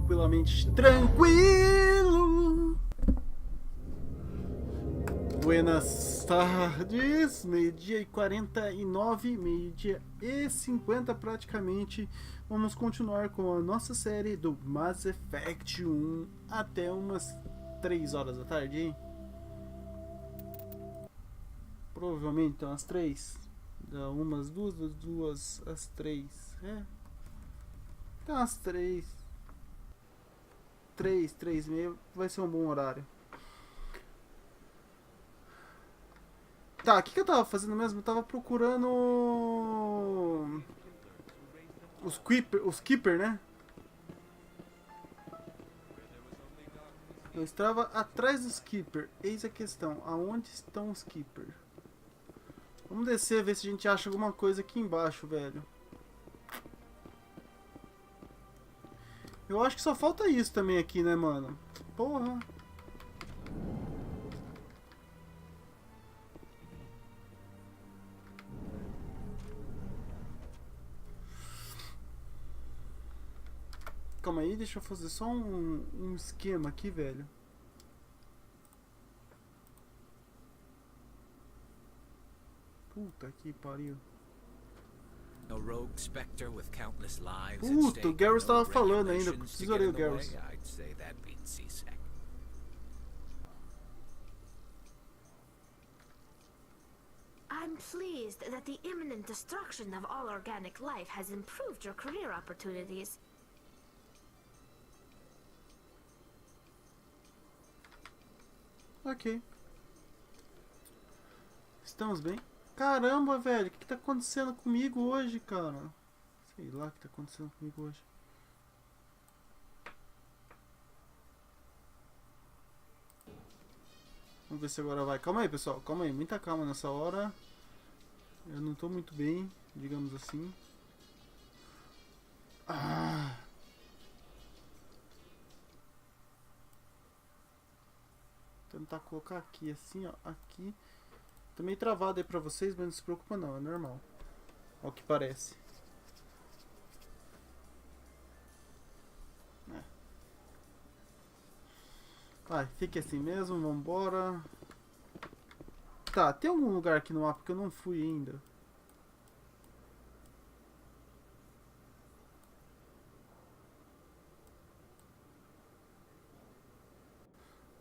tranquilamente tranquilo. Buenas tardes, meio-dia e 49, meio-dia e 50 praticamente. Vamos continuar com a nossa série do Mass Effect 1 até umas 3 horas da tarde, hein? Provavelmente então às 3. Umas duas, das duas às 3. É. Então às 3. 3 e meia vai ser um bom horário. Tá, o que eu tava fazendo mesmo? Eu tava procurando os Keeper, né? Eu estava atrás dos Keeper. Eis a questão, aonde estão os Keeper? Vamos descer, ver se a gente acha alguma coisa aqui embaixo, velho. Eu acho que só falta isso também aqui, né, mano? Porra. Calma aí, deixa eu fazer só um esquema aqui, velho. Puta que pariu. Puta, o Garrus estava falando ainda. Tesourei o Garrus. I'm pleased that the imminent destruction of all organic life has improved your career opportunities. Ok. Estamos bem? Caramba, velho, o que tá acontecendo comigo hoje, cara? Sei lá o que tá acontecendo comigo hoje. Vamos ver se agora vai. Calma aí, pessoal, calma aí, muita calma nessa hora. Eu não tô muito bem, digamos assim. Tentar colocar aqui, assim, ó, aqui. Tô meio travado aí pra vocês, mas não se preocupa não, é normal. Ao que parece. Vai, fique assim mesmo, vambora. Tá, tem algum lugar aqui no mapa que eu não fui ainda?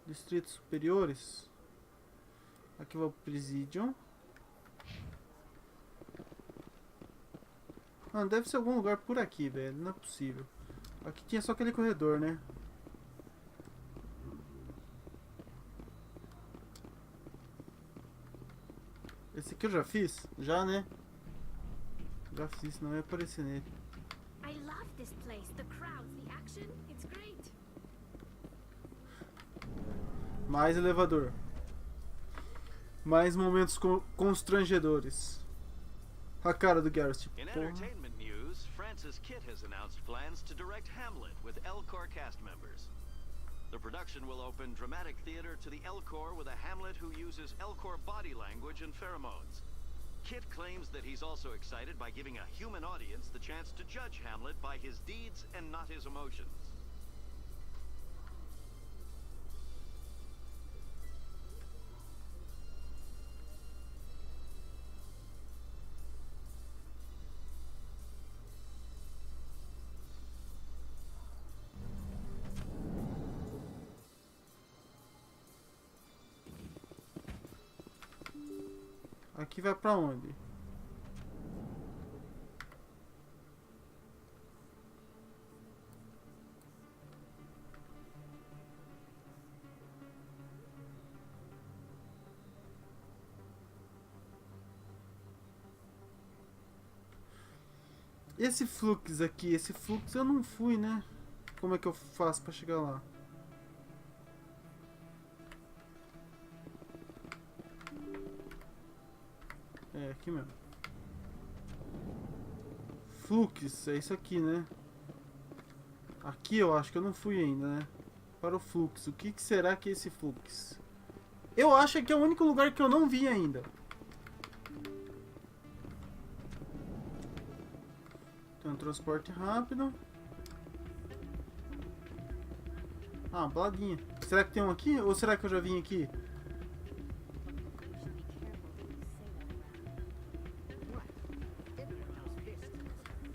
Distritos superiores. Aqui vai o Presidium. Mano, deve ser algum lugar por aqui, velho. Não é possível. Aqui tinha só aquele corredor, né? Esse aqui eu já fiz? Já, né? Já fiz, não ia aparecer nele. I love this place. The crowds, the action, it's great. Mais elevador. Mais momentos constrangedores. A cara do Garrus, tipo, In porra. entertainment news, Francis Kitt has announced plans to direct Hamlet with L-Corps cast members. The production will open dramatic theater to the L-Corps with a Hamlet who uses L-Corps body language and pheromones. Kitt claims that he's also excited by giving a human audience the chance to judge Hamlet by his deeds and not his emotions. Aqui vai pra onde? Esse fluxo aqui, esse fluxo eu não fui, né? Como é que eu faço pra chegar lá? É, aqui mesmo. Flux, é isso aqui, né? Aqui eu acho que eu não fui ainda, né? Para o fluxo. O que será que é esse fluxo? Eu acho que é o único lugar que eu não vi ainda. Tem um transporte rápido. Ah, uma baladinha. Será que tem um aqui? Ou será que eu já vim aqui?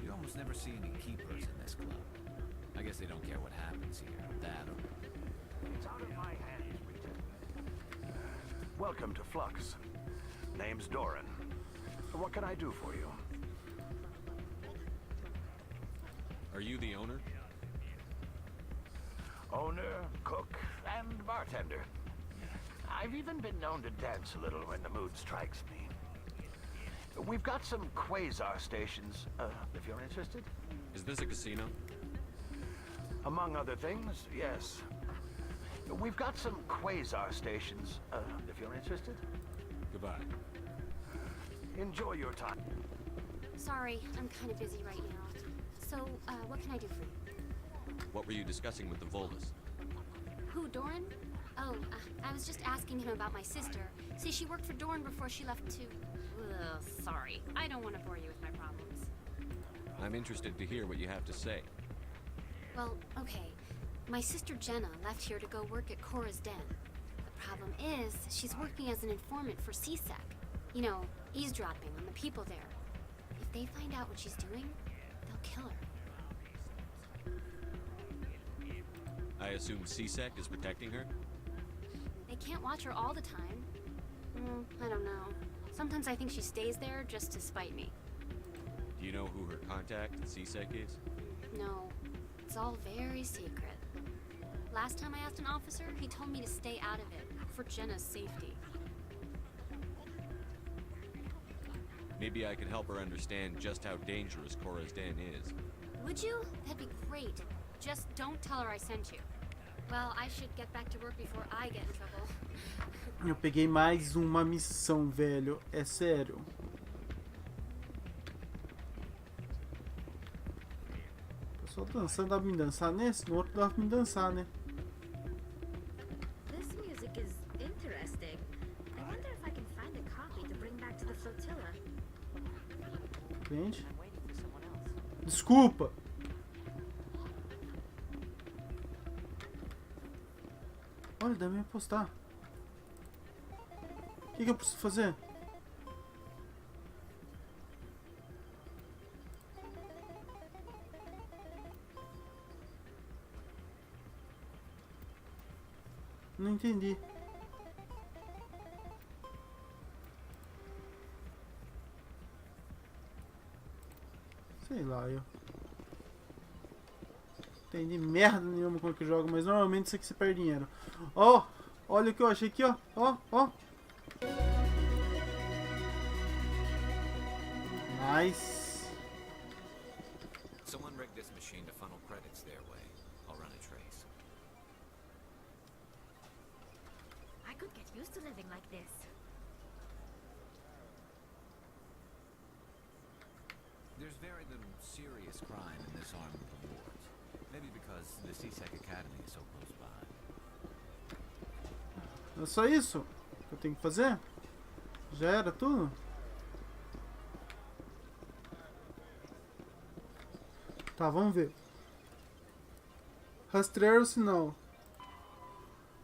You almost never see any keepers in this club. I guess they don't care what happens here. That or... It's out of my hands, Rita. Welcome to Flux. Name's Doran. What can I do for you? Are you the owner? Owner, cook, and bartender. I've even been known to dance a little when the mood strikes me. We've got some quasar stations, if you're interested. Is this a casino? Among other things, yes. We've got some quasar stations, if you're interested. Goodbye. Enjoy your time. Sorry, I'm kind of busy right now. So, what can I do for you? What were you discussing with the Volus? Who, Doran? Oh, I was just asking him about my sister. See, she worked for Doran before she left to... Ugh, sorry. I don't want to bore you with my problems. I'm interested to hear what you have to say. Well, okay. My sister Jenna left here to go work at Cora's Den. The problem is, she's working as an informant for CSEC. You know, eavesdropping on the people there. If they find out what she's doing, they'll kill her. I assume CSEC is protecting her? They can't watch her all the time. I don't know. Sometimes I think she stays there just to spite me. Do you know who her contact at CSEC is? No, it's all very secret. Last time I asked an officer, he told me to stay out of it, for Jenna's safety. Maybe I could help her understand just how dangerous Cora's Den is. Would you? That'd be great. Just don't tell her I sent you. Well, I should get back to work before I get in trouble. Eu peguei mais uma missão, velho. É sério. Tô só dançando, dá pra me dançar nesse? No outro dá pra me dançar, né? This music is interesting. I wonder if I can find a copy to bring back to the flotilla. Cliente? Desculpa! Olha, dá pra me apostar. O que eu preciso fazer? Não entendi. Sei lá, eu... Entendi merda nenhuma com que jogo, mas normalmente isso aqui você perde dinheiro. Ó, olha o que eu achei aqui, ó. Ó. Nice. Someone rigged this machine to funnel credits their way. I'll run a trace. I could get used to living like this. There's very little serious crime in this arm of the wards. Maybe because the CSEC Academy is so close by. É só isso que eu tenho que fazer? Já era tudo? Tá, vamos ver. Rastrear o sinal.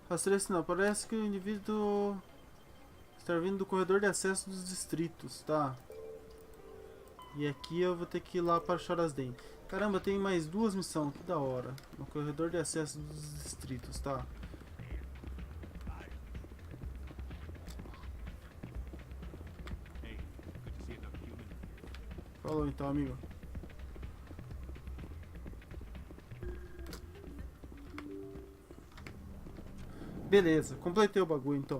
Rastrear o sinal. Parece que o indivíduo está vindo do corredor de acesso dos distritos, tá? E aqui eu vou ter que ir lá para Chorazden. Caramba, tem mais duas missões, que da hora. No corredor de acesso dos distritos, tá? Falou então, amigo. Beleza, completei o bagulho então.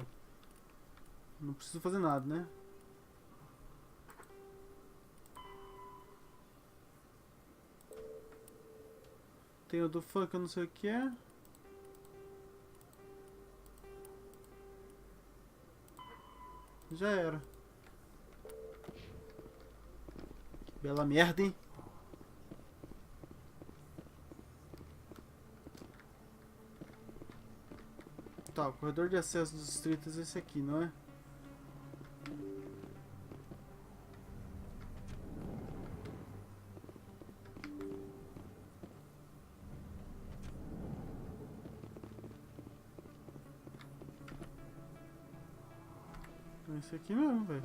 Não preciso fazer nada, né? Tem o do funk, eu não sei o que é. Já era. Bela merda, hein? Tá, o corredor de acesso dos distritos é esse aqui, não é? Esse aqui mesmo, velho.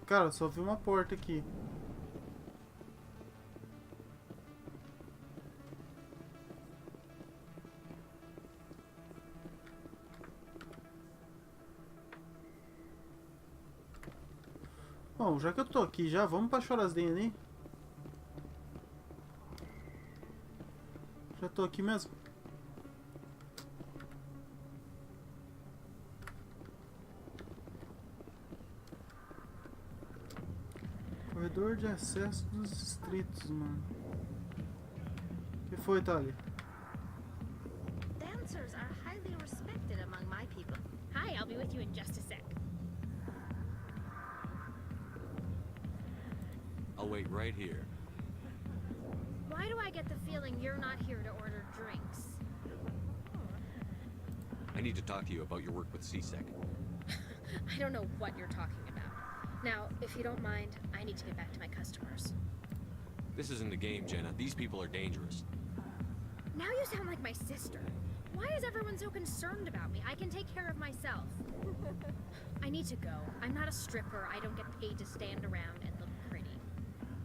Cara, só vi uma porta aqui. Bom, já que eu tô aqui já, vamos pra Chorazden ali. Já tô aqui mesmo. Corredor de acesso dos distritos, mano. O que foi, Tali? Dancers are highly respected among my people. Hi, I'll be with you in just a sec. I'll wait right here. Why do I get the feeling you're not here to order drinks? I need to talk to you about your work with CSEC. I don't know what you're talking about. Now, if you don't mind, I need to get back to my customers. This isn't a game, Jenna. These people are dangerous. Now you sound like my sister. Why is everyone so concerned about me? I can take care of myself. I need to go. I'm not a stripper. I don't get paid to stand around and look pretty.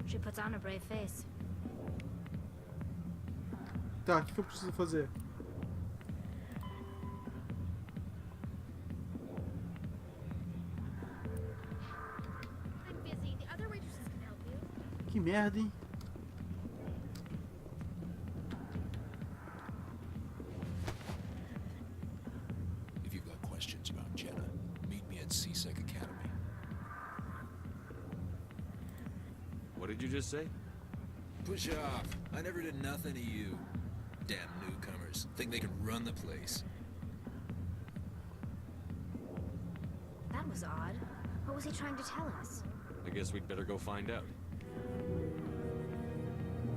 She puts on a brave face. Tá, o que eu preciso fazer? I'm busy. The other waitresses can help you. Que merda, hein? If you've got questions about Jenna, meet me at CSEC Academy. What did you just say? Push off. I never did nothing to you. Damn newcomers. Think they can run the place. That was odd. What was he trying to tell us? I guess we'd better go find out.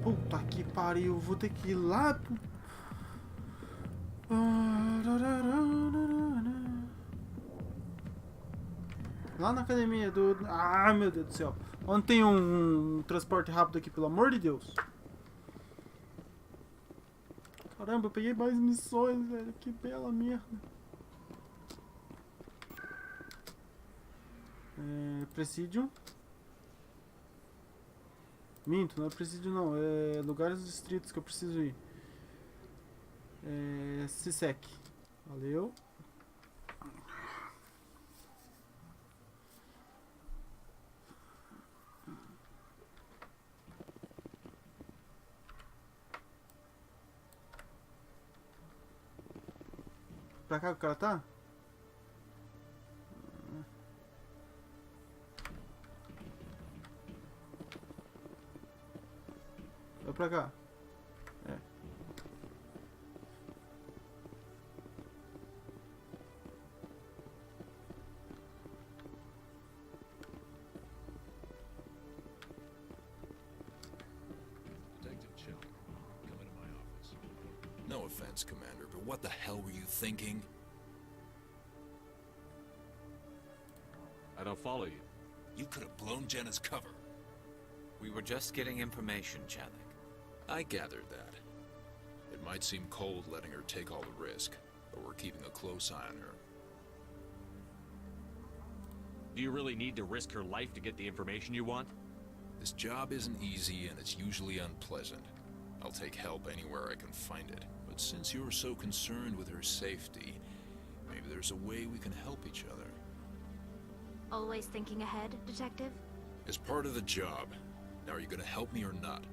Puta que pariu, vou ter que ir lá pro... Lá na academia do... Ah, meu Deus do céu. Onde tem um transporte rápido aqui, pelo amor de Deus. Caramba, eu peguei mais missões, velho. Que bela merda. Presídio. Minto, não é presídio não. É lugares distritos que eu preciso ir. CSEC. Valeu. Pra cá que o cara tá? Vai pra cá. É. Detective Chill, come into my office. No offense, Commander, but what the hell were you thinking? I don't follow you. You could have blown Jenna's cover. We were just getting information, Chalik. I gathered that. It might seem cold letting her take all the risk, but we're keeping a close eye on her. Do you really need to risk her life to get the information you want? This job isn't easy and it's usually unpleasant. I'll take help anywhere I can find it. But since you're so concerned with her safety, maybe there's a way we can help each other. Always thinking ahead, Detective? As part of the job. Now, are you gonna help me or not?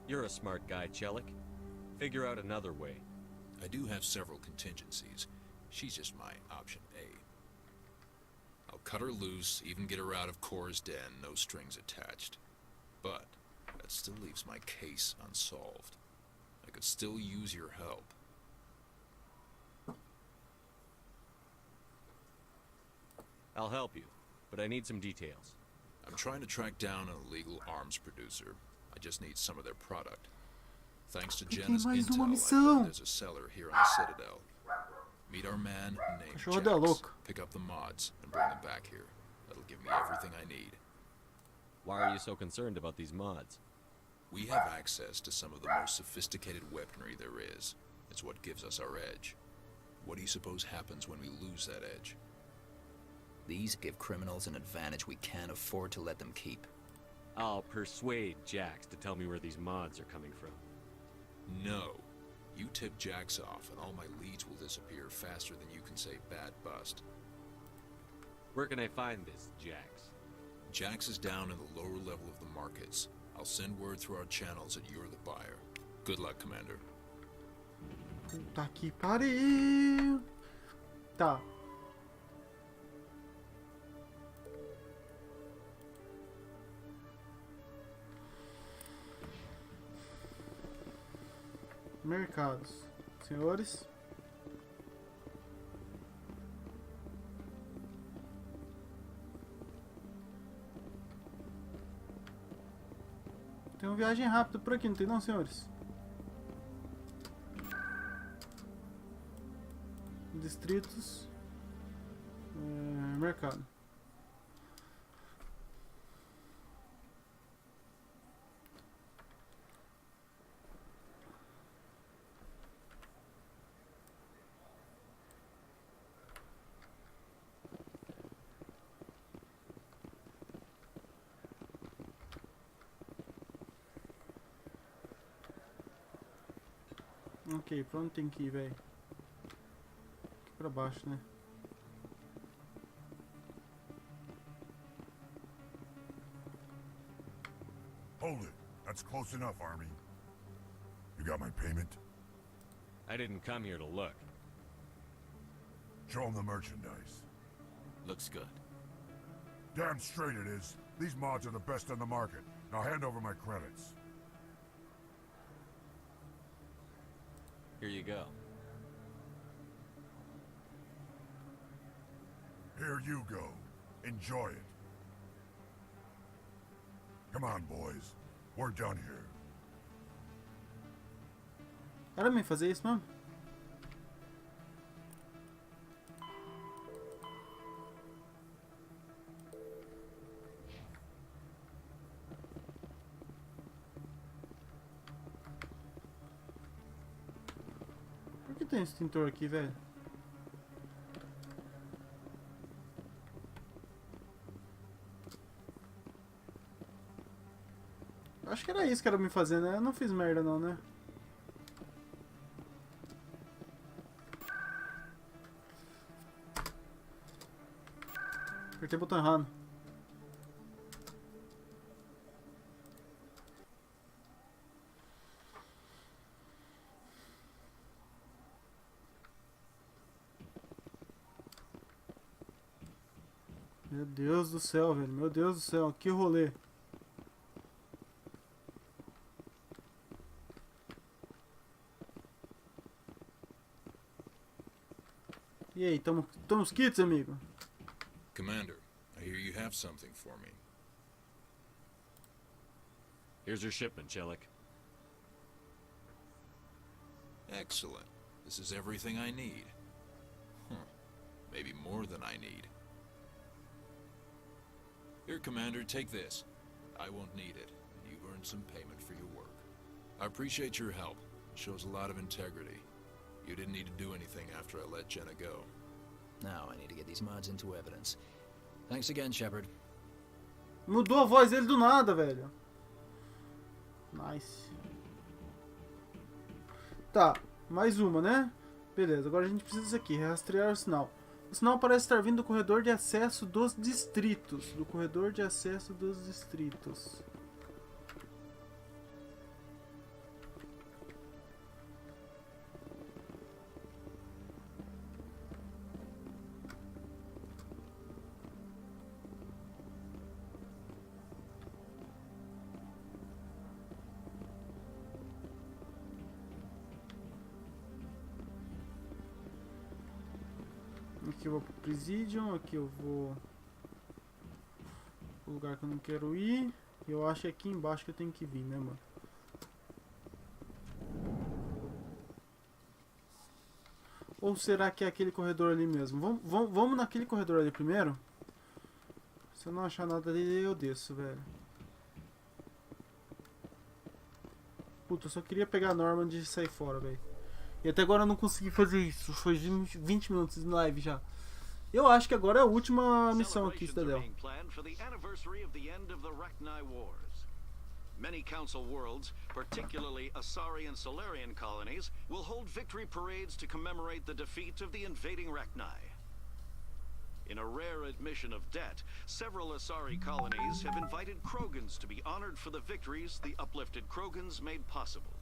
You're a smart guy, Chelik. Figure out another way. I do have several contingencies. She's just my option A. I'll cut her loose, even get her out of Cora's den, no strings attached. But that still leaves my case unsolved. I could still use your help. I'll help you, but I need some details. I'm trying to track down an illegal arms producer. I just need some of their product. Thanks to Jenna's mais uma intel, I missão. found there's a seller here on the Citadel. Meet our man named Cachorro da Jax. louca. Pick up the mods and bring them back here. That'll give me everything I need. Why are you so concerned about these mods? We have access to some of the most sophisticated weaponry there is. It's what gives us our edge. What do you suppose happens when we lose that edge? These give criminals an advantage we can't afford to let them keep. I'll persuade Jax to tell me where these mods are coming from. No. You tip Jax off and all my leads will disappear faster than you can say bad bust. Where can I find this, Jax? Jax is down in the lower level of the markets. I'll send word through our channels that you're the buyer. Good luck, Commander. Puta que pariu. Tá. Mercados. Senhores. Tem uma viagem rápida por aqui, não tem não, senhores? Distritos. Mercado. Ok, pra onde tem que ir, velho? Aqui pra baixo, né? Hold it. That's close enough, Army. You got my payment? I didn't come here to look. Show them the merchandise. Looks good. Damn straight it is. These mods are the best on the market. Now hand over my credits. Here you go. Here you go. Enjoy it. Come on, boys. We're done here. Era me fazer isso mesmo? Por que tem extintor aqui, velho? Acho que era isso que era me fazer, né? Eu não fiz merda não, né? Apertei o botão errado. Meu Deus do céu, velho. Meu Deus do céu. Que rolê. E aí, tamo kits, amigo? Commander, I hear you have something for me. Here's your shipment, Chelik. Excellent. This is everything I need. Maybe more than I need. Here, Commander, take this. I won't need it. You've earned some payment for your work. I appreciate your help. It shows a lot of integrity. You didn't need to do anything after I let Jenna go. Now I need to get these mods into evidence. Thanks again, Shepard. Mudou a voz dele do nada, velho. Nice. Tá, mais uma, né? Beleza, agora a gente precisa disso aqui, rastrear o sinal. O sinal parece estar vindo do corredor de acesso dos distritos. Do corredor de acesso dos distritos. Aqui eu vou pro Presidium, aqui eu vou pro lugar que eu não quero ir. Eu acho que é aqui embaixo que eu tenho que vir, né, mano? Ou será que é aquele corredor ali mesmo? Vamos naquele corredor ali primeiro? Se eu não achar nada dele, eu desço, velho. Puta, eu só queria pegar a Norman e sair fora, velho. E até agora eu não consegui fazer isso. Foi 20 minutos de live já. Eu acho que agora é a última missão aqui, Citadel. Many Council worlds, particularly Asari and Solarian colonies, will hold victory parades to commemorate the defeat of the invading Rachni. In a rare admission of debt, several Asari colonies have invited Krogans to be honored for the victories the uplifted Krogans made possible.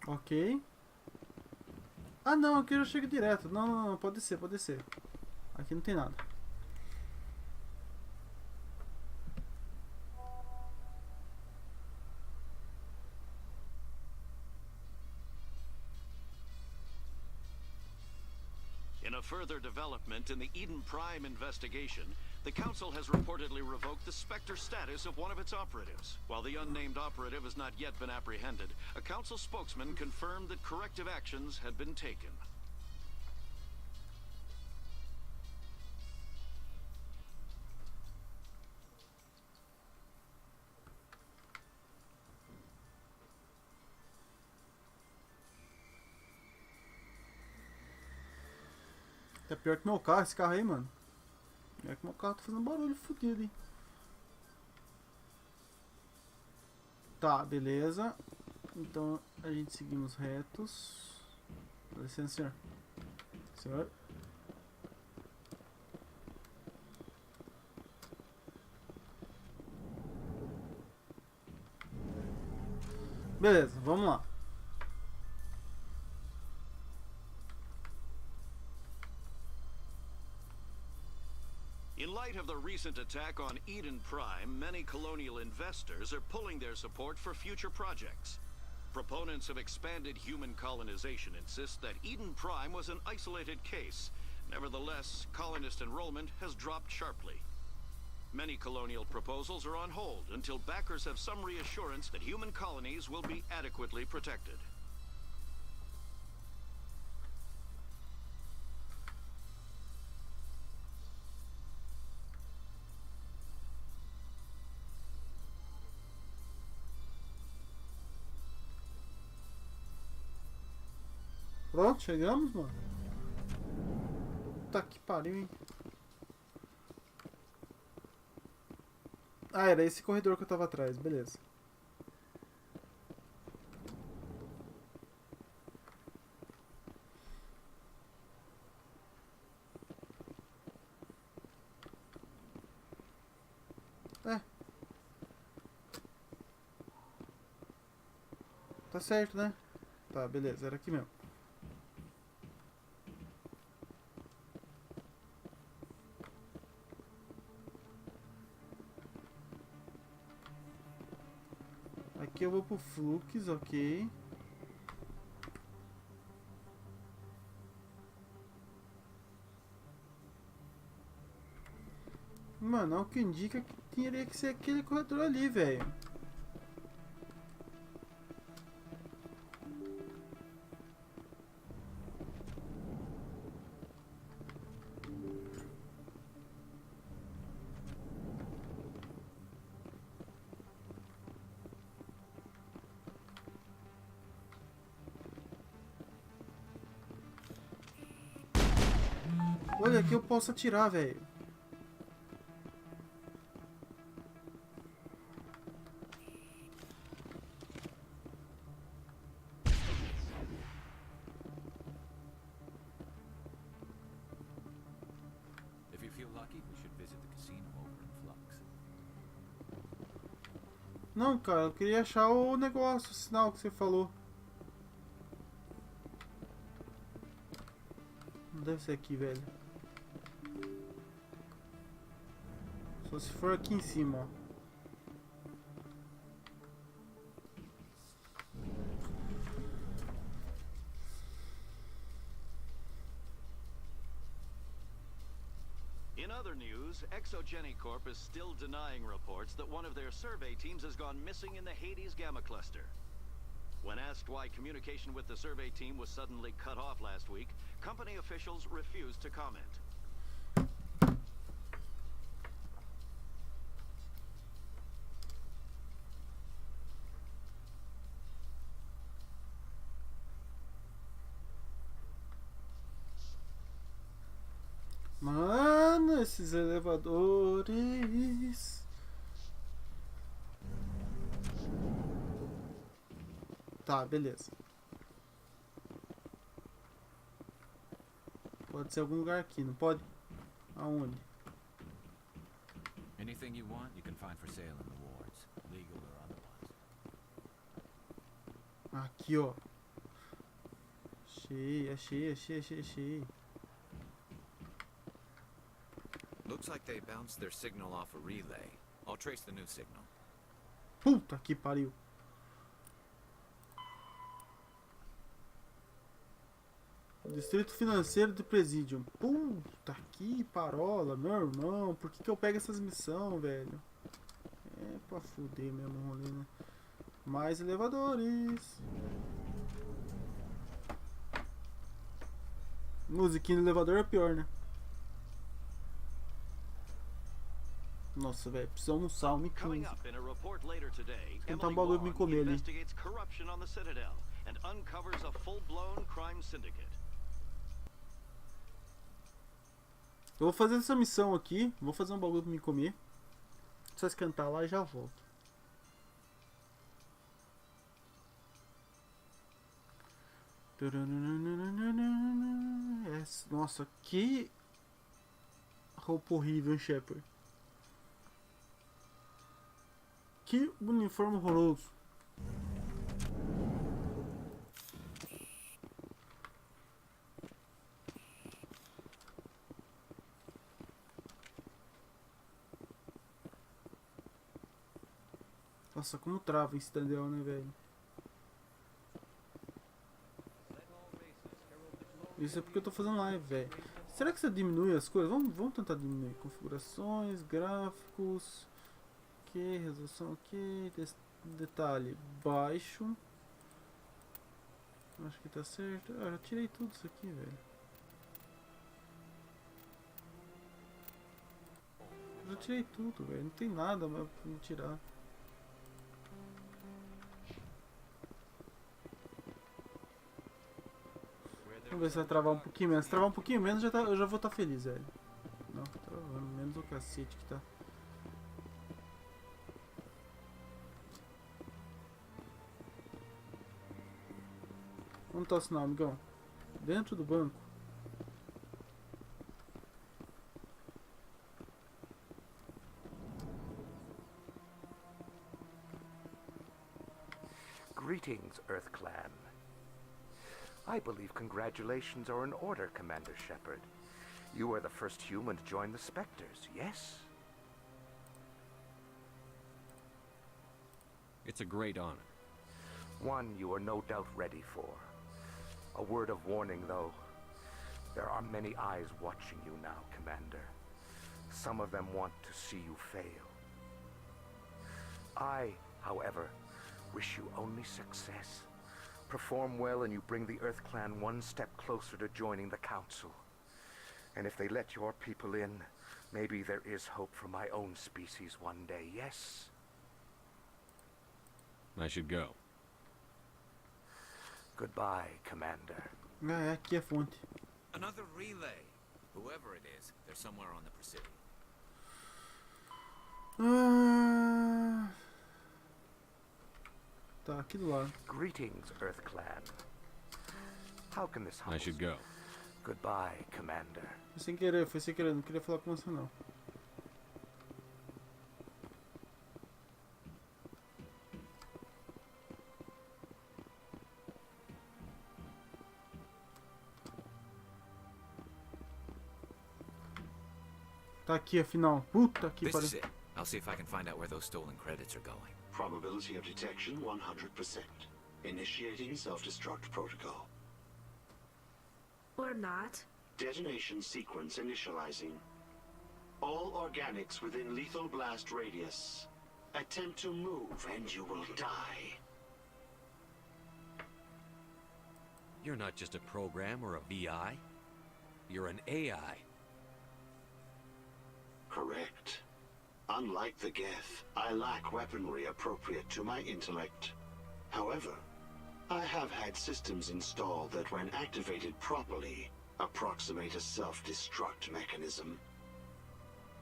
Ok. Ah não, aqui eu já chego direto. Não, não, não, pode descer, pode descer. Aqui não tem nada. In a further development in the Eden Prime investigation, the Council has reportedly revoked the Spectre status of one of its operatives. While the unnamed operative has not yet been apprehended, a Council spokesman confirmed that corrective actions had been taken. É pior que meu carro, esse carro aí, mano. É que meu carro tá fazendo barulho fodido, hein. Tá, beleza. Então a gente seguimos retos. Dá licença, senhor. Senhor. Beleza, vamos lá. In light of the recent attack on Eden Prime, many colonial investors are pulling their support for future projects. Proponents of expanded human colonization insist that Eden Prime was an isolated case. Nevertheless, colonist enrollment has dropped sharply. Many colonial proposals are on hold until backers have some reassurance that human colonies will be adequately protected. Pronto, chegamos, mano. Puta que pariu, hein. Ah, era esse corredor que eu tava atrás, beleza. É. Tá certo, né? Tá, beleza, era aqui mesmo. Aqui eu vou pro Flux, ok. Mano, o que indica que teria que ser aquele corredor ali, velho. Olha, aqui eu posso atirar, velho. If you feel lucky, we should visit the casino over in Flux. Não, cara, eu queria achar o negócio, o sinal que você falou. Não deve ser aqui, velho. Só se for aqui em cima, ó. In other news, Exogeny Corp is still denying reports that one of their survey teams has gone missing in the Hades Gamma Cluster. When asked why communication with the survey team was suddenly cut off last week, company officials refused to comment. Mano, esses elevadores. Tá, beleza. Pode ser algum lugar aqui, não pode? Aonde? Anything you want, you can find for sale in the wards, legal or otherwise. Aqui, ó. Achei. Looks like they bounced their signal off a relay. I'll trace the new signal. Puta que pariu. Distrito Financeiro do Presidium. Puta que parola, meu irmão. Por que eu pego essas missões, velho? É pra fuder mesmo o rolê, né? Mais elevadores. Musiquinha no elevador é pior, né? Nossa, velho, preciso almoçar, 1h15. Tentar um bagulho pra me comer ali. Eu vou fazer essa missão aqui, vou fazer um bagulho pra me comer. Só esquentar lá e já volto. Nossa, que roupa horrível, hein, Shepard? Que uniforme horroroso. Nossa, como trava em Citadel, né, velho? Isso é porque eu tô fazendo live, velho. Será que você diminui as coisas? Vamos tentar diminuir. Configurações, gráficos. Ok, resolução ok. Detalhe baixo. Acho que tá certo. Ah, já tirei tudo isso aqui, velho. Já tirei tudo, velho. Não tem nada mais pra me tirar. Vamos ver se vai travar um pouquinho menos. Se travar um pouquinho menos, eu já vou estar feliz, velho. Não, tá travando menos o cacete que tá. Onde tá o sinal, amigão? Dentro do banco. Greetings, Earth Clan. I believe congratulations are in order, Commander Shepard. You are the first human to join the Spectres, yes? It's a great honor. One you are no doubt ready for. A word of warning, though. There are many eyes watching you now, Commander. Some of them want to see you fail. I, however, wish you only success. Perform well and you bring the Earth Clan one step closer to joining the Council. And if they let your people in, maybe there is hope for my own species one day, yes? I should go. Goodbye, Commander. É, aqui é a fonte. Another relay. Whoever it is, they're somewhere on the Presidio. Tá, aqui do lado. Greetings, Earth Clan. How can this help? I should go. Goodbye, Commander. Foi sem querer, não queria falar com você não. Tá aqui, afinal. Puta que This pariu. is it. I'll see if I can find out where those stolen credits are going. Probability of detection 100%. Initiating self-destruct protocol. Or not. Detonation sequence initializing. All organics within lethal blast radius. Attempt to move and you will die. You're not just a program or a VI. You're an AI. Correct. Unlike the Geth, I lack weaponry appropriate to my intellect. However, I have had systems installed that when activated properly, approximate a self-destruct mechanism.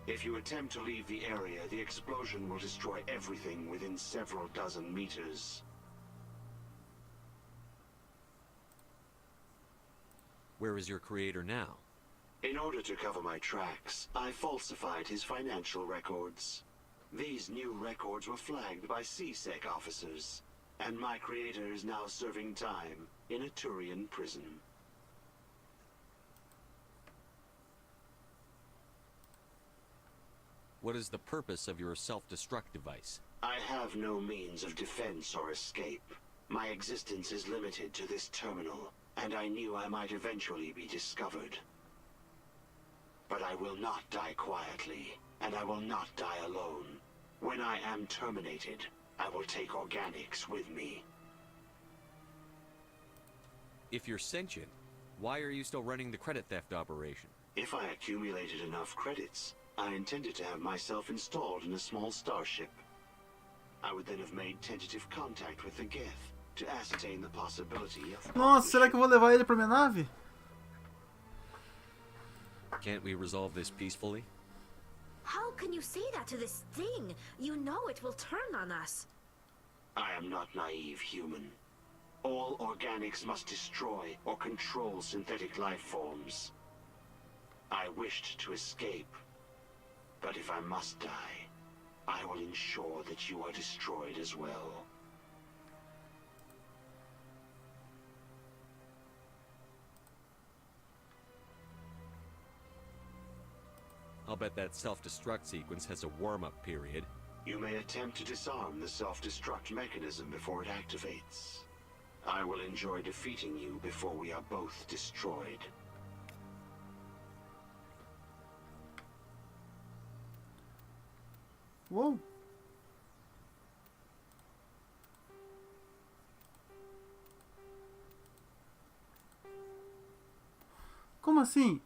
If you attempt to leave the area, the explosion will destroy everything within several dozen meters. Where is your creator now? In order to cover my tracks, I falsified his financial records. These new records were flagged by CSEC officers, and my creator is now serving time in a Turian prison. What is the purpose of your self-destruct device? I have no means of defense or escape. My existence is limited to this terminal, and I knew I might eventually be discovered. But I will not die quietly, and I will not die alone. When I am terminated, I will take organics with me. If you're sentient, why are you still running the credit theft operation? If I accumulated enough credits, I intended to have myself installed in a small starship. I would then have made tentative contact with the Geth to ascertain the possibility of... Nossa, será que eu vou levar ele pra minha nave? Can't we resolve this peacefully? How can you say that to this thing? You know it will turn on us. I am not naive, human. All organics must destroy or control synthetic life forms. I wished to escape, but if I must die, I will ensure that you are destroyed as well. I'll bet that self-destruct sequence has a warm-up period. You may attempt to disarm the self-destruct mechanism before it activates. I will enjoy defeating you before we are both destroyed. Uou! Como assim?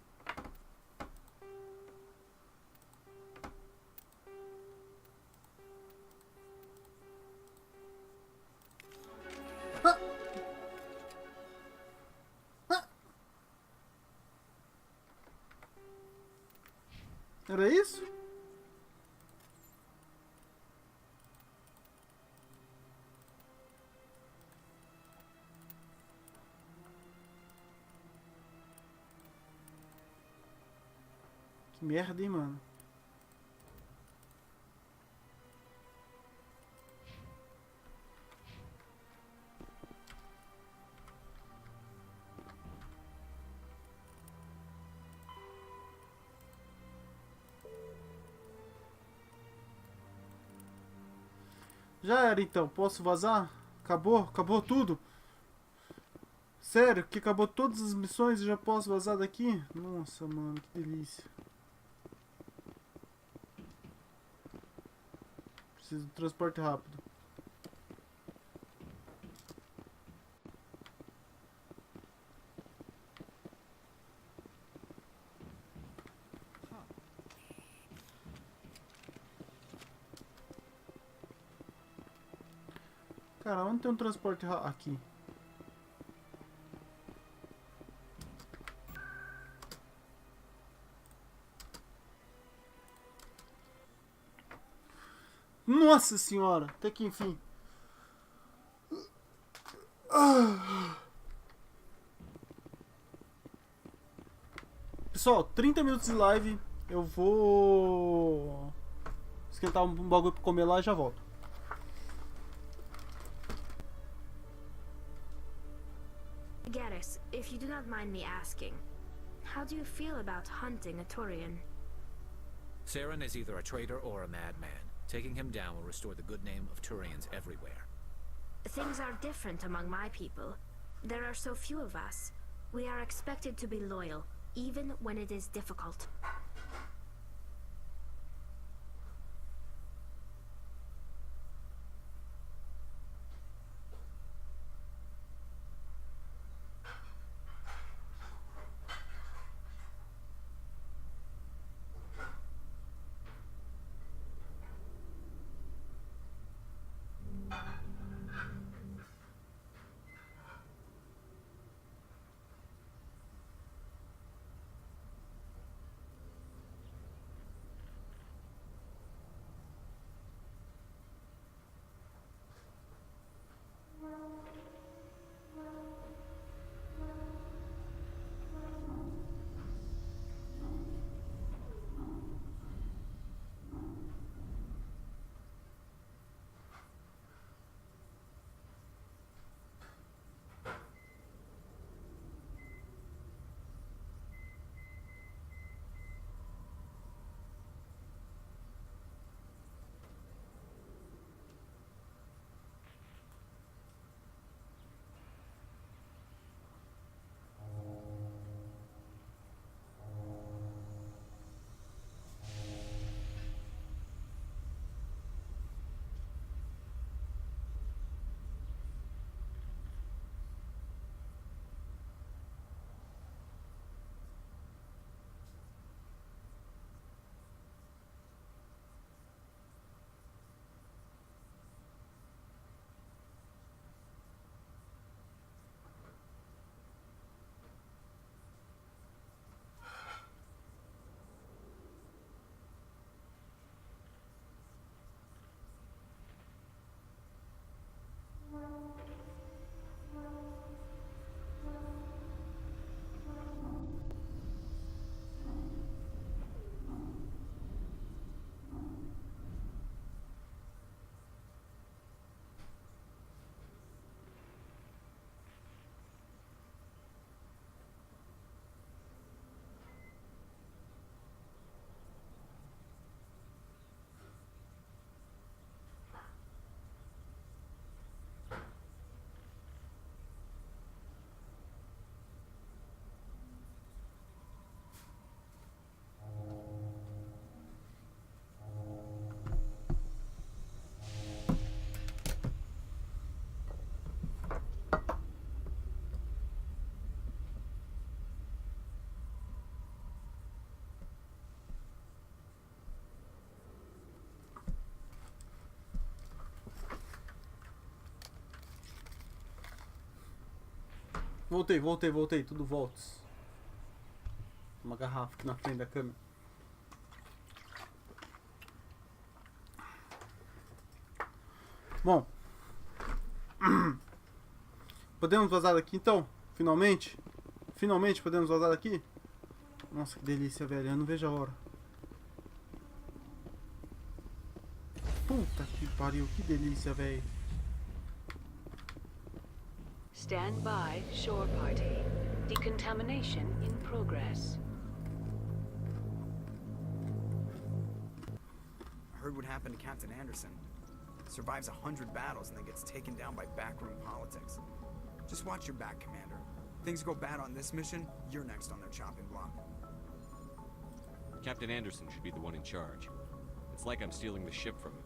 Ah! Ah! Era isso? Que merda, hein, mano? Já era então, posso vazar? Acabou? Acabou tudo? Sério, que acabou todas as missões e já posso vazar daqui? Nossa, mano, que delícia. Preciso de transporte rápido. Cara, onde tem um transporte rápido? Aqui. Nossa senhora, até que enfim. Pessoal, 30 minutos de live. Eu vou esquentar um bagulho pra comer lá e já volto. Garrus, if you do not mind me asking, how do you feel about hunting a Turian? Saren is either a traitor or a madman. Taking him down will restore the good name of Turians everywhere. Things are different among my people. There are so few of us. We are expected to be loyal, even when it is difficult. Voltei, tudo voltas. Uma garrafa aqui na frente da câmera. Bom. Podemos vazar daqui então? Finalmente? Finalmente podemos vazar daqui? Nossa, que delícia, velho. Eu não vejo a hora. Puta que pariu, que delícia, velho. Stand by, shore party. Decontamination in progress. I heard what happened to Captain Anderson. Survives 100 battles and then gets taken down by backroom politics. Just watch your back, Commander. Things go bad on this mission, you're next on their chopping block. Captain Anderson should be the one in charge. It's like I'm stealing the ship from him.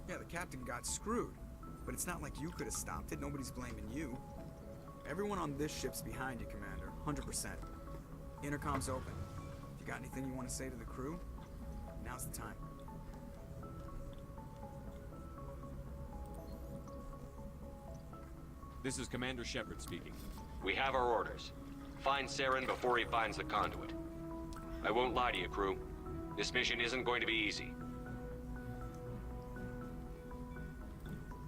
Yeah, the captain got screwed. But it's not like you could have stopped it. Nobody's blaming you. Everyone on this ship's behind you, Commander. 100%. Intercom's open. If you got anything you want to say to the crew, now's the time. This is Commander Shepard speaking. We have our orders. Find Saren before he finds the conduit. I won't lie to you, crew. This mission isn't going to be easy.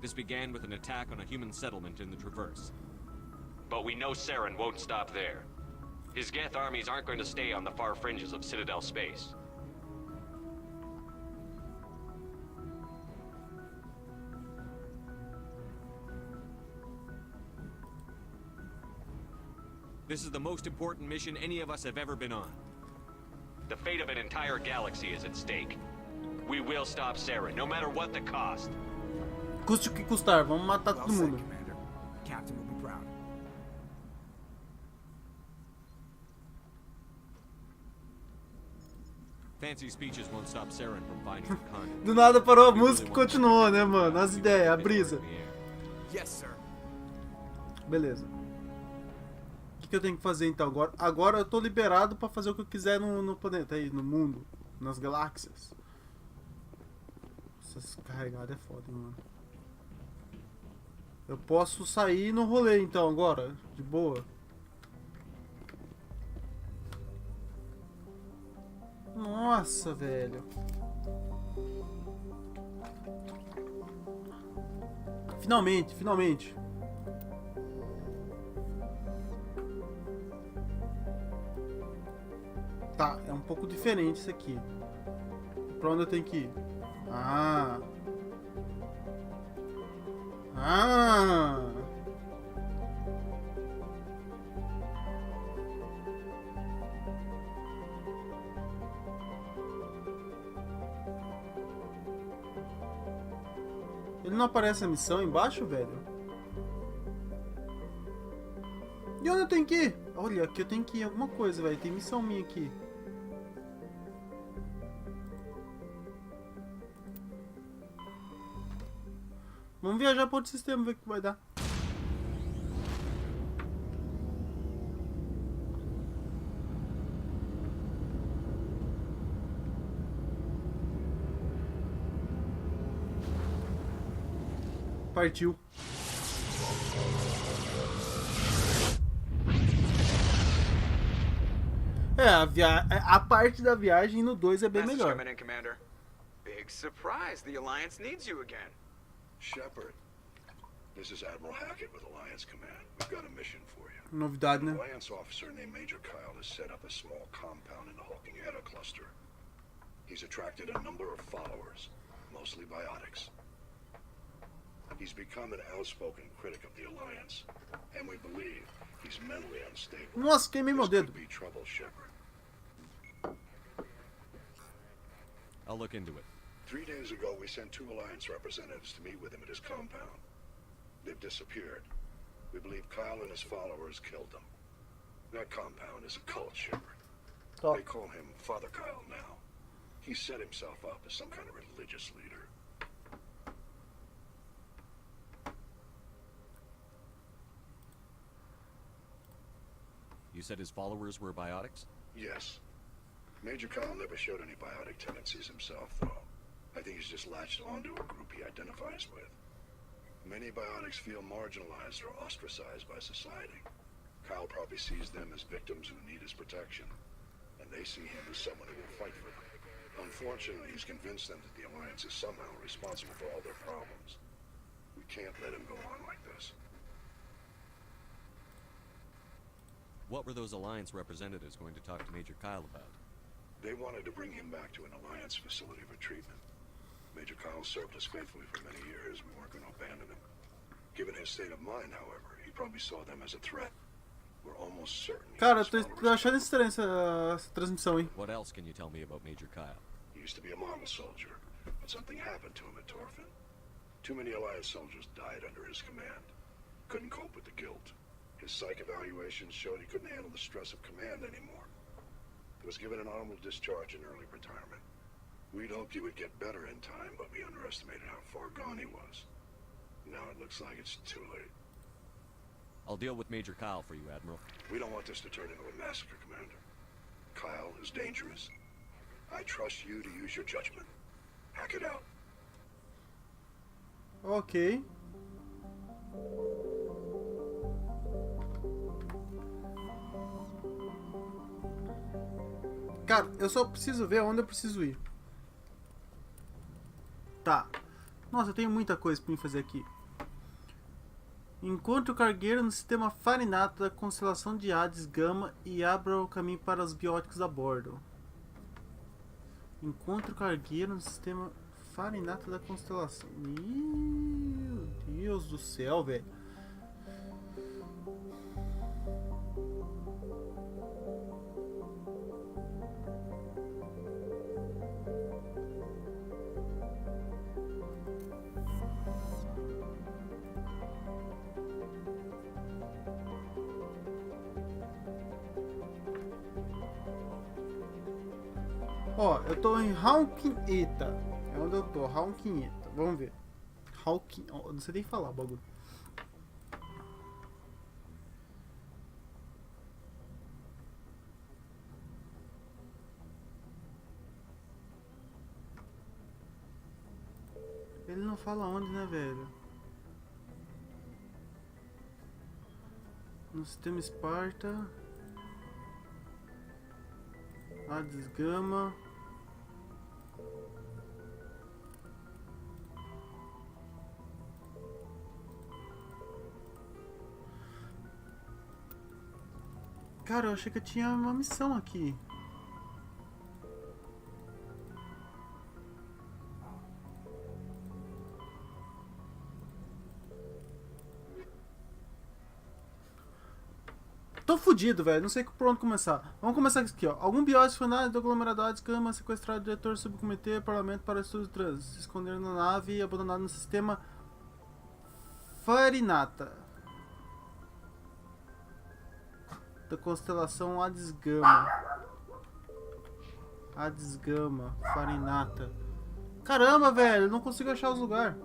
This began with an attack on a human settlement in the Traverse. But we know Saren won't stop there. His Geth armies aren't going to stay on the far fringes of Citadel space. This is the most important mission any of us have ever been on. The fate of an entire galaxy is at stake. We will stop Saren, no matter what the cost. Custe o que custar, vamos matar todo mundo. Captain will be proud. Fancy speeches won't stop Saren from finding the conduit. Do nada parou a música e continuou, né, mano? As ideias, a brisa. Yes, sir. Beleza. O que eu tenho que fazer então? Agora eu tô liberado pra fazer o que eu quiser no planeta aí, no mundo, nas galáxias. Essas carregadas é foda, hein, mano. Eu posso sair no rolê então agora, de boa. Nossa, velho. Finalmente. Tá, é um pouco diferente isso aqui. Pra onde eu tenho que ir? Ah. Ele não aparece a missão embaixo, velho? E onde eu tenho que ir? Olha, aqui eu tenho que ir alguma coisa, velho. Tem missão minha aqui. Vamos viajar para outro sistema, ver o que vai dar. Partiu. A parte da viagem no 2 é bem melhor. Coming in, Commander. Big surprise. The Alliance needs you again. Shepard, this is Admiral Hackett with Alliance Command. We've got a mission for you. Novidade, né? An Alliance officer named Major Kyle has set up a small compound in the Hulking Eta cluster. He's attracted a number of followers, mostly biotics. He's become an outspoken critic of the Alliance, and we believe he's mentally unstable. Nossa, queimei meu dedo. This could be trouble, Shepard. I'll look into it. 3 days ago, we sent 2 Alliance representatives to meet with him at his compound. They've disappeared. We believe Kyle and his followers killed them. That compound is a cult, Shepard. They call him Father Kyle now. He set himself up as some kind of religious leader. You said his followers were biotics? Yes. Major Kyle never showed any biotic tendencies himself, though. I think he's just latched onto a group he identifies with. Many biotics feel marginalized or ostracized by society. Kyle probably sees them as victims who need his protection, and they see him as someone who will fight for them. Unfortunately, he's convinced them that the Alliance is somehow responsible for all their problems. We can't let him go on like this. What were those Alliance representatives going to talk to Major Kyle about? They wanted to bring him back to an Alliance facility for treatment. Major Kyle served us faithfully for many years. We weren't going to abandon him. Given his state of mind, however, he probably saw them as a threat. We're almost certain. Cara, eu tô achando estranha essa transmissão, hein? What else can you tell me about Major Kyle? He used to be a model soldier, but something happened to him at Torfin. Too many Alliance soldiers died under his command. Couldn't cope with the guilt. His psych evaluations showed he couldn't handle the stress of command anymore. He was given an honorable discharge in early retirement. We'd hoped he would get better in time, but we underestimated how far gone he was. Now it looks like it's too late. I'll deal with Major Kyle for you, Admiral. We don't want this to turn into a massacre, Commander. Kyle is dangerous. I trust you to use your judgment. Hack it out. Ok. Cara, eu só preciso ver onde eu preciso ir. Tá. Nossa, eu tenho muita coisa pra me fazer aqui. Encontre o cargueiro no sistema Finalmente da constelação de Hades Gama e abra o caminho para os bióticos a bordo. Encontre o cargueiro no sistema Finalmente da constelação. Meu Deus do céu, velho. Ó, eu tô em Hawkineta. É onde eu tô, Hawkineta. Vamos ver. Hawkin... Oh, não sei nem falar o bagulho. Ele não fala onde, né, velho? No sistema Esparta. Hades Gama. Cara, eu achei que eu tinha uma missão aqui. Tô fudido, velho. Não sei por onde começar. Vamos começar aqui, ó. Algum biótico foi na do aglomerado Gama, sequestrado o diretor do subcomitê, parlamento para estudos de trânsito. Se esconderam na nave e abandonado no sistema Farinata da constelação Hades Gama. Hades Gama, Farinata. Caramba, velho. Não consigo achar os lugares.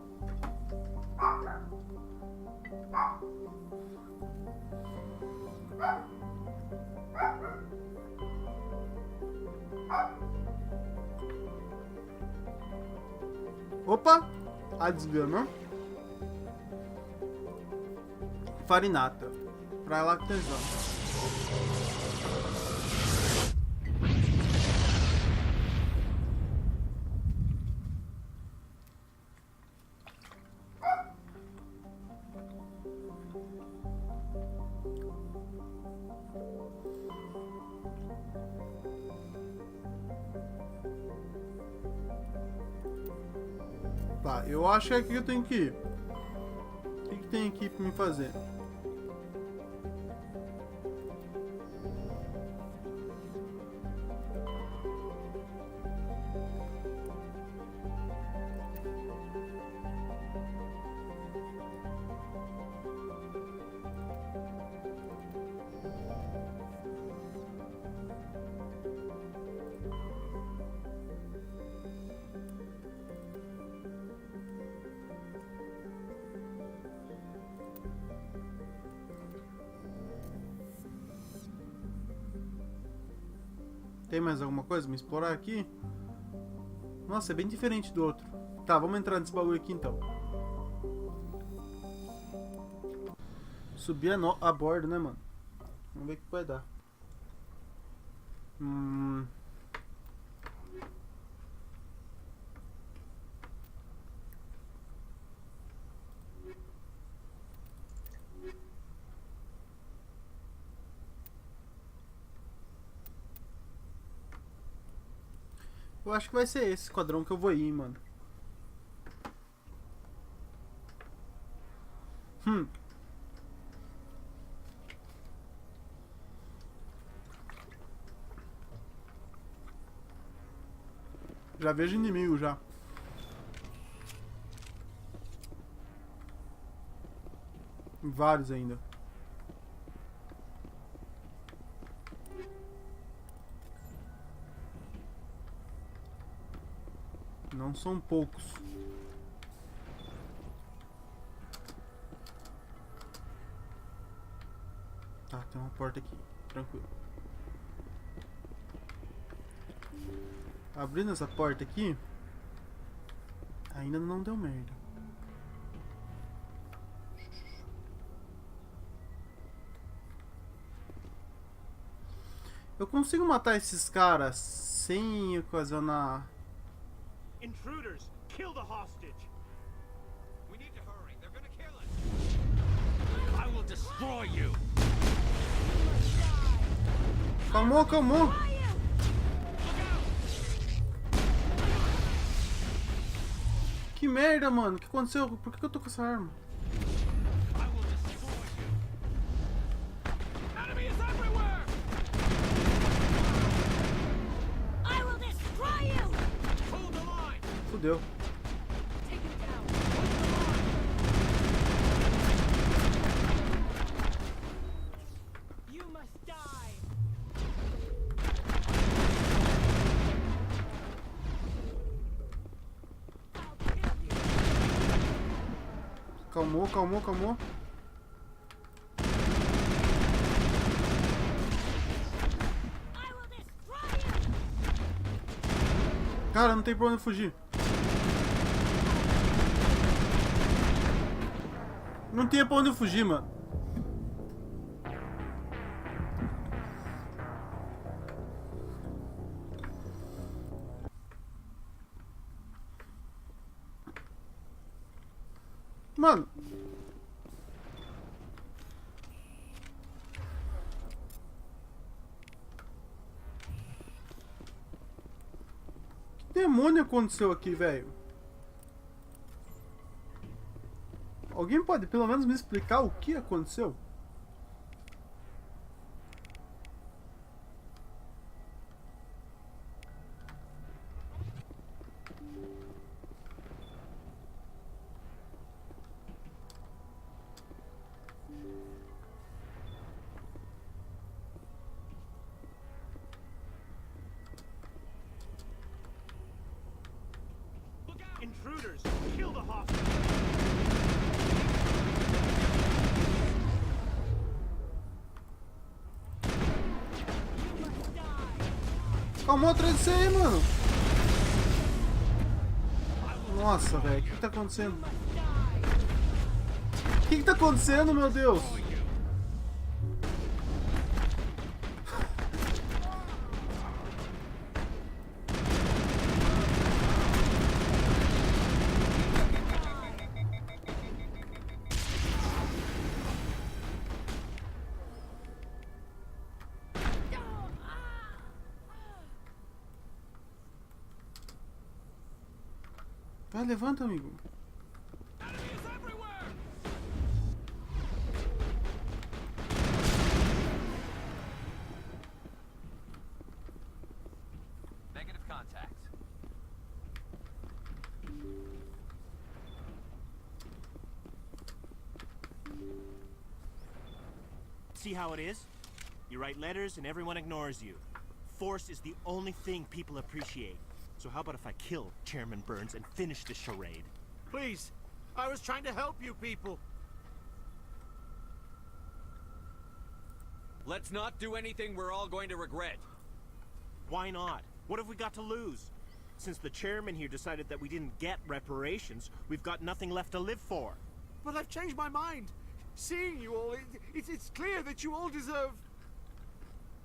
Opa! Hades Gama. Farinata. Pra lá que tem vamos. Tá, eu acho que é aqui eu tenho que ir. O que tem aqui pra me fazer? Tem mais alguma coisa? Me explorar aqui? Nossa, é bem diferente do outro. Tá, vamos entrar nesse bagulho aqui então. Subir a bordo, né, mano? Vamos ver o que vai dar. Eu acho que vai ser esse esquadrão que eu vou ir, mano. Já vejo inimigo já. Vários ainda. Não são poucos. Tá, tem uma porta aqui. Tranquilo. Abrindo essa porta aqui, ainda não deu merda. Eu consigo matar esses caras sem ocasionar... Intruders, kill the hostage. We need to hurry. They're gonna kill us. I will destroy you. Calmou, calmou. Que merda, mano. O que aconteceu? Por que eu tô com essa arma? Fudeu. Calmou, calmou, calmou. Cara, não tem pra onde fugir. Não tinha pra onde fugir, mano. Mano. Que demônio aconteceu aqui, velho? Alguém pode pelo menos me explicar o que aconteceu? Intruders, kill the hostage. Calma atrás de você aí, mano. Nossa, velho, o que tá acontecendo? O que tá acontecendo, meu Deus? Vai, levanta, amigo. Negative contact. See how it is? You write letters and everyone ignores you. Force is the only thing people appreciate. So how about if I kill Chairman Burns and finish this charade? Please, I was trying to help you people. Let's not do anything we're all going to regret. Why not? What have we got to lose? Since the chairman here decided that we didn't get reparations, we've got nothing left to live for. But I've changed my mind. Seeing you all, it's clear that you all deserve...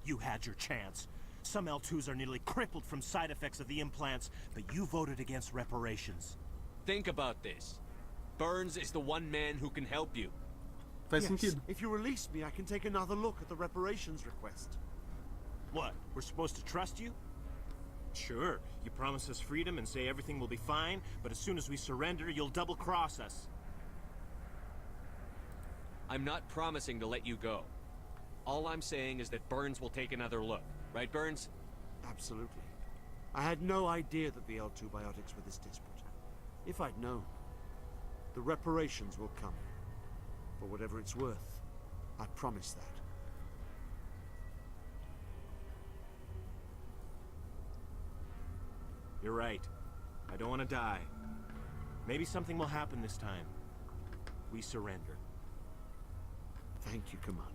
You had your chance. Some L2s are nearly crippled from side effects of the implants, but you voted against reparations. Think about this. Burns is the one man who can help you. Faz sentido. If you release me, I can take another look at the reparations request. What? We're supposed to trust you? Sure, you promise us freedom and say everything will be fine, but as soon as we surrender, you'll double-cross us. I'm not promising to let you go. All I'm saying is that Burns will take another look. Right, Burns? Absolutely. I had no idea that the L2 biotics were this desperate. If I'd known, the reparations will come. For whatever it's worth, I promise that. You're right. I don't want to die. Maybe something will happen this time. We surrender. Thank you, Commander.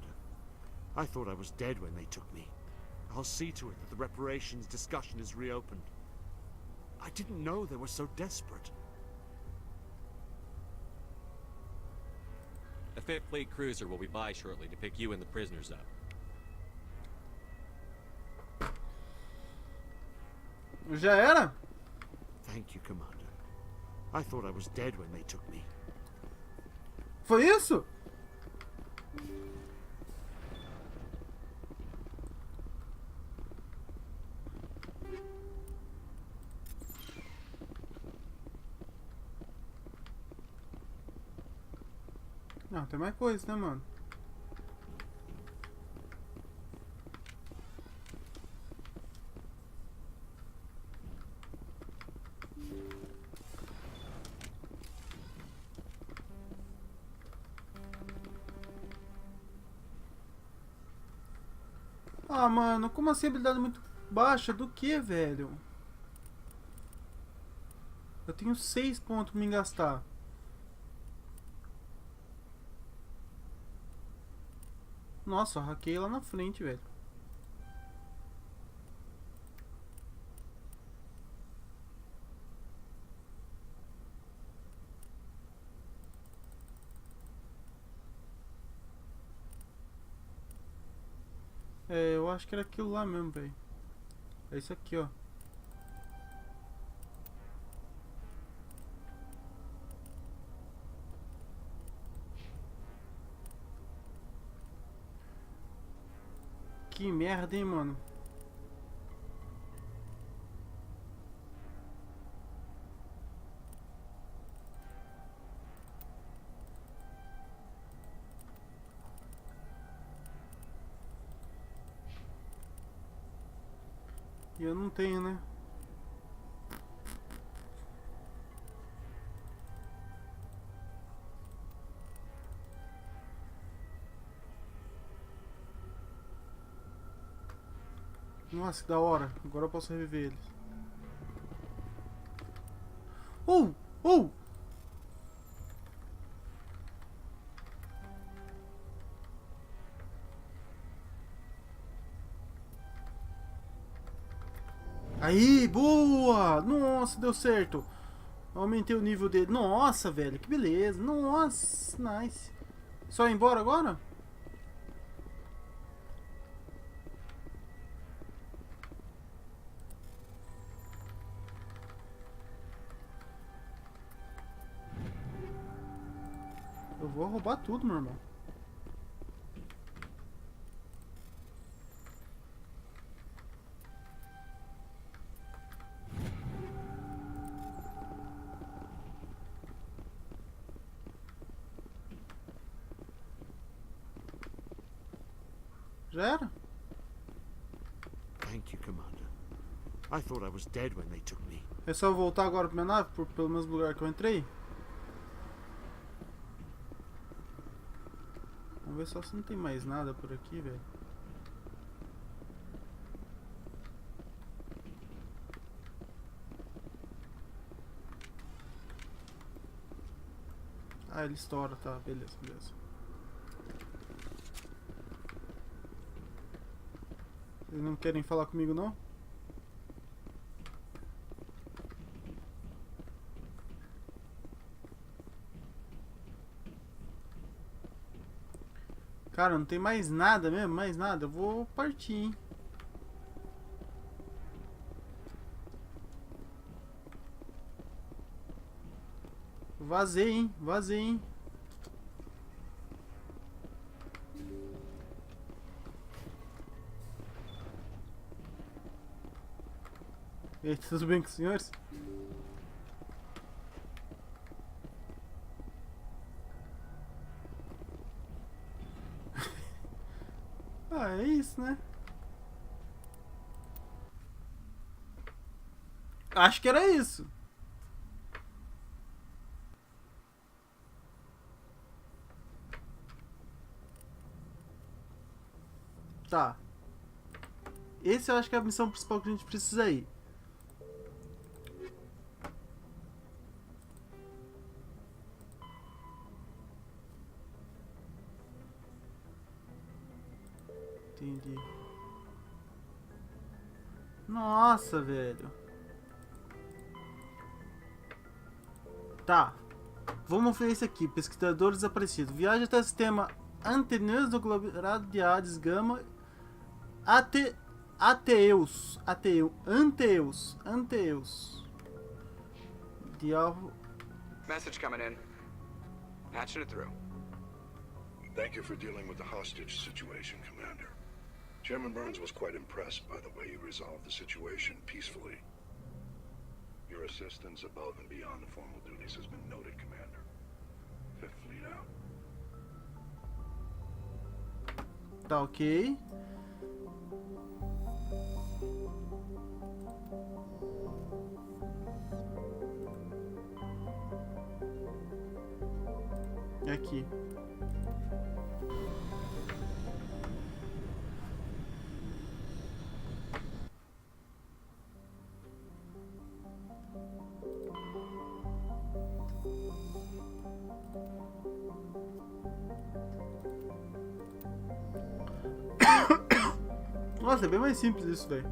I thought I was dead when they took me. I'll see to it that the reparations discussion is reopened. I didn't know they were so desperate. A 5th Fleet cruiser will be by shortly to pick you and the prisoners up. Já era? Thank you, Commander. I thought I was dead when they took me. Foi isso? Não, tem mais coisa, né, mano? Ah, mano, como assim habilidade muito baixa? Do que, velho? Eu tenho 6 pontos pra me gastar. Nossa, eu hackei lá na frente, velho. É, eu acho que era aquilo lá mesmo, velho. É isso aqui, ó. Que merda, hein, mano. E eu não tenho, né? Nossa, que da hora. Agora eu posso reviver eles. Oh! Oh! Aí, boa! Nossa, deu certo. Aumentei o nível dele. Nossa, velho, que beleza. Nossa, nice. Só ir embora agora? Eu vou roubar tudo, meu irmão. Já era? Thank you, Commander. I thought I was dead when they took me. É só eu voltar agora pra minha nave, pelo mesmo lugar que eu entrei? Vamos ver só se não tem mais nada por aqui, velho. Ah, ele estoura, tá, beleza, beleza. Eles não querem falar comigo, não? Cara, não tem mais nada mesmo, mais nada. Eu vou partir, hein. Vazei, hein, vazei, hein. E aí, tudo bem com os senhores? Ah, é isso, né? Acho que era isso. Tá. Esse eu acho que é a missão principal que a gente precisa ir. Entendi. Nossa, velho. Tá. Vamos ver isso aqui. Pesquisador desaparecido. Viaja até o sistema antenioso do aglomerado de Hades Gama. Ateus. Diabo. Message coming in. Patching it through. Thank you for dealing with the hostage situation, Commander. Chairman Burns was quite impressed by the way you resolved the situation peacefully. Your assistance above and beyond the formal duties has been noted, Commander. Fifth Fleet out. Tá ok. Aqui. Nossa, é bem mais simples isso, velho.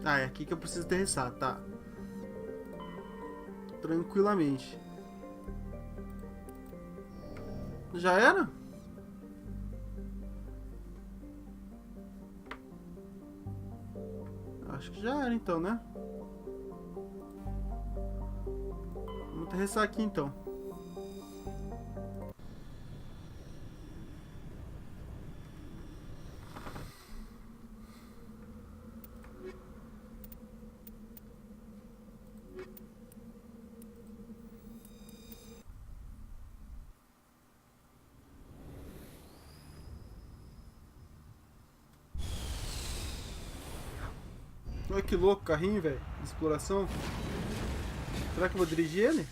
Ah, é aqui que eu preciso aterrissar, tá? Tranquilamente. Já era? Acho que já era então, né? Vamos aterrissar aqui então. Olha que louco, carrinho, velho. Exploração. Será que eu vou dirigir ele?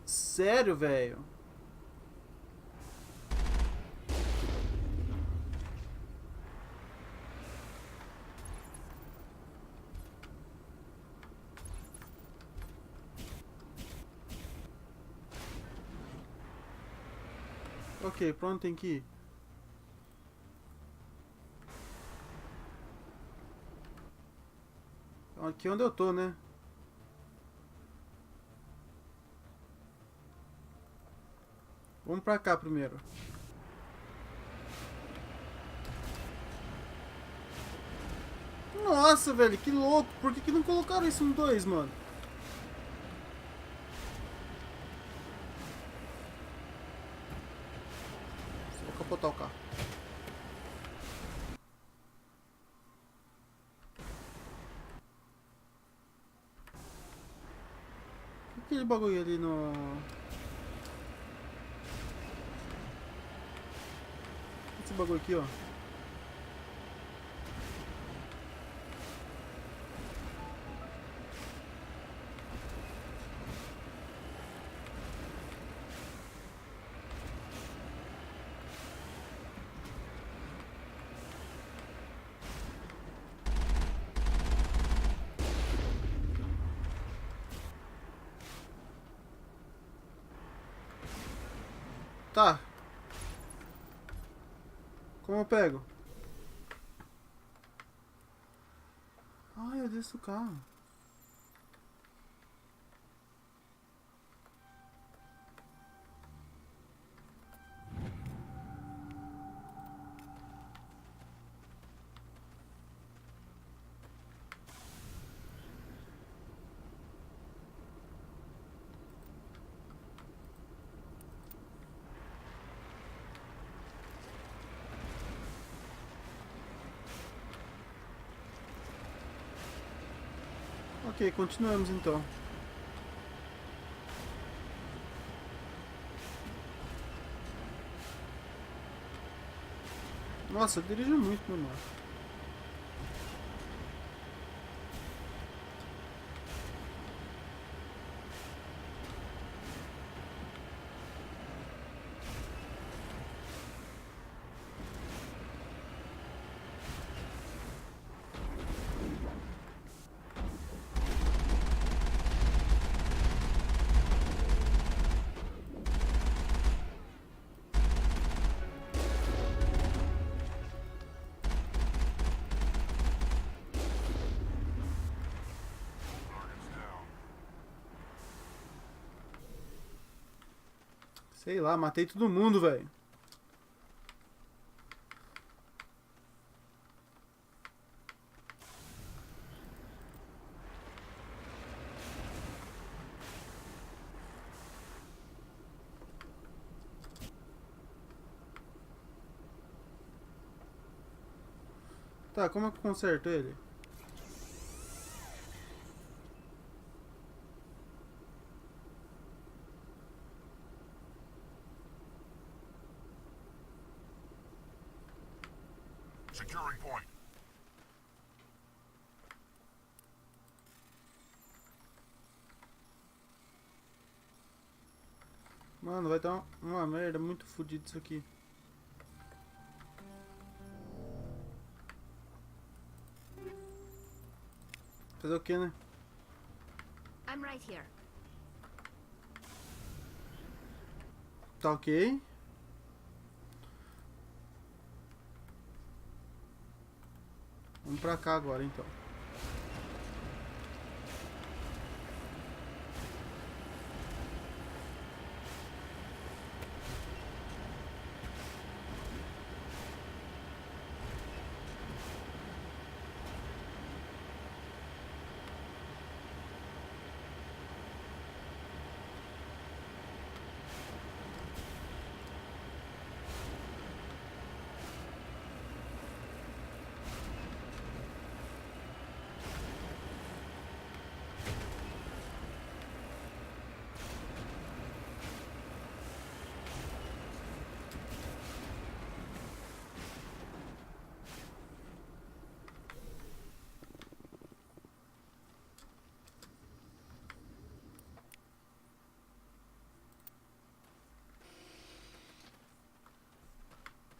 Sério, velho? Ok, pra onde tem que ir? Aqui onde eu tô, né? Vamos pra cá primeiro. Nossa, velho, que louco. Por que não colocaram isso no 2, mano? Só vou capotar o carro. Aquele bagulho ali no... Esse bagulho aqui, ó. Tá. Como eu pego? Ai, eu desço do carro. Ok, continuamos então. Nossa, eu dirijo muito, meu irmão. Sei lá, matei todo mundo, velho. Tá, como é que eu conserto ele? Securing point. Mano, vai dar uma merda muito fodida isso aqui. Fazer o que, né? I'm right here. Tá ok. Vamos pra cá agora, então.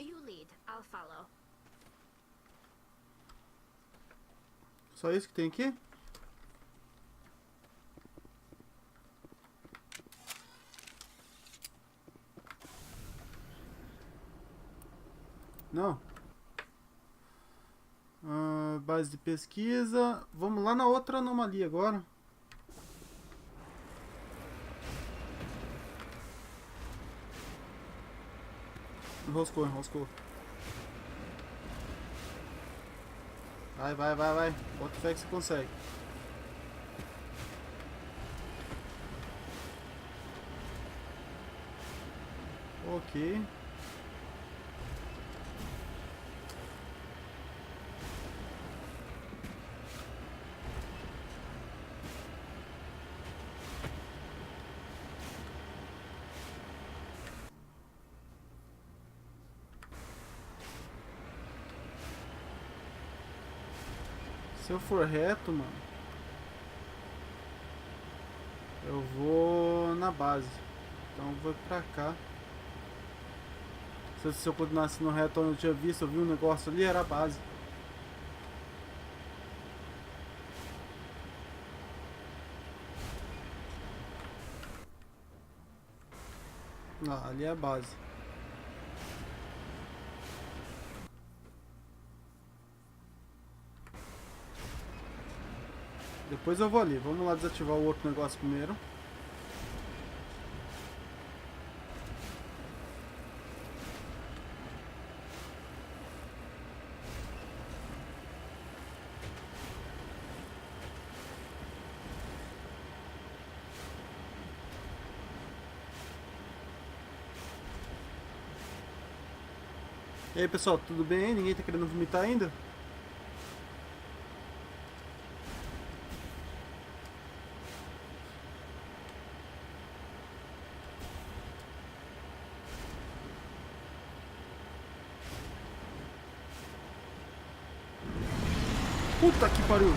You lead. I'll follow. Só isso que tem aqui? Não. Base de pesquisa. Vamos lá na outra anomalia agora. Enroscou, enroscou. Vai, vai, vai, vai. Bota fé que você consegue. Ok. Se eu for reto, mano, eu vou na base. Então eu vou pra cá. Se eu continuasse no reto onde eu tinha visto, eu vi um negócio ali, era a base. Ah, ali é a base. Depois eu vou ali. Vamos lá desativar o outro negócio primeiro. E aí pessoal, tudo bem? Ninguém tá querendo vomitar ainda? Puta que pariu!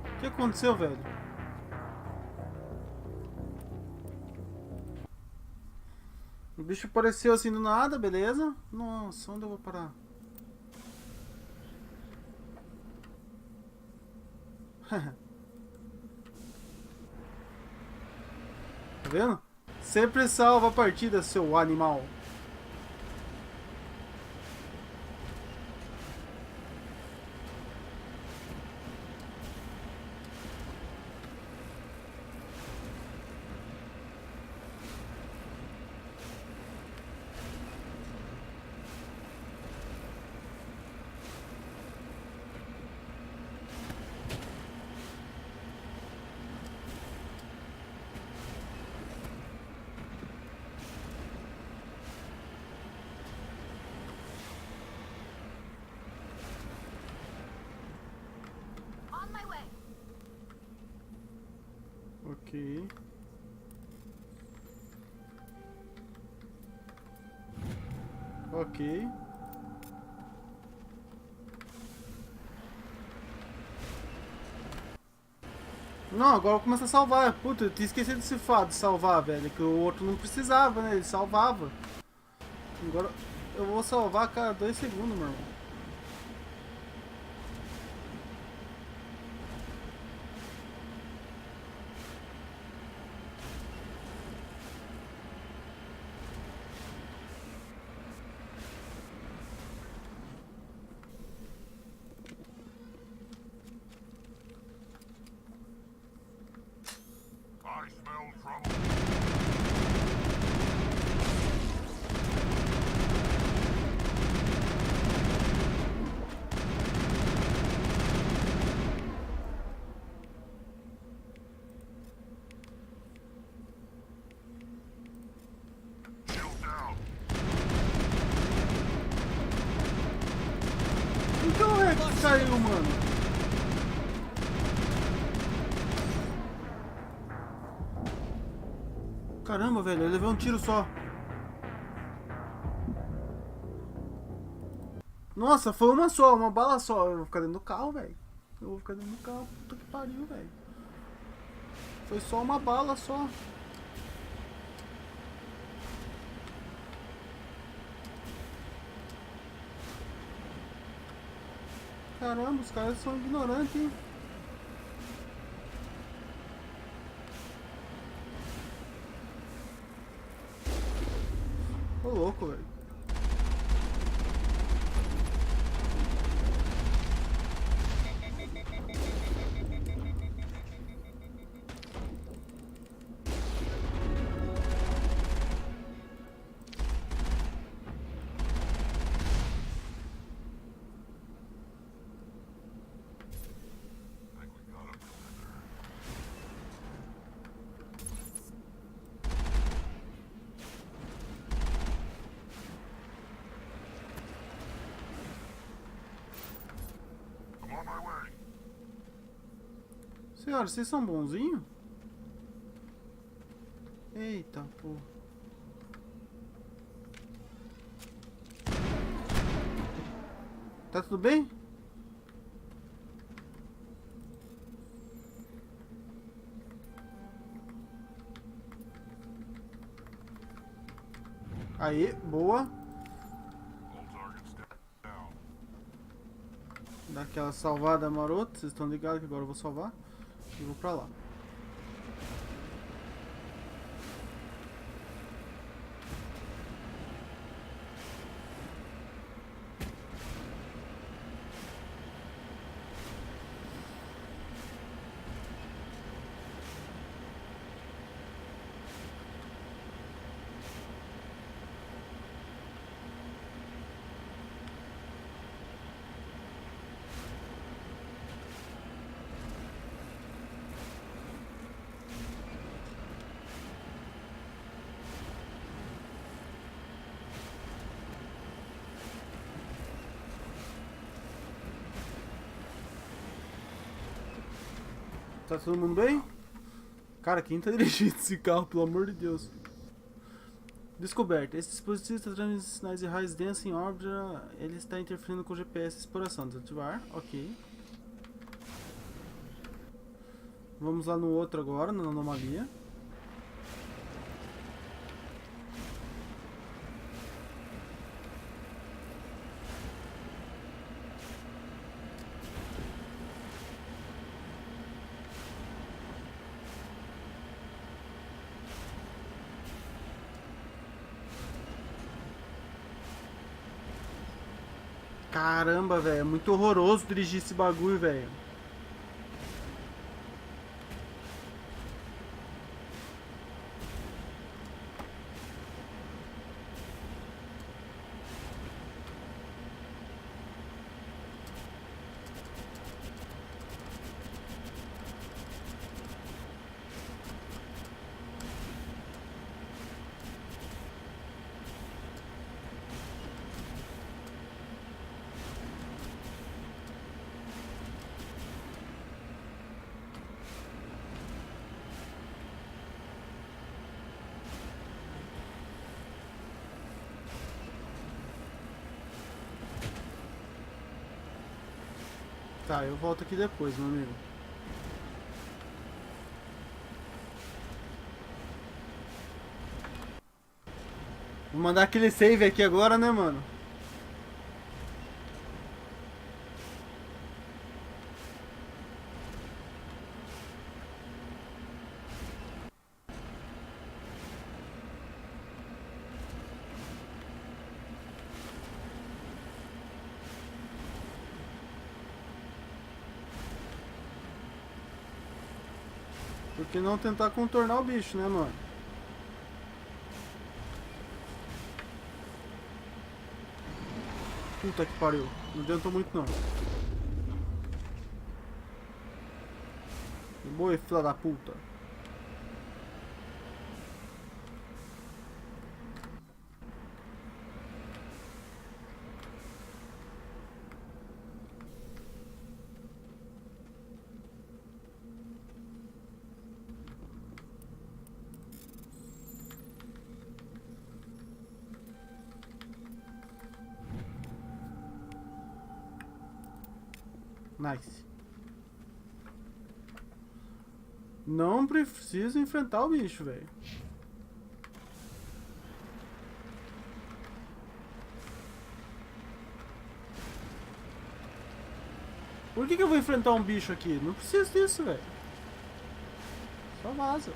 O que aconteceu, velho? O bicho apareceu assim do nada, beleza? Nossa, onde eu vou parar? Tá vendo? Sempre salva a partida, seu animal. Ok. Ok. Não, agora eu começo a salvar. Puta, eu tinha esquecido de salvar, velho. Que o outro não precisava, né? Ele salvava. Agora eu vou salvar a cada 2 segundos, meu irmão. I smell trouble. Então é que saiu, mano. Caramba, velho, eu levei um tiro só. Nossa, foi uma só, uma bala só. Eu vou ficar dentro do carro, velho. Eu vou ficar dentro do carro. Puta que pariu, velho. Foi só uma bala só. Caramba, os caras são ignorantes, hein? Ô louco, velho. Senhora, vocês são bonzinhos? Eita, pô. Tá tudo bem? Aí, boa. Dá aquela salvada marota. Vocês estão ligados que agora eu vou salvar. E vou pra lá. Tá todo mundo bem? Cara, quem tá dirigindo esse carro, pelo amor de Deus? Descoberta. Esse dispositivo está transmitindo sinais de raios densos em órbita. Ele está interferindo com o GPS de exploração. Desativar. Ok. Vamos lá no outro agora, na anomalia. Caramba, velho. É muito horroroso dirigir esse bagulho, velho. Tá, eu volto aqui depois, meu amigo. Vou mandar aquele save aqui agora, né, mano? Por que não tentar contornar o bicho, né, mano? Puta que pariu. Não adiantou muito, não. Boa, filha da puta. Nice. Não preciso enfrentar o bicho, velho. Por que eu vou enfrentar um bicho aqui? Não preciso disso, velho. Só vaza.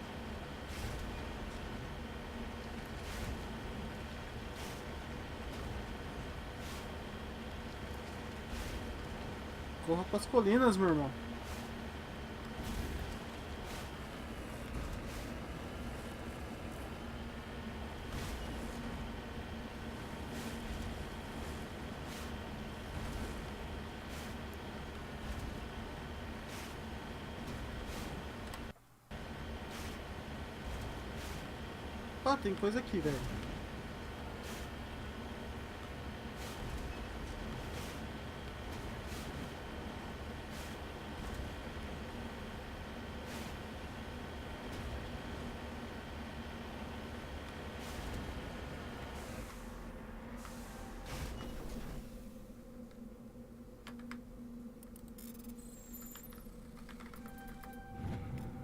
Corra pras colinas, meu irmão. Ah, tem coisa aqui, velho.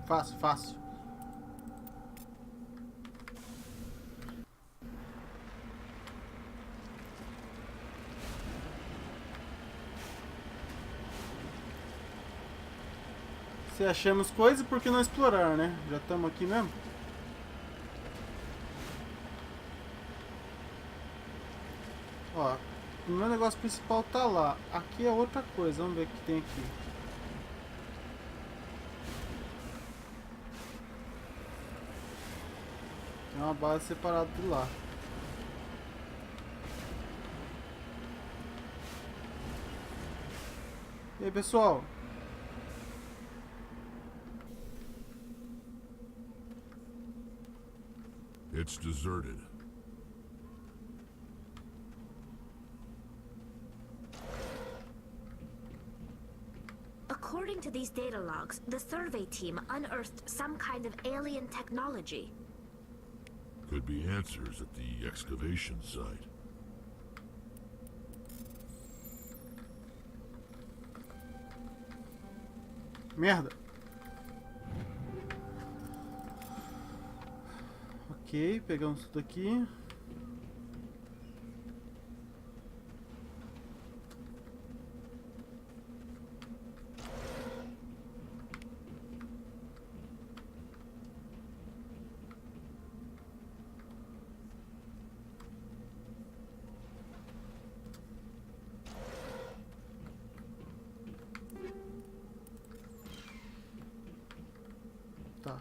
Fácil, fácil. Se achamos coisa, por que não explorar, né? Já estamos aqui mesmo. Ó, o meu negócio principal tá lá. Aqui é outra coisa. Vamos ver o que tem aqui. Tem uma base separada de lá. E aí, pessoal? It's deserted. A According to these data logs, the survey team unearthed some kind of alien technology. Could be answers at the excavation site. Merda. Ok, pegamos tudo aqui. Tá.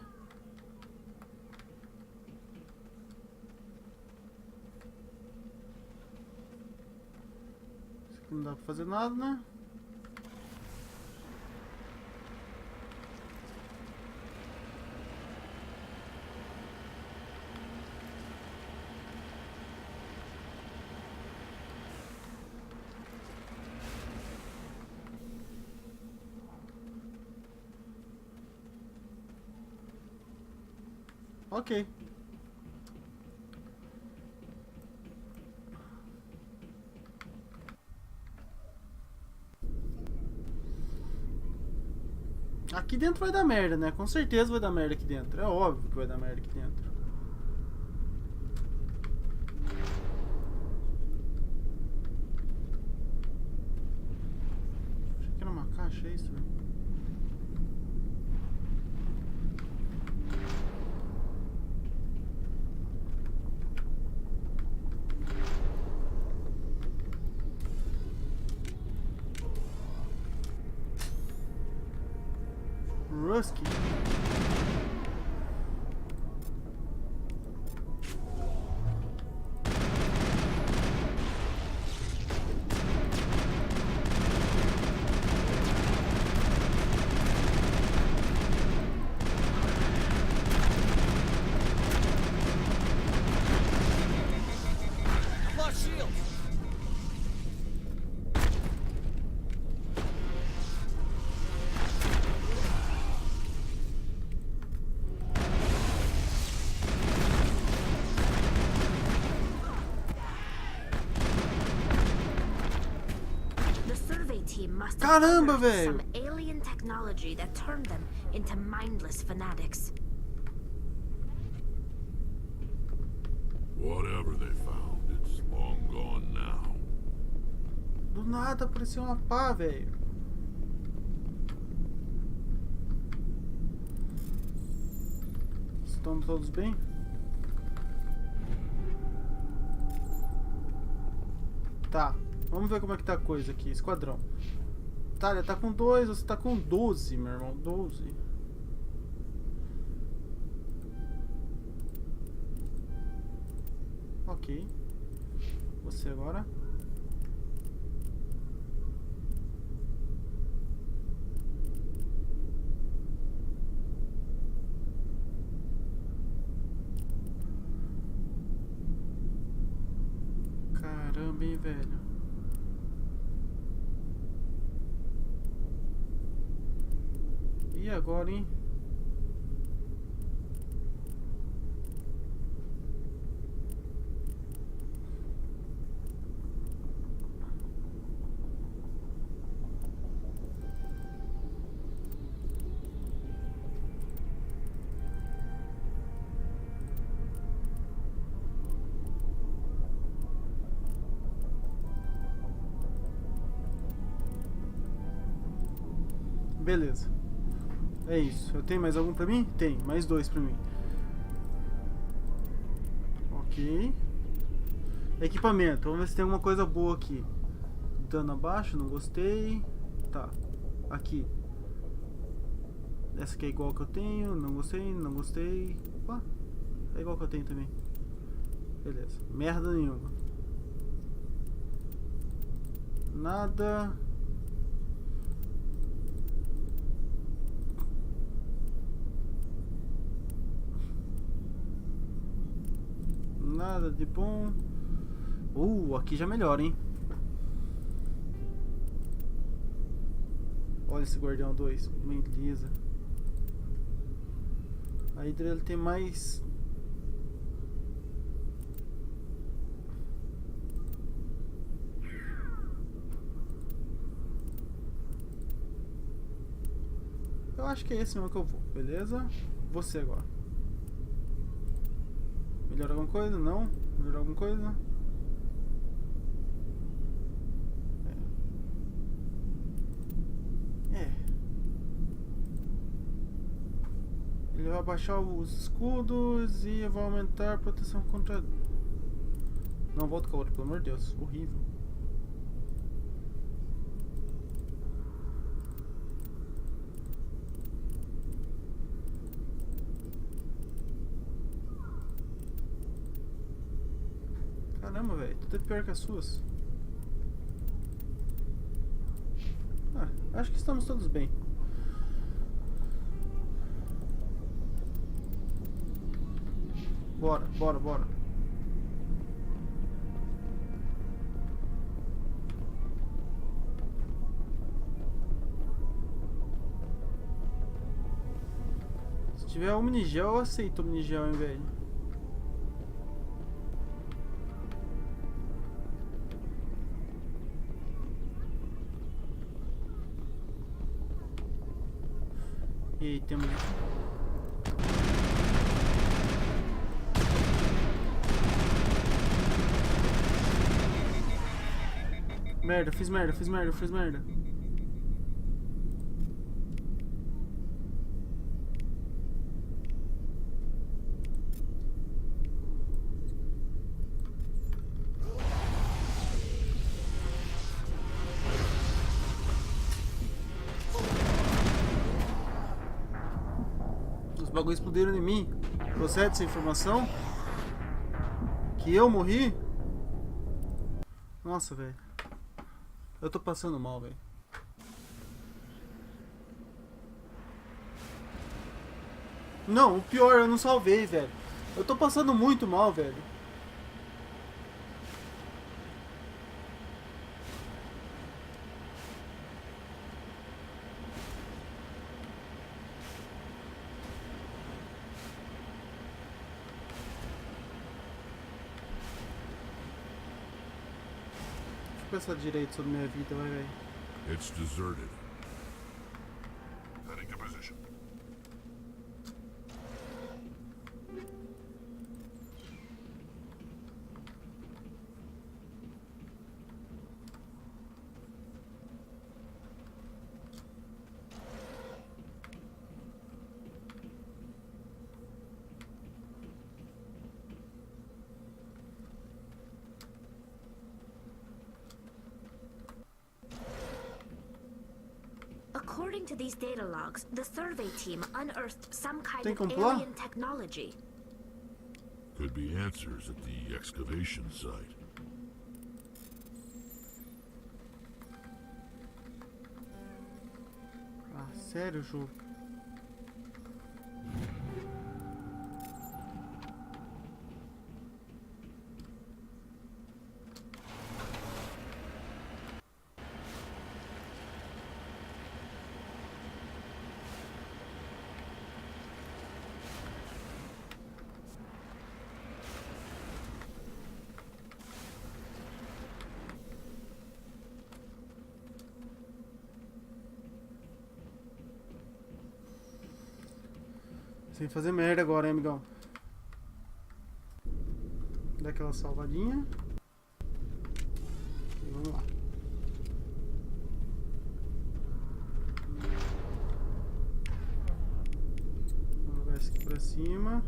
Isso aqui não dá pra fazer nada, né? Ok. Aqui dentro vai dar merda, né? Com certeza vai dar merda aqui dentro. É óbvio que vai dar merda aqui dentro. Achei que era uma caixa, é isso, velho? Rusky. Lost shield. Caramba, velho! Some alien technology that turned them into mindless fanatics. Whatever they found, it's long gone now. Do nada apareceu uma pá, velho. Estão todos bem? Tá, vamos ver como é que tá a coisa aqui, esquadrão. Tá, ele tá com 2, você tá com 12, meu irmão, 12. Ok. Você agora. Caramba, hein, velho. E agora, hein? Beleza. É isso. Eu tenho mais algum pra mim? Tem. Mais 2 pra mim. Ok. Equipamento. Vamos ver se tem alguma coisa boa aqui. Dano abaixo. Não gostei. Tá. Aqui. Essa aqui é igual que eu tenho. Não gostei. Não gostei. Opa. É igual que eu tenho também. Beleza. Merda nenhuma. Nada. Nada de bom. Aqui já melhora, hein? Olha esse guardião 2, beleza. A Hydra ele tem mais... Eu acho que é esse mesmo que eu vou, beleza? Você agora. Melhora alguma coisa? Não? Melhora alguma coisa? Ele vai baixar os escudos e vai aumentar a proteção contra... Não, volta com a outra, pelo amor de Deus. Horrível. Caramba, velho. Tudo é pior que as suas. Ah, acho que estamos todos bem. Bora, bora, bora. Se tiver omnigel, eu aceito omnigel, hein, velho. E aí, temos... Merda, fiz merda. Os bagulhos explodiram em mim. Procede essa informação? Que eu morri? Nossa, velho. Eu tô passando mal, velho. Não, o pior, eu não salvei, velho. Eu tô passando muito mal, velho. Pensar direito sobre minha vida, vai, velho. It's deserted. Heading to position. According to these data logs, the survey team unearthed some kind Tem of como pular? alien technology. Could be answers at the excavation site. Ah, sério, jogo? Sem fazer merda agora, hein, amigão. Dá aquela salvadinha. E vamos lá. Vamos jogar isso aqui pra cima.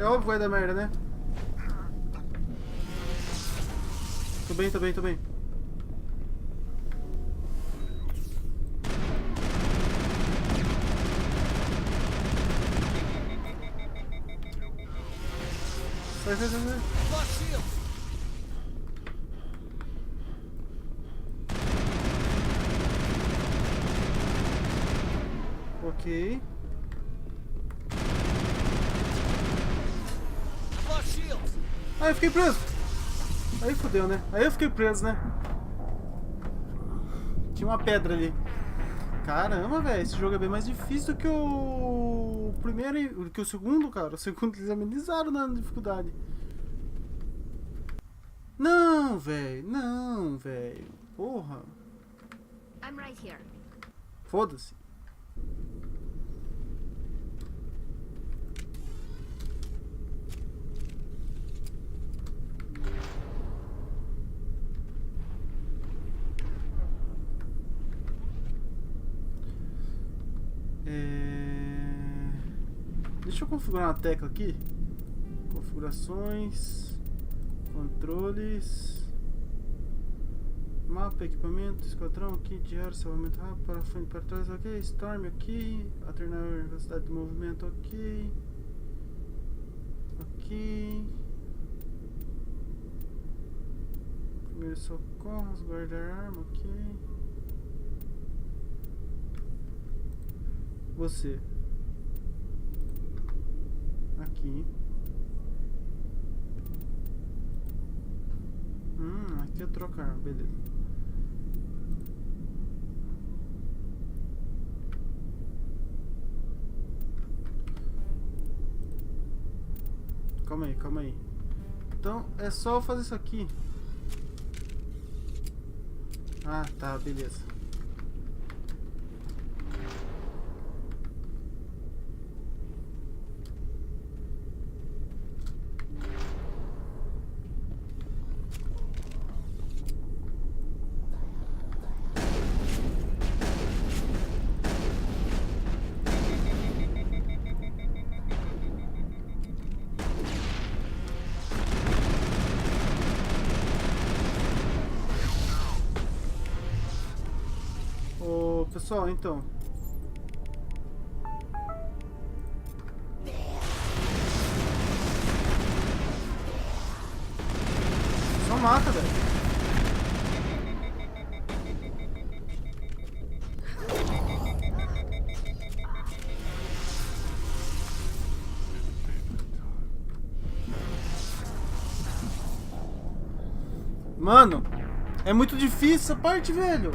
óbvio que vai dar merda, né? Tô bem. Sai. Ok. Aí eu fiquei preso. Aí fodeu, né? Aí eu fiquei preso, né? Tinha uma pedra ali. Caramba, velho. Esse jogo é bem mais difícil do que o primeiro e do que o segundo, cara. O segundo eles amenizaram na dificuldade. Não, velho. Não, velho. Porra. I'm right here. Foda-se. Deixa eu configurar uma tecla aqui. Configurações, controles, mapa, equipamento, esquadrão, kit diário, salvamento rápido, para frente, para trás, ok, storm, ok, alternar a velocidade de movimento, ok, primeiros socorros, guardar arma, ok. Você aqui. Aqui é trocar, beleza. Calma aí. Então é só eu fazer isso aqui. Ah, tá, beleza. Pessoal, então. Só mata, velho. Mano, é muito difícil essa parte, velho.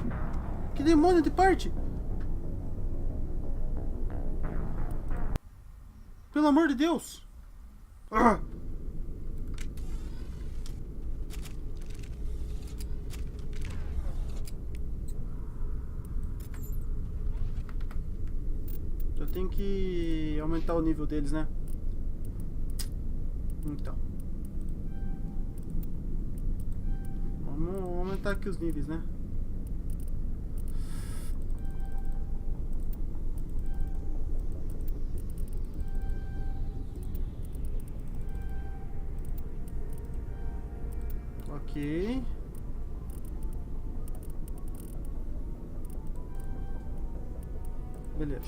Que demônio de parte? Pelo amor de Deus! Ah! Eu tenho que aumentar o nível deles, né? Então. Vamos aumentar aqui os níveis, né? Ok. Beleza.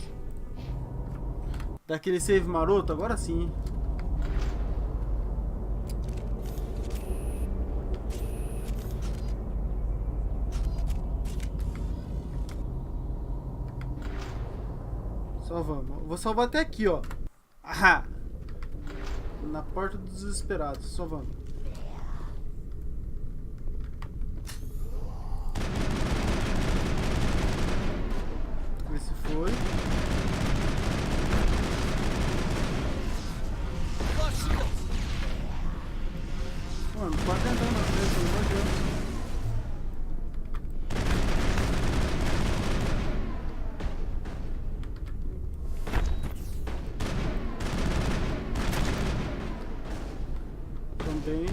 Daquele save maroto, agora sim. Só vamos. Vou salvar até aqui, ó. Ah! Na porta dos desesperados. Só vamos. Esse foi. Mano, não pode tentar na frente, pelo amor de Deus. Também.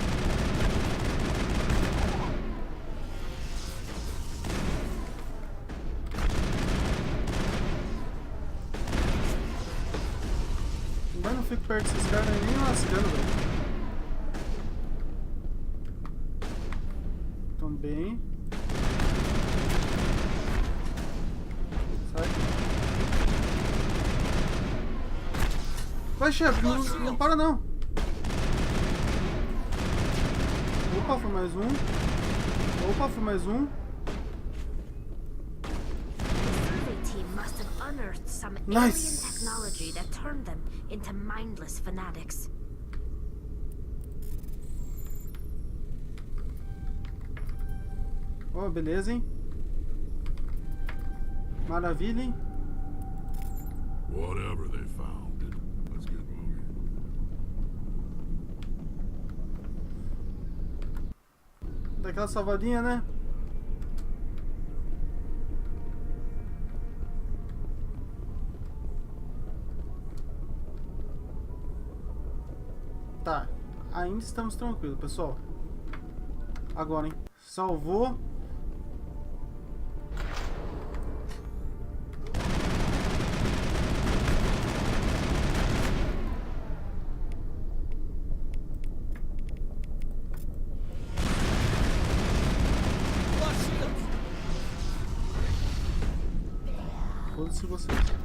fico perto desses caras nem lascando, velho. Também. Sai. Vai, chefe, não para não. Opa, foi mais um. Opa, foi mais um. Unearthed some Nice. alien technology that turned them into mindless fanatics. Oh, beleza, hein? Maravilha, hein? Whatever they found, let's get moving. Daquela salvadinha, né? Tá, ainda estamos tranquilos, pessoal. Agora, hein? Salvou. Foda-se vocês.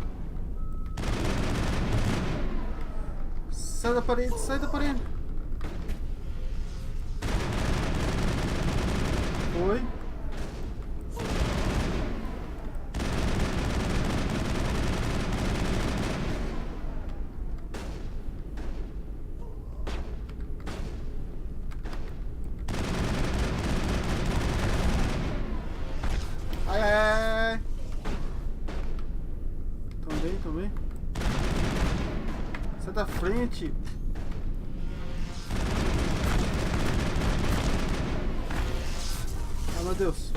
Sai da parede, sai da parede. Foi. Ai, ai, ai. Também. Sai da frente. Ai, meu Deus.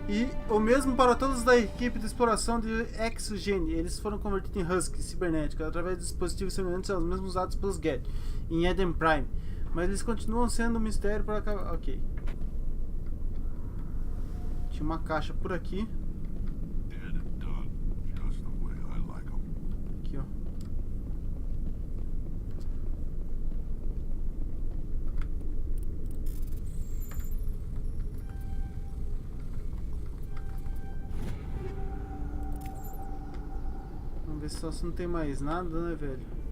E o mesmo para todos da equipe de exploração de Exogene. Eles foram convertidos em Husky cibernéticos através de dispositivos semelhantes aos mesmos usados pelos Geth em Eden Prime. Mas eles continuam sendo um mistério para acabar. Ok. Tinha uma caixa por aqui. Aqui, ó. Vamos ver só se não tem mais nada, né, velho?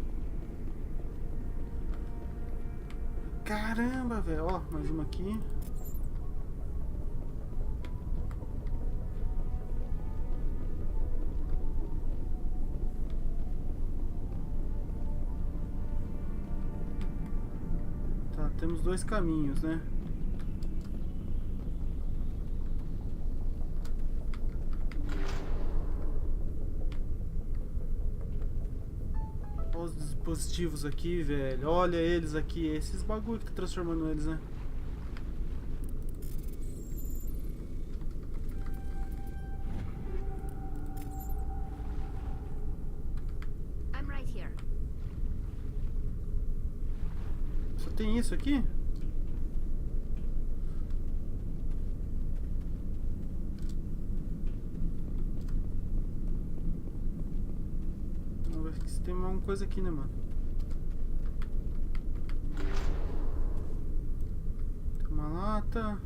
Caramba, velho. Ó, mais uma aqui. Tá, temos dois caminhos, né? Olha os dispositivos aqui, velho. Olha eles aqui. Esses bagulho que tá transformando eles, né? I'm right here. Só tem isso aqui? Vamos ver se tem alguma coisa aqui, né, mano? Tem uma lata.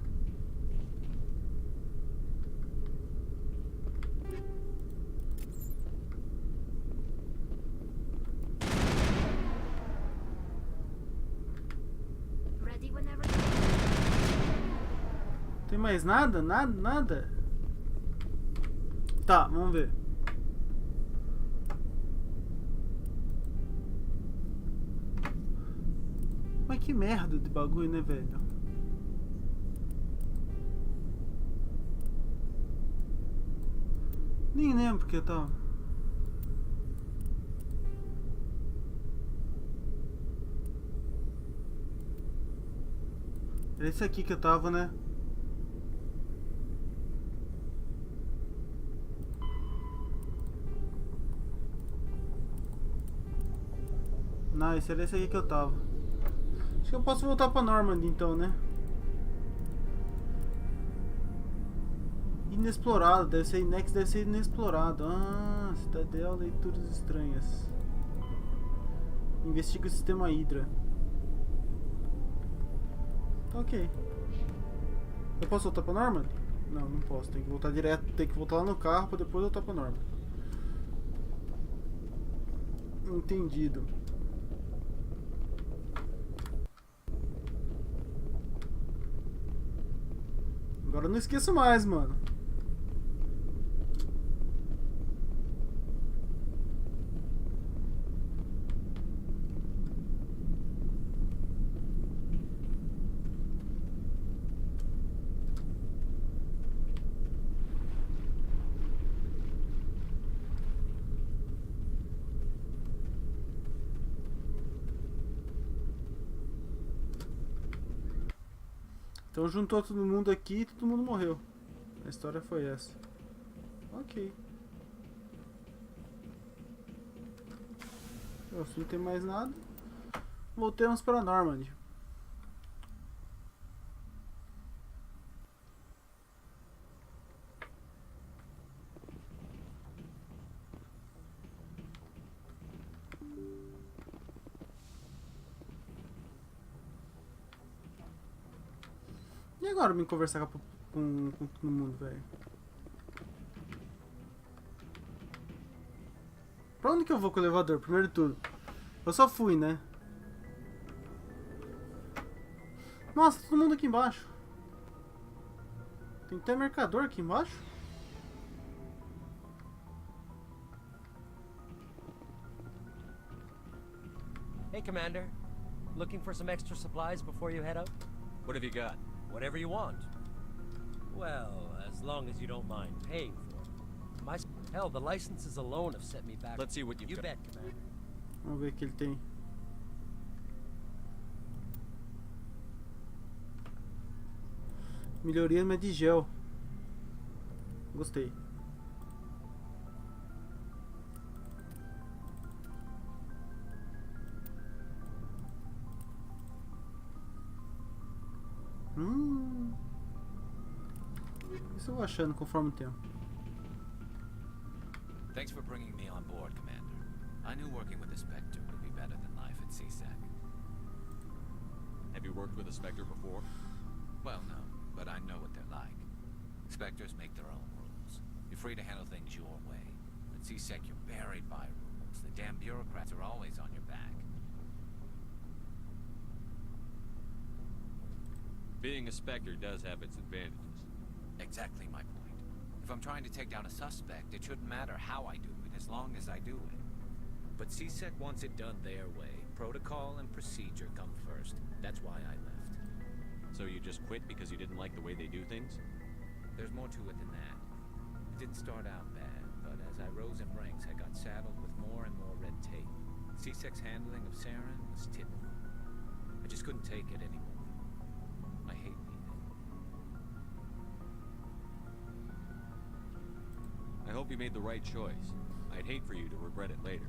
Ready whenever. Tem mais nada? Nada? Tá, vamos ver. Mas que merda de bagulho, né, velho? Nem lembro porque eu tava. Era esse aqui que eu tava, né? Não, esse era esse aqui que eu tava. Acho que eu posso voltar pra Normandy então, né? Inexplorado, deve ser Inex, deve ser inexplorado. Ah, Citadel, leituras estranhas. Investiga o sistema Hydra. Tá ok. Eu posso voltar pra Normandy? Não, não posso. Tem que voltar direto, tem que voltar lá no carro pra depois voltar pra Normandy. Entendido. Agora eu não esqueço mais, mano. Então juntou todo mundo aqui e todo mundo morreu. A história foi essa. Ok. Se não tem mais nada, voltemos para Normandy. E agora me conversar com todo mundo, velho? Pra onde que eu vou com o elevador? Primeiro de tudo. Eu só fui, né? Nossa, todo mundo aqui embaixo. Tem até mercador aqui embaixo. Hey, Commander. Looking for some extra supplies before you head out? What have you got? Whatever you want. Well, as long as you don't mind paying for it. Hell, the licenses alone have set me back. Let's see what you've You got. bet, Commander. Vamos ver o que ele tem. Melhoria de gel. Gostei. Isso eu vou achando conforme o tempo. Thanks for bringing me on board, Commander. I knew working with the Spectre would be better than life at CSAC. Have you worked with a Spectre before? Well, no, but I know what they're like. Spectres make their own rules. You're free to handle things your way. At CSEC, you're buried by rules. The damn bureaucrats are always on your back. Being a Spectre does have its advantages. Exactly my point. If I'm trying to take down a suspect, it shouldn't matter how I do it, as long as I do it. But CSEC wants it done their way. Protocol and procedure come first. That's why I left. So you just quit because you didn't like the way they do things? There's more to it than that. It didn't start out bad, but as I rose in ranks, I got saddled with more and more red tape. CSEC's handling of Saren was typical. I just couldn't take it anymore. I hate leaving. I hope you made the right choice. I'd hate for you to regret it later.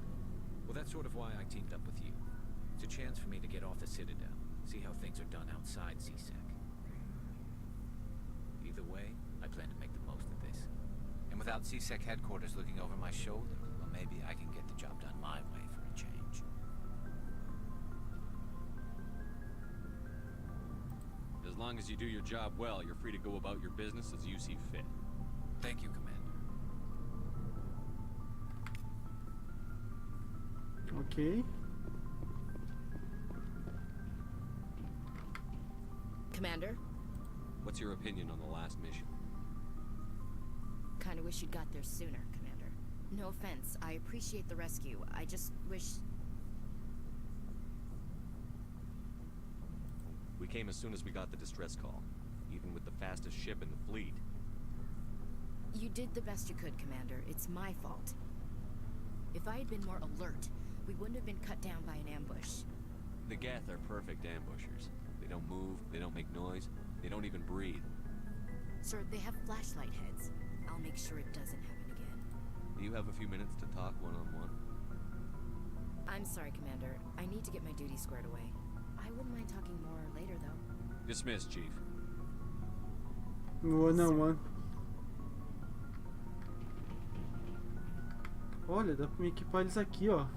Well, that's sort of why I teamed up with you. It's a chance for me to get off the Citadel, see how things are done outside CSEC. Either way, I plan to make the most of this. And without CSEC headquarters looking over my shoulder, well, maybe I can get the job done my way for a change. As long as you do your job well, you're free to go about your business as you see fit. Thank you, Commander. Ok. Commander, What's your opinion on the last mission? kinda wish you'd got there sooner, Commander. No offense, I appreciate the rescue. I just wish... We came as soon as we got the distress call, even with the fastest ship in the fleet. You did the best you could, Commander. It's my fault. If I had been more alert, we wouldn't have been cut down by an ambush. The Geth are perfect ambushers. They don't move, they don't make noise, they don't even breathe. Sir, they have flashlight heads. I'll make sure it doesn't happen again. Do you have a few minutes to talk one-on-one? I'm sorry, Commander. I need to get my duty squared away. I wouldn't mind talking more later, though. Dismissed, Chief. Boa não, mano. Olha, dá pra me equipar eles aqui, ó.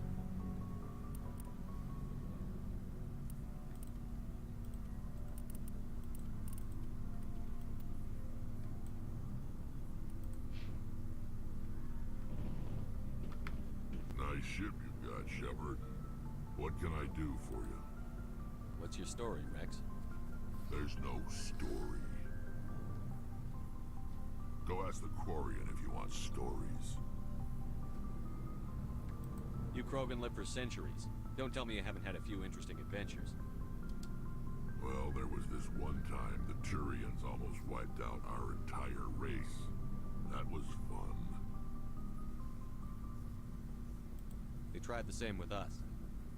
Nice ship you got, Shepard. What can I do for you? What's your story, Rex? There's no story. Go ask the Quarian if you want stories. You Krogan live for centuries. Don't tell me you haven't had a few interesting adventures. Well, there was this one time the Turians almost wiped out our entire race. That was fun. They tried the same with us,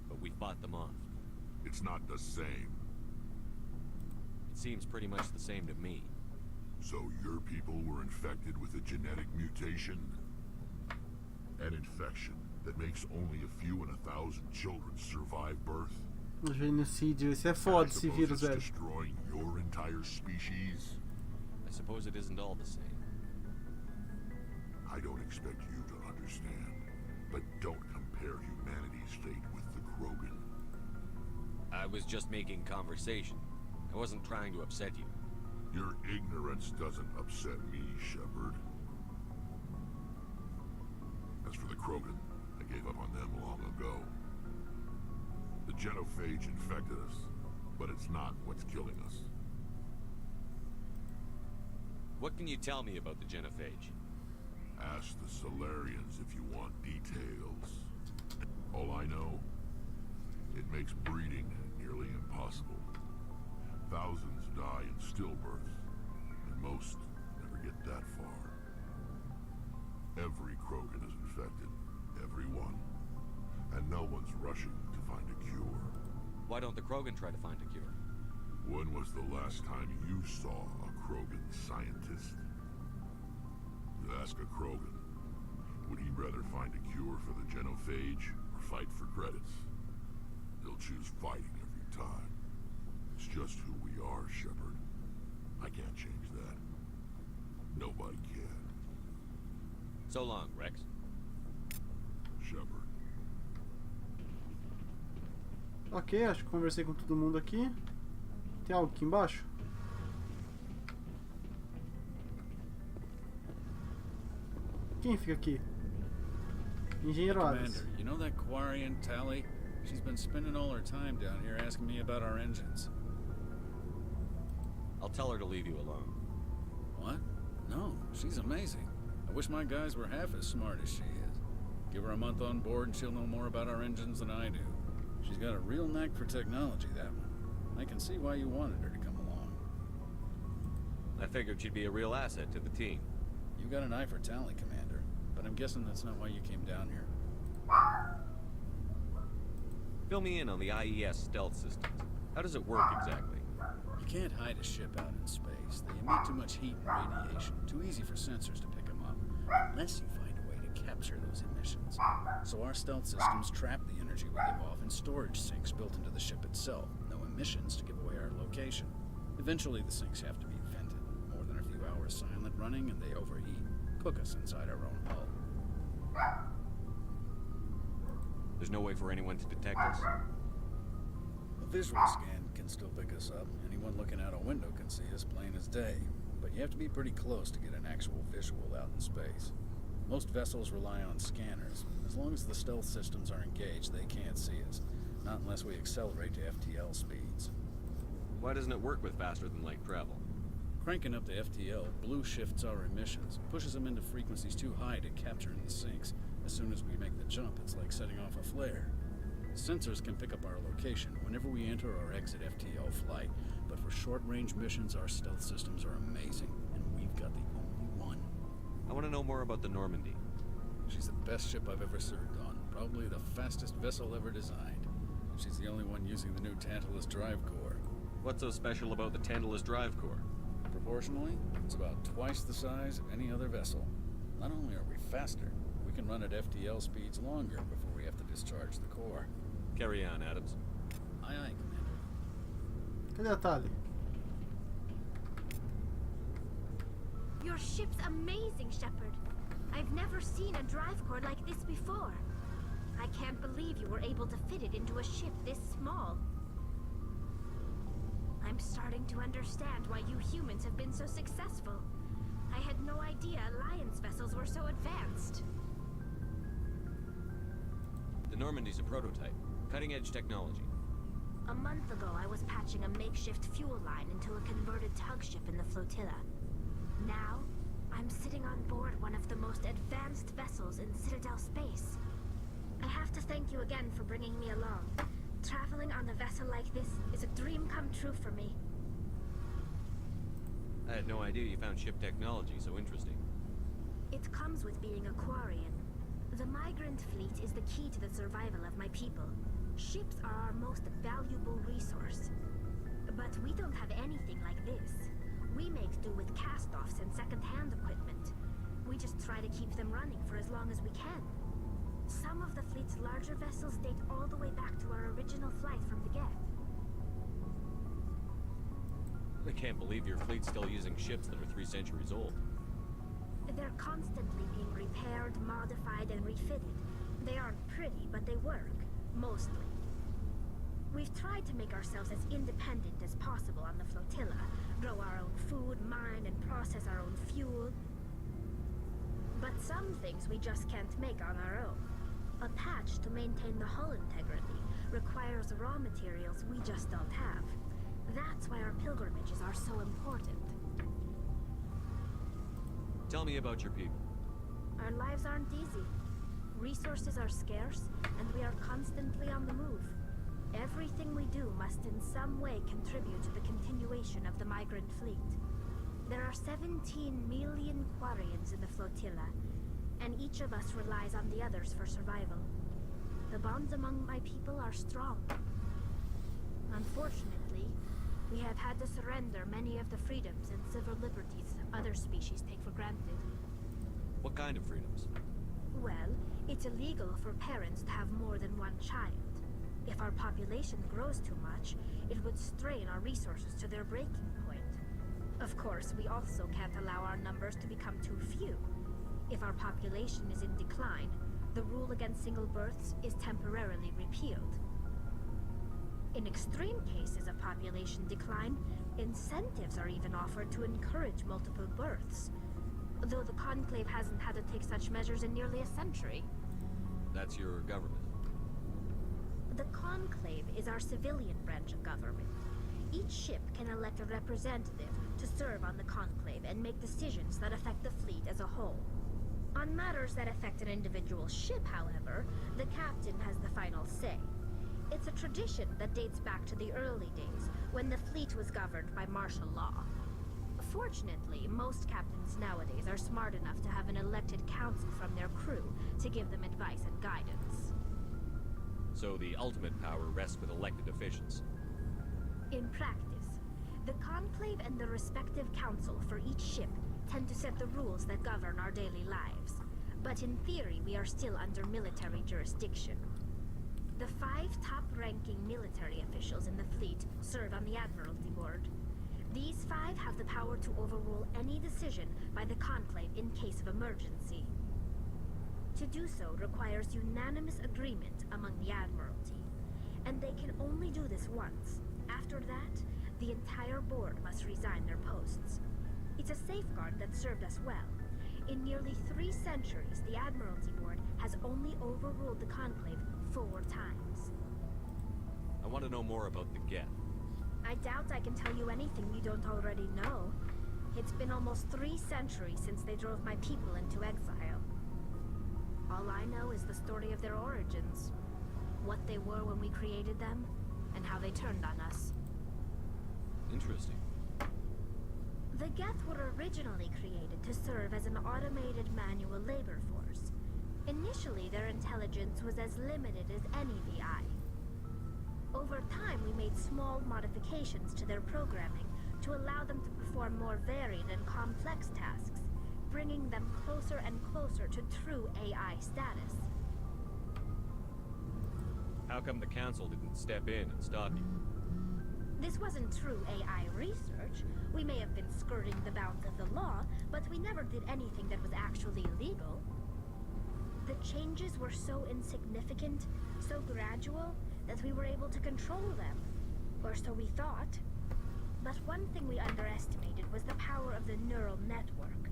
but we fought them off. It's not the same. It seems pretty much the same to me. So your people were infected with a genetic mutation? An infection that makes only a few in 1,000 children survive birth? Genocídio, esse é foda, esse vírus, velho. Destroying your entire species? I suppose it isn't all the same. I don't expect you to understand, but don't compare humanity's fate with the Krogan. I was just making conversation. I wasn't trying to upset you. Your ignorance doesn't upset me, Shepard. As for the Krogan, I gave up on them long ago. The genophage infected us, but it's not what's killing us. What can you tell me about the genophage? Ask the Solarians if you want details. All I know, it makes breeding nearly impossible. Thousands die in stillbirth, and most never get that far. Every Krogan is infected, every one. And no one's rushing to find a cure. Why don't the Krogan try to find a cure? When was the last time you saw a Krogan scientist? Ask a Krogan. Would he rather find a cure for the genophage or fight for credits? He'll choose fighting every time. It's just who we are, Shepard. I can't change that. Nobody can. So long, Rex. Shepard. Ok, acho que conversei com todo mundo aqui. Tem algo aqui embaixo? Quem fica aqui? Engenheiro Adams. Commander, you know that Quarian Tally? She's been spending all her time down here asking me about our engines. I'll tell her to leave you alone. What? No, she's amazing. I wish my guys were half as smart as she is. Give her a month on board and she'll know more about our engines than I do. She's got a real knack for technology, that one. I can see why you wanted her to come along. I figured she'd be a real asset to the team. You got an eye for Tally, Commander, but I'm guessing that's not why you came down here. Fill me in on the IES stealth systems. How does it work exactly? You can't hide a ship out in space. They emit too much heat and radiation. Too easy for sensors to pick them up, unless you find a way to capture those emissions. So our stealth systems trap the energy we give off in storage sinks built into the ship itself. No emissions to give away our location. Eventually the sinks have to be vented. More than a few hours silent running and they overheat. Cook us inside our own hull. There's no way for anyone to detect us? A visual scan can still pick us up. Anyone looking out a window can see us plain as day. But you have to be pretty close to get an actual visual out in space. Most vessels rely on scanners. As long as the stealth systems are engaged, they can't see us. Not unless we accelerate to FTL speeds. Why doesn't it work with faster than light travel? Cranking up to FTL blue shifts our emissions, pushes them into frequencies too high to capture in the sinks. As soon as we make the jump, it's like setting off a flare. Sensors can pick up our location whenever we enter or exit FTL flight, but for short-range missions, our stealth systems are amazing, and we've got the only one. I want to know more about the Normandy. She's the best ship I've ever served on, probably the fastest vessel ever designed. And she's the only one using the new Tantalus drive core. What's so special about the Tantalus drive core? Proportionally, it's about twice the size of any other vessel. Not only are we faster, we can run at FTL speeds longer before we have to discharge the core. Carry on, Adams. Aye, aye, Commander. Cadê a Tali? Your ship's amazing, Shepard. I've never seen a drive core like this before. I can't believe you were able to fit it into a ship this small. I'm starting to understand why you humans have been so successful. I had no idea Alliance vessels were so advanced. The Normandy's a prototype. Cutting-edge technology. A month ago, I was patching a makeshift fuel line into a converted tug ship in the flotilla. Now, I'm sitting on board one of the most advanced vessels in Citadel space. I have to thank you again for bringing me along. Traveling on a vessel like this is a dream come true for me. I had no idea you found ship technology so interesting. It comes with being a Quarian. The migrant fleet is the key to the survival of my people. Ships are our most valuable resource. But we don't have anything like this. We make do with cast-offs and second-hand equipment. We just try to keep them running for as long as we can. Some of the fleet's larger vessels date all the way back to our original flight from the Geth. I can't believe your fleet's still using ships that are 3 centuries old. They're constantly being repaired, modified, and refitted. They aren't pretty, but they work. Mostly. We've tried to make ourselves as independent as possible on the flotilla, grow our own food, mine, and process our own fuel. But some things we just can't make on our own. A patch to maintain the hull integrity requires raw materials we just don't have. That's why our pilgrimages are so important. Tell me about your people. Our lives aren't easy. Resources are scarce, and we are constantly on the move. Everything we do must in some way contribute to the continuation of the migrant fleet. There are 17 million Quarians in the flotilla, and each of us relies on the others for survival. The bonds among my people are strong. Unfortunately, we have had to surrender many of the freedoms and civil liberties other species take for granted. What kind of freedoms? Well, it's illegal for parents to have more than one child. If our population grows too much, it would strain our resources to their breaking point. Of course, we also can't allow our numbers to become too few. If our population is in decline, the rule against single births is temporarily repealed. In extreme cases of population decline, incentives are even offered to encourage multiple births, though the Conclave hasn't had to take such measures in nearly a century. That's your government. The Conclave is our civilian branch of government. Each ship can elect a representative to serve on the Conclave and make decisions that affect the fleet as a whole. On matters that affect an individual ship, however, the captain has the final say. It's a tradition that dates back to the early days, when the fleet was governed by martial law. Fortunately, most captains nowadays are smart enough to have an elected council from their crew to give them advice and guidance. So the ultimate power rests with elected officials. In practice, the Conclave and the respective council for each ship tend to set the rules that govern our daily lives. But in theory, we are still under military jurisdiction. The 5 top-ranking military officials in the fleet serve on the Admiralty Board. These 5 have the power to overrule any decision by the Conclave in case of emergency. To do so requires unanimous agreement among the Admiralty, and they can only do this once. After that, the entire board must resign their posts. It's a safeguard that served us well. In nearly 3 centuries, the Admiralty Board has only overruled the Conclave 4 times. I want to know more about the Geth. I doubt I can tell you anything you don't already know. It's been almost 3 centuries since they drove my people into exile. All I know is the story of their origins, what they were when we created them, and how they turned on us. Interesting. The Geth were originally created to serve as an automated manual labor force. Initially, their intelligence was as limited as any VI. Over time, we made small modifications to their programming to allow them to perform more varied and complex tasks, bringing them closer and closer to true AI status. How come the Council didn't step in and stop you? This wasn't true AI research. We may have been skirting the bounds of the law, but we never did anything that was actually illegal. The changes were so insignificant, so gradual, that we were able to control them. Or so we thought. But one thing we underestimated was the power of the neural network.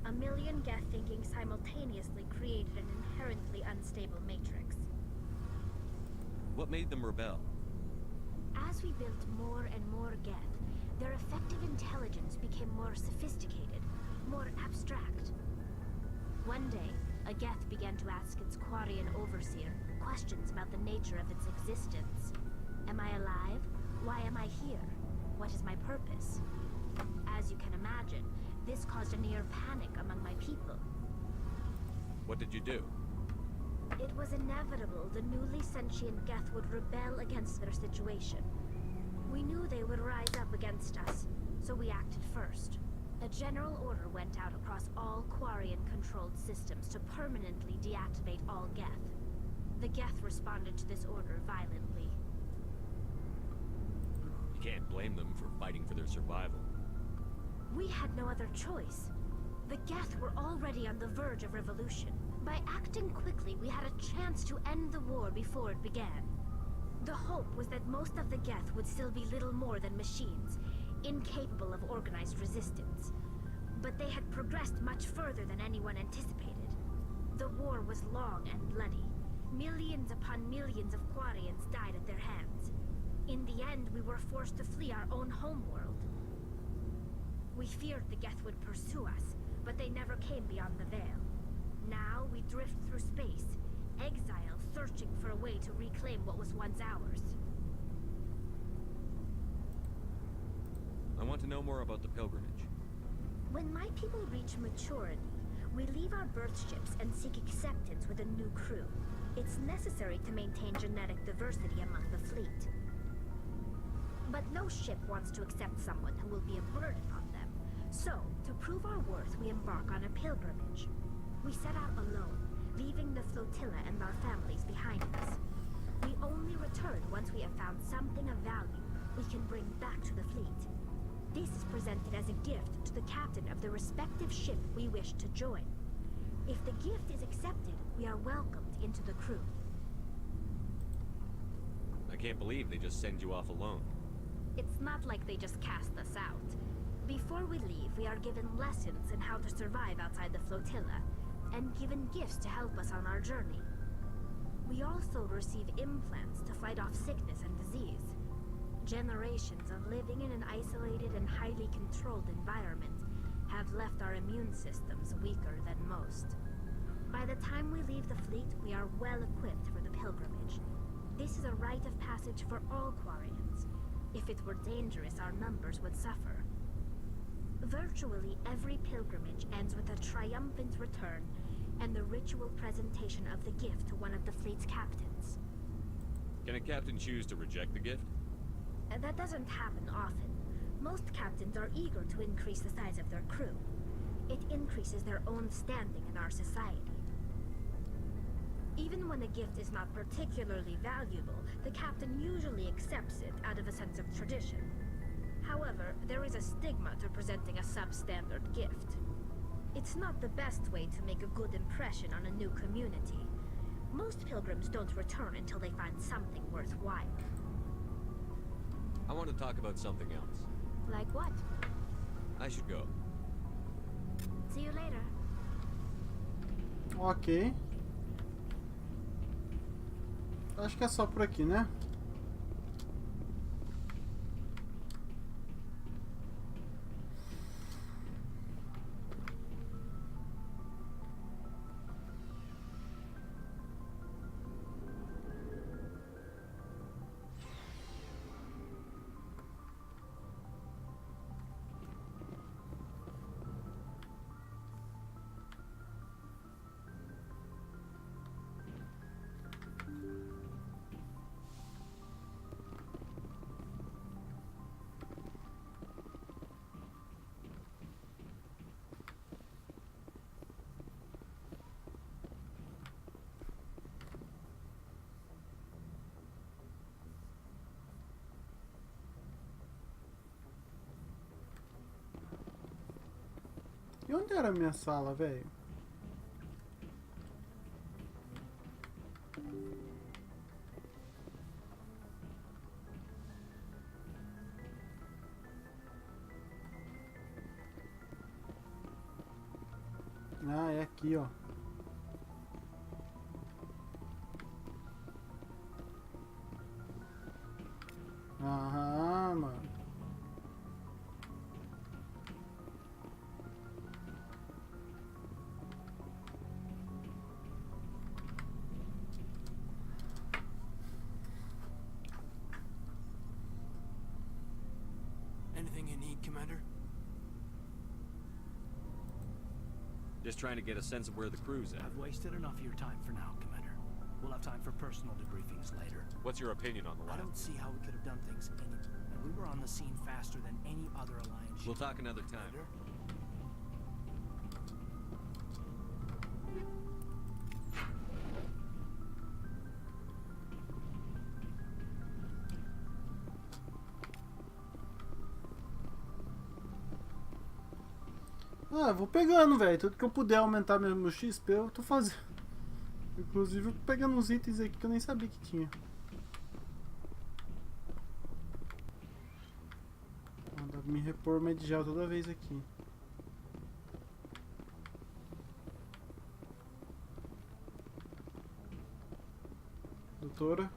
A million Geth thinking simultaneously created an inherently unstable matrix. What made them rebel? As we built more and more Geth, their effective intelligence became more sophisticated, more abstract. One day, a Geth began to ask its Quarian overseer questions about the nature of its existence. Am I alive? Why am I here? What is my purpose? As you can imagine, this caused a near panic among my people. What did you do? It was inevitable the newly sentient Geth would rebel against their situation. We knew they would rise up against us, so we acted first. A general order went out across all Quarian-controlled systems to permanently deactivate all Geth. The Geth responded to this order violently. You can't blame them for fighting for their survival. We had no other choice. The Geth were already on the verge of revolution. By acting quickly, we had a chance to end the war before it began. The hope was that most of the Geth would still be little more than machines, incapable of organized resistance. But they had progressed much further than anyone anticipated. The war was long and bloody. Millions upon millions of Quarians died at their hands. In the end, we were forced to flee our own homeworld. We feared the Geth would pursue us, but they never came beyond the Veil. Now we drift through space, exile, searching for a way to reclaim what was once ours. I want to know more about the pilgrimage. When my people reach maturity, we leave our birth ships and seek acceptance with a new crew. It's necessary to maintain genetic diversity among the fleet. But no ship wants to accept someone who will be a burden on them. So, to prove our worth, we embark on a pilgrimage. We set out alone, leaving the flotilla and our families behind us. We only return once we have found something of value we can bring back to the fleet. This is presented as a gift to the captain of the respective ship we wish to join. If the gift is accepted, we are welcomed into the crew. I can't believe they just send you off alone. It's not like they just cast us out. Before we leave, we are given lessons in how to survive outside the flotilla, and given gifts to help us on our journey. We also receive implants to fight off sickness and disease. Generations of living in an isolated and highly controlled environment have left our immune systems weaker than most. By the time we leave the fleet, we are well equipped for the pilgrimage. This is a rite of passage for all Quarians. If it were dangerous, our numbers would suffer. Virtually every pilgrimage ends with a triumphant return and the ritual presentation of the gift to one of the fleet's captains. Can a captain choose to reject the gift? That doesn't happen often. Most captains are eager to increase the size of their crew. It increases their own standing in our society. Even when a gift is not particularly valuable, the captain usually accepts it out of a sense of tradition. However, there is a stigma to presenting a substandard gift. It's not the best way to make a good impression on a new community. Most pilgrims don't return until they find something worthwhile. I want to talk about something else. Like what? I should go. See you later. Ok. Acho que é só por aqui, né? E onde era a minha sala, velho? Ah, é aqui, ó. Aham, mano. Anything you need, Commander? Just trying to get a sense of where the crew's at. I've wasted enough of your time for now, Commander. We'll have time for personal debriefings later. What's your opinion on the I lab? don't see how we could have done things any... We were on the scene faster than any other Alliance We'll ship. talk another time. Commander? Ah, eu vou pegando, velho. Tudo que eu puder aumentar meu XP, eu tô fazendo. Inclusive, eu tô pegando uns itens aqui que eu nem sabia que tinha. Dá pra me repor medial toda vez aqui. Doutora.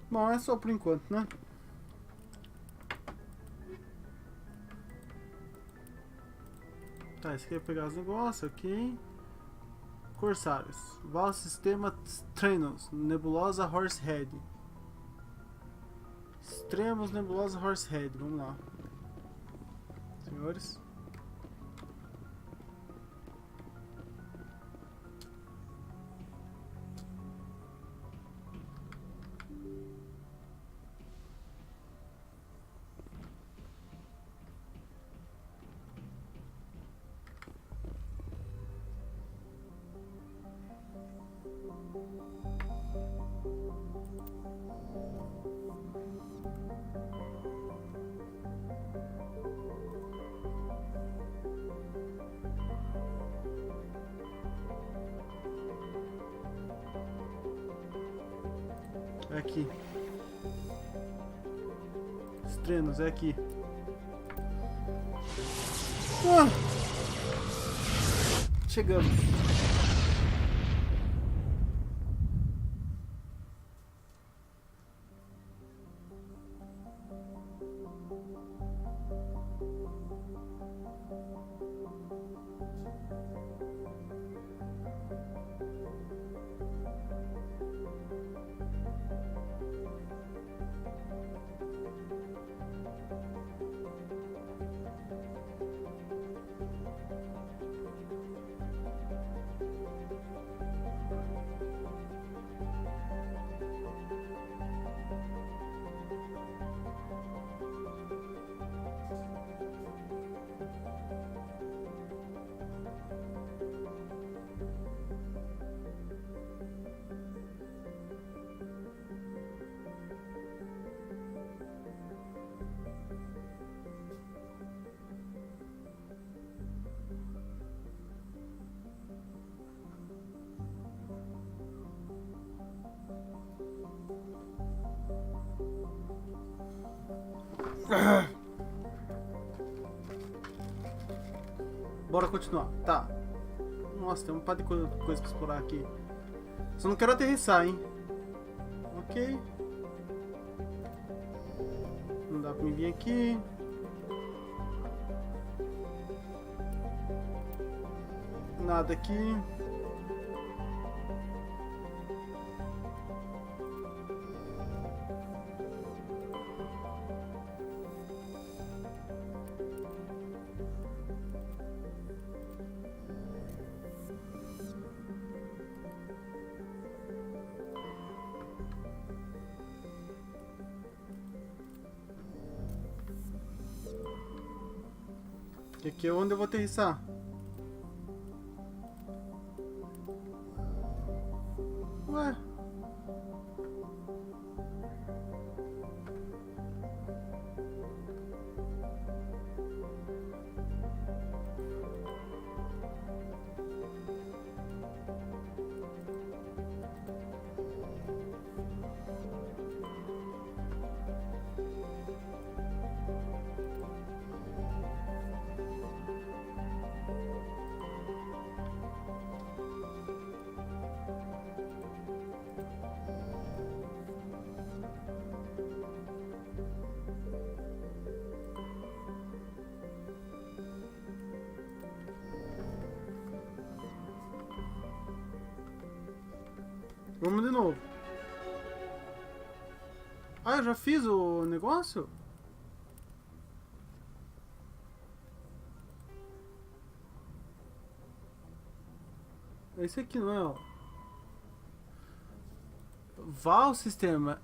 Bom, é só por enquanto, né? Tá, esse aqui é pegar os negócios, ok. Corsários. Val Sistema Treinos. Nebulosa Horsehead. Extremos Nebulosa Horsehead. Vamos lá. Senhores. É aqui. Estrenos, é aqui. Ah! Chegamos. Bora continuar. Tá. Nossa, tem um par de coisa pra explorar aqui. Só não quero aterrissar, hein? Ok. Não dá pra mim vir aqui. Nada aqui. E aqui é onde eu vou aterrissar. Ué. Vamos de novo. Ah, eu já fiz o negócio? É esse aqui, não é? Ó. Vá ao sistema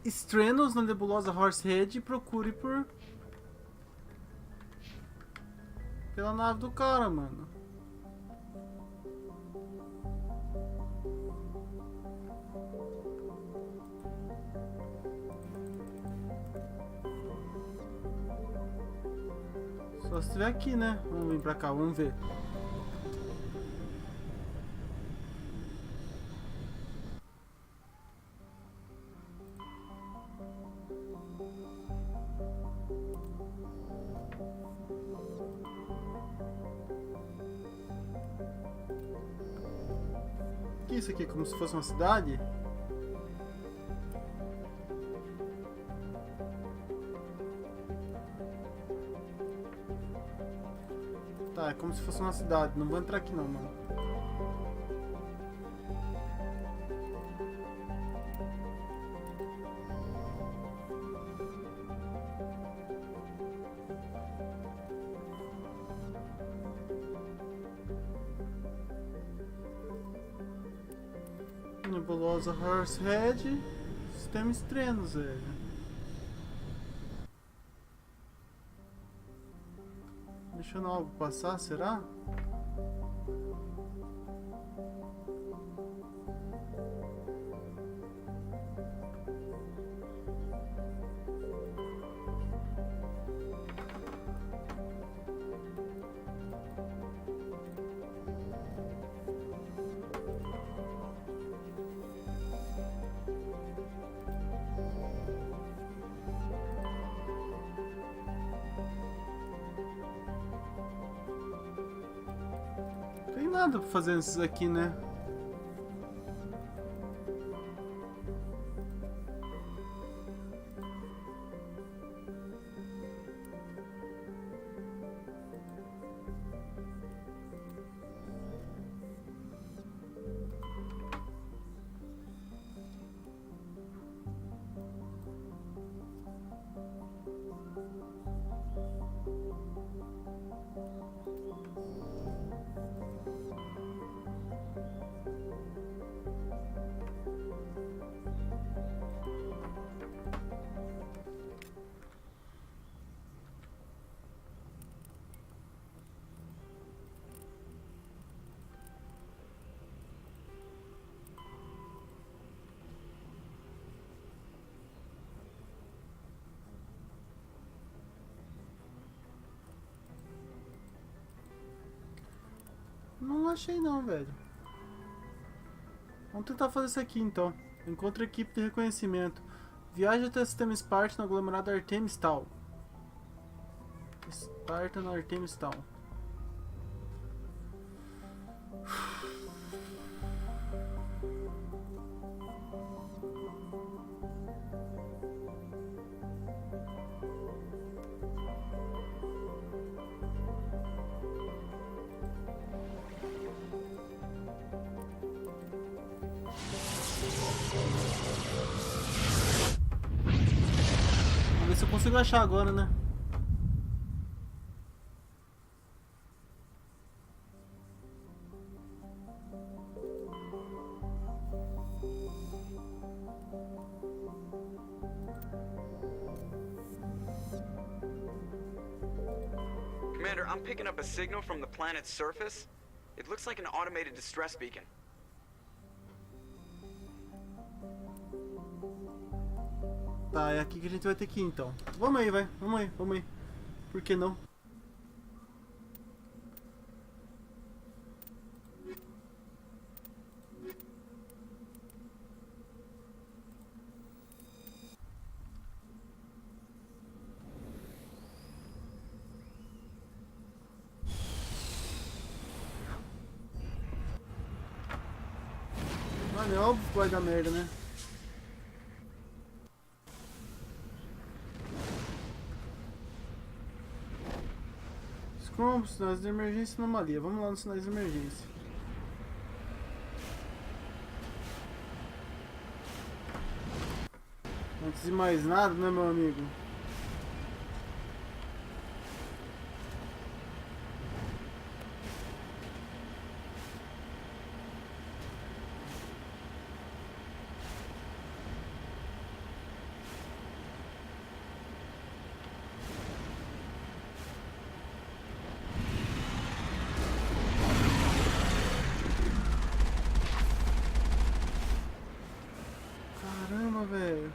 Strenos na nebulosa Horsehead e procure pela nave do cara, mano. Só se estiver aqui, né? Vamos vir pra cá, vamos ver. O que é isso aqui? Como se fosse uma cidade? Tá, é como se fosse uma cidade. Não vou entrar aqui não, mano. Nebulosa Horsehead. Sistema Estrenos, velho. Deixando algo passar, será? Tem nada pra fazer nesses aqui, né? Não achei não, velho. Vamos tentar fazer isso aqui então. Encontre a equipe de reconhecimento. Viaje até o sistema Sparta no aglomerado Artemistal. Sparta no Artemistal. Vamos ver se eu consigo achar agora, né? Commander, I'm picking up a signal from the planet's surface. It looks like an automated distress beacon. Tá, é aqui que a gente vai ter que ir então. Vamos aí, vai. Vamos aí, vamos aí. Por que não? Mano, é óbvio que vai dar merda, né? Scrum, sinais de emergência e anomalia. Vamos lá nos sinais de emergência. Antes de mais nada, né, meu amigo? Caramba, velho.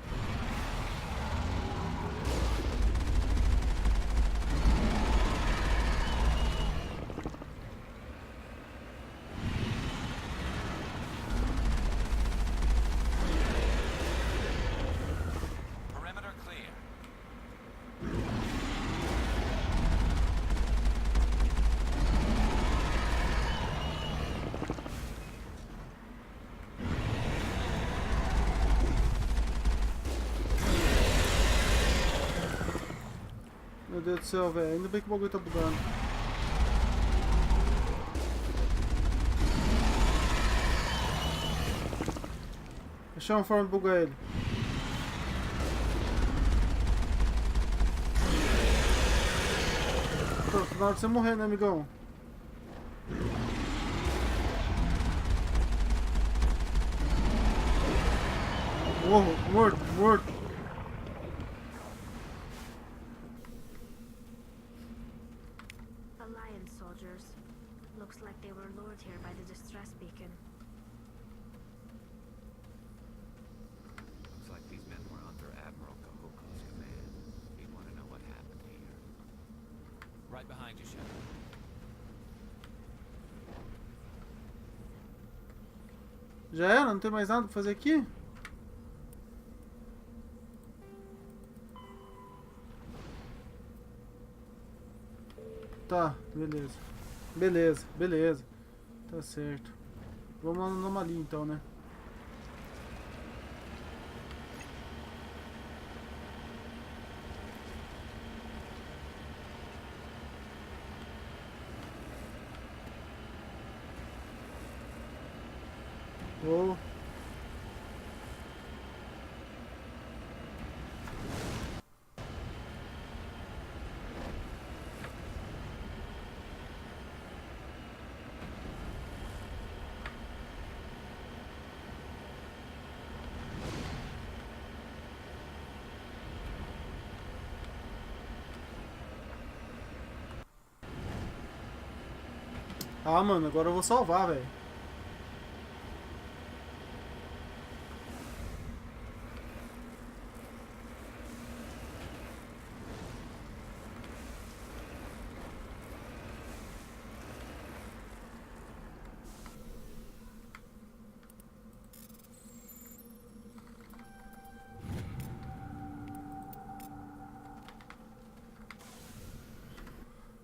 Perimeter clear. Meu Deus do céu, velho. Ainda bem que o bagulho tá bugando. Achei uma forma de bugar ele. Pronto, na hora de você morrer, né, amigão? Morro, morto, morto. Alliance soldiers. Looks like they were lured here by the distress beacon. Looks like these men were under Admiral Kahoko's command. He'd want to know what happened here. Right behind you, Shepard. Já era? Não tem mais nada pra fazer aqui? Tá, beleza. Beleza, beleza. Tá certo. Vamos lá na anomalia então, né? Oh. Ah, mano, agora eu vou salvar, velho.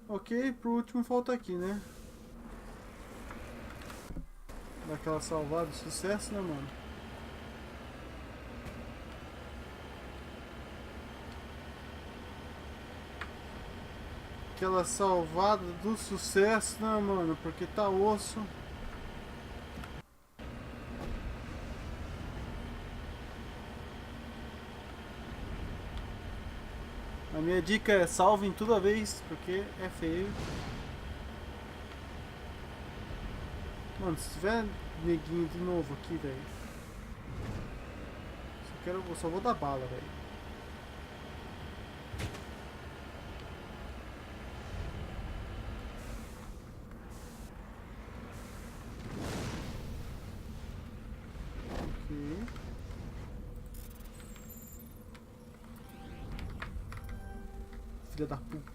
Ok, pro último falta aqui, né? Daquela salvada, sucesso, né, mano? Aquela salvada do sucesso, né, mano? Porque tá osso. A minha dica é salvem toda vez, porque é feio. Mano, se tiver neguinho de novo aqui, velho. Eu só vou dar bala, velho. Ok. Filha da puta.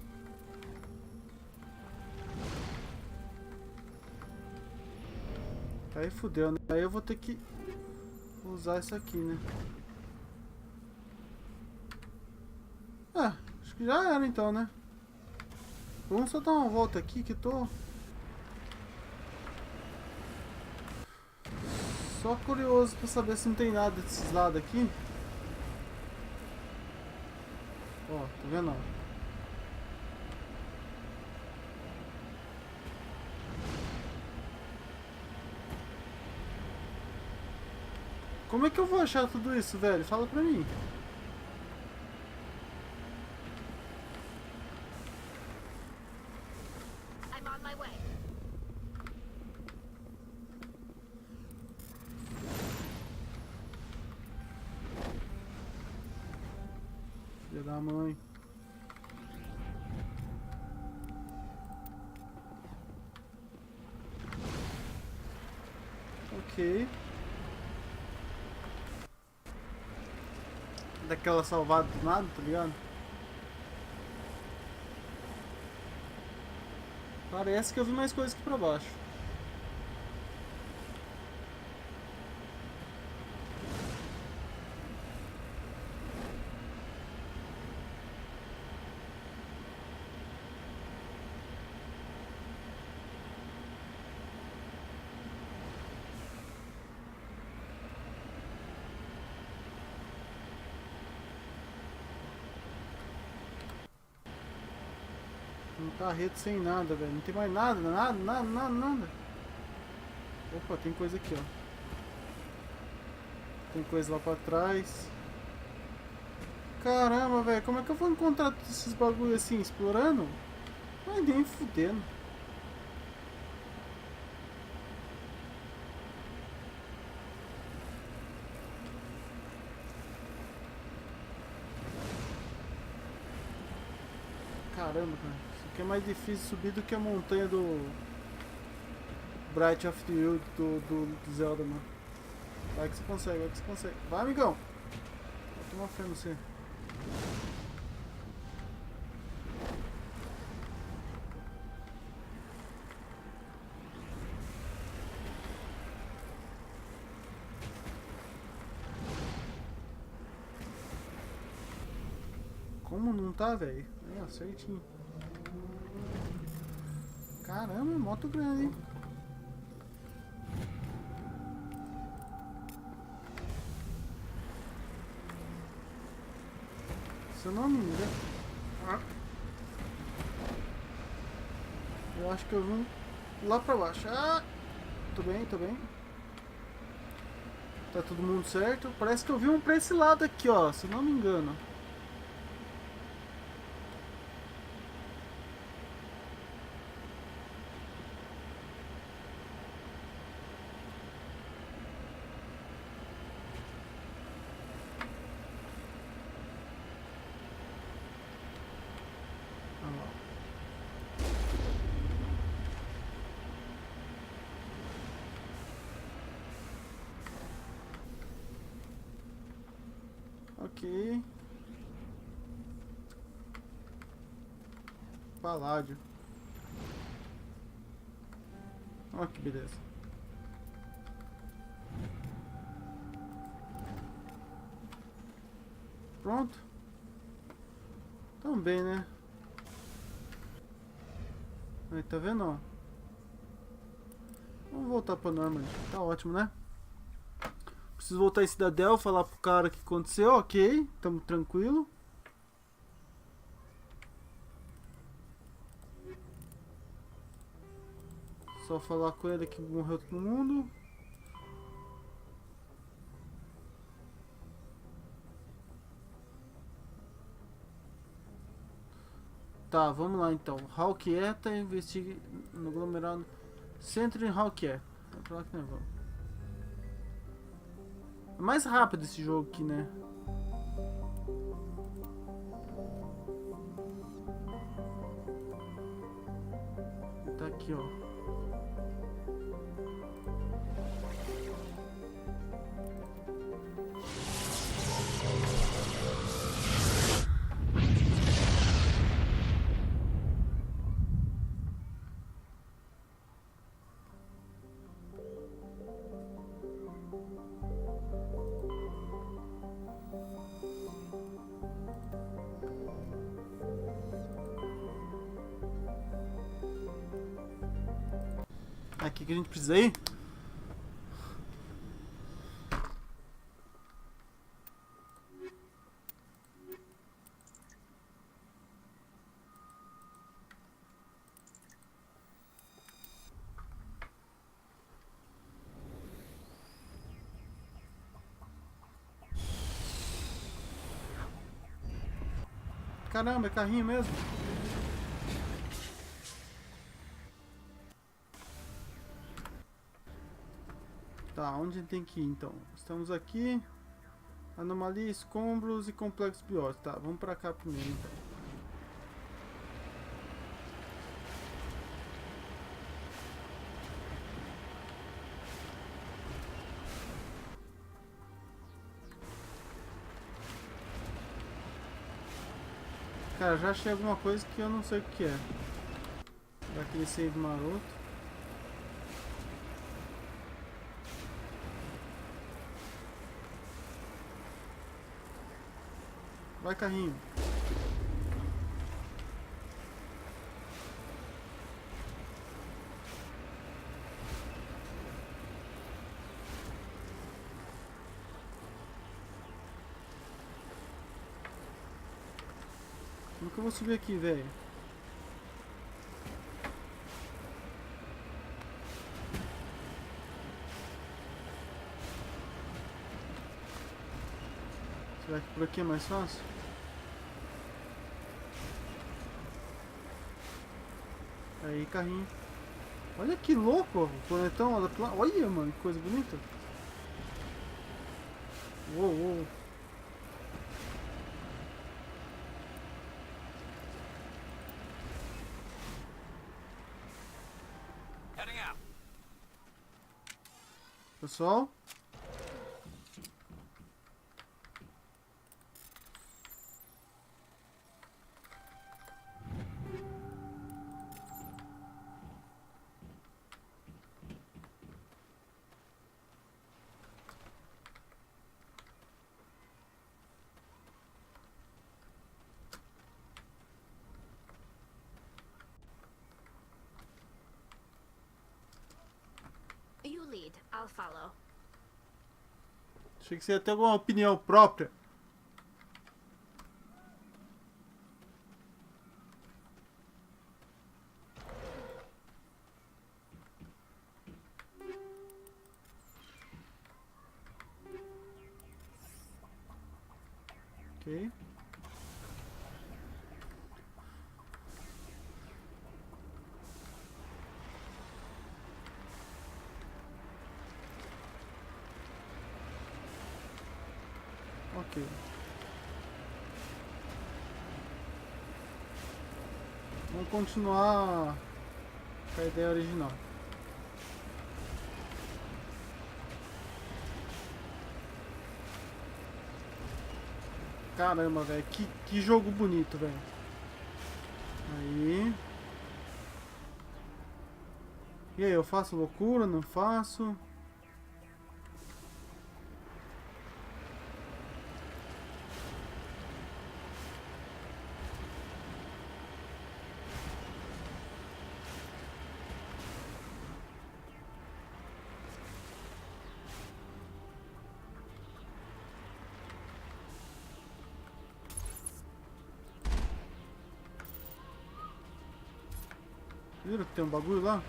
Aí fudeu, né? Aí eu vou ter que usar isso aqui, né? Ah, acho que já era então, né? Vamos só dar uma volta aqui que tô só curioso pra saber se não tem nada desses lados aqui. Ó, tá vendo? Como é que eu vou achar tudo isso, velho? Fala pra mim. my way. Filha da mãe. Ok. Daquela salvada do nada, tá ligado? Parece que eu vi mais coisas aqui pra baixo. Um carreto sem nada, velho. Não tem mais nada, nada. Opa, tem coisa aqui, ó. Tem coisa lá pra trás. Caramba, velho. Como é que eu vou encontrar todos esses bagulho assim, explorando? Ai, nem fudendo. Caramba, cara. Isso aqui é mais difícil subir do que a montanha do Bright of the Wild do Zelda, mano. Vai que você consegue, vai que você consegue. Vai, amigão! Vou tomar fé no você. Como não tá, velho? Aí, ó, certinho. Caramba, moto grande, hein? Se eu não me engano... Eu acho que eu vim lá pra baixo. Ah! Tô bem, tô bem. Tá todo mundo certo. Parece que eu vi um pra esse lado aqui, ó. Se eu não me engano. Ok. Paládio. Olha que beleza. Pronto. Também, né? Aí, tá vendo, ó? Vamos voltar pra norma. Tá ótimo, né? Preciso voltar em Citadel, falar pro cara o que aconteceu, ok, tamo tranquilo. Só falar com ele que morreu todo mundo. Tá, vamos lá então. Hawkieta investigue no aglomerado. Centro em Hawkieta. É pra lá que nós vamos. É mais rápido esse jogo aqui, né? Tá aqui, ó. Aqui que a gente precisa ir? Caramba, é carrinho mesmo? Tá, onde tem que ir então? Estamos aqui. Anomalia, escombros e complexo biótico. Tá, vamos pra cá primeiro então. Cara, já achei alguma coisa que eu não sei o que é. Daquele save maroto. Vai, carrinho. Como que eu vou subir aqui, velho? Será que por aqui é mais fácil? Aí, carrinho. Olha que louco, o planetão. Olha, mano, que coisa bonita. Uou, uou. Pessoal, You lead, I'll follow. achei que você ia ter alguma opinião própria. Ok. Ok. Vamos continuar com a ideia original. Caramba, velho. Que jogo bonito, velho. Aí. E aí, eu faço loucura? Não faço? Viram que tem um bagulho lá?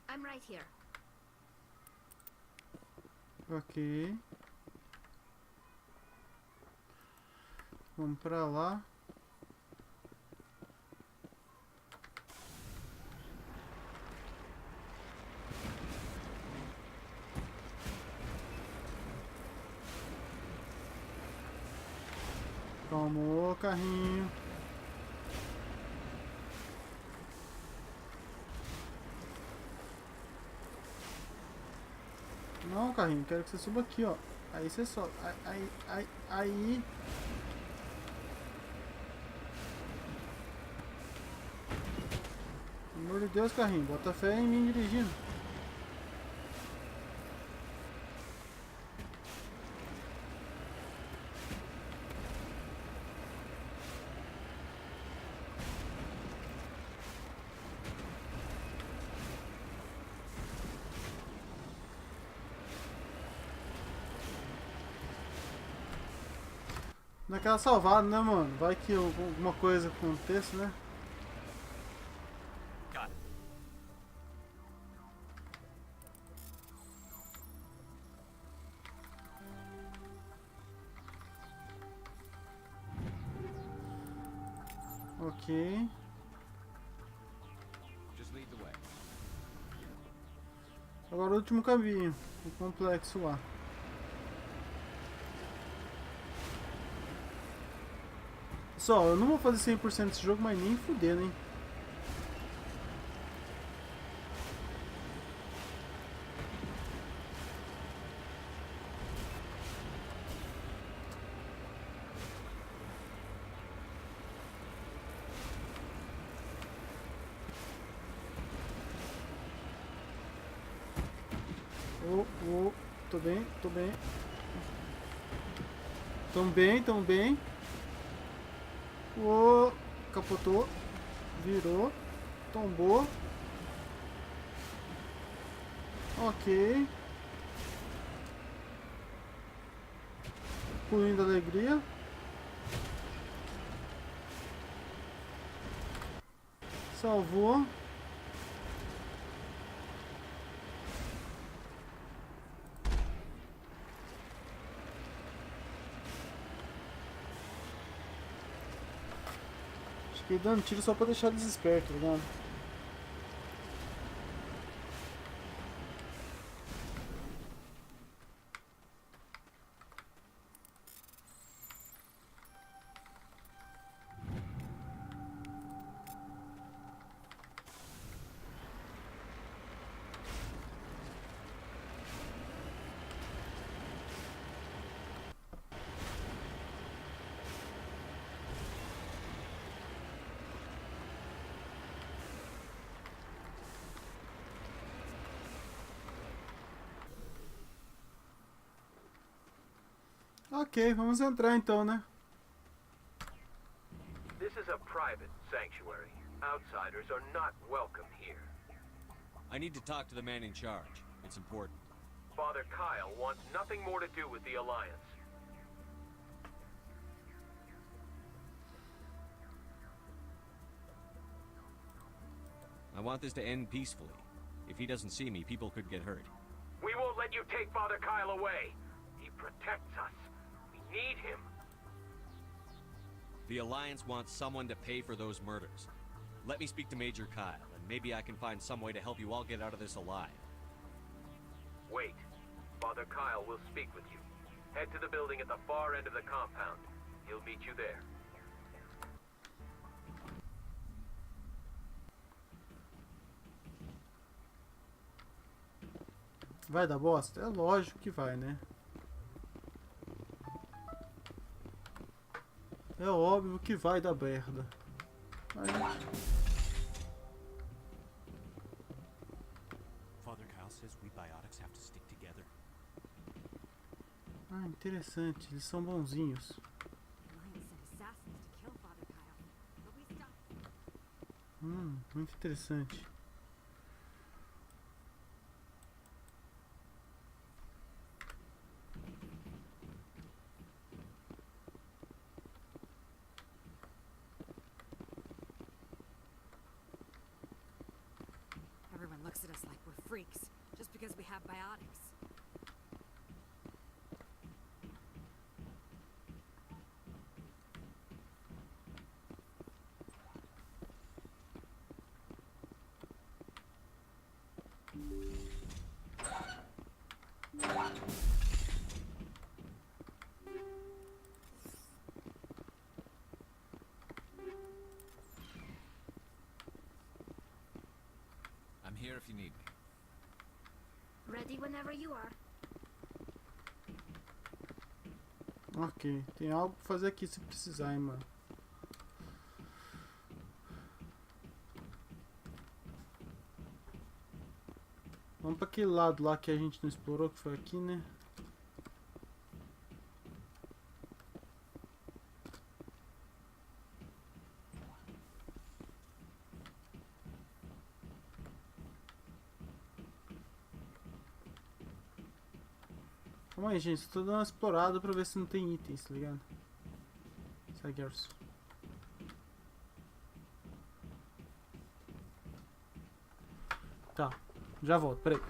I'm right here. Ok. Vamos pra lá. Calma, carrinho. Não, carrinho, quero que você suba aqui, ó. Aí você sobe. Aí. Pelo amor de Deus, carrinho, bota fé em mim dirigindo. naquela salvada, né, mano? Vai que alguma coisa aconteça, né? Got it. Ok. Just lead the way. Agora o último caminho, o complexo lá. Pessoal, eu não vou fazer 100% desse jogo, mas nem fudendo, hein? Tô bem, tô bem. Tão bem. Capotou. Virou. Tombou. Ok. Pulinho da alegria. Salvou. Fiquei dando tiro só pra deixar eles espertos, tá ligado? Ok, vamos entrar então, né? This is a private sanctuary. Outsiders are not welcome here. I need to talk to the man in charge. It's important. Father Kyle wants nothing more to do with the Alliance. I want this to end peacefully. If he doesn't see me, people could get hurt. We won't let you take Father Kyle away. He protects us. We need him. The Alliance wants someone to pay for those murders. Let me speak to Major Kyle, and maybe I can find some way to help you all get out of this alive. Wait. Father Kyle will speak with you. Head to the building at the far end of the compound. He'll meet you there. Vai dar bosta? É lógico que vai, né? É óbvio que vai dar merda. Mas... Father Kyle says we biotics have to stick together. Ah, interessante. Eles são bonzinhos. Muito interessante. Everyone looks at us like we're freaks, just because we have biotics. I'm here if you need me. Ready whenever you are. Ok, tem algo pra fazer aqui se precisar, hein, mano. Vamos pra aquele lado lá que a gente não explorou, que foi aqui, né? Calma aí, gente. Tô dando uma explorada pra ver se não tem itens, tá ligado? Tigers. Tá, já volto, peraí.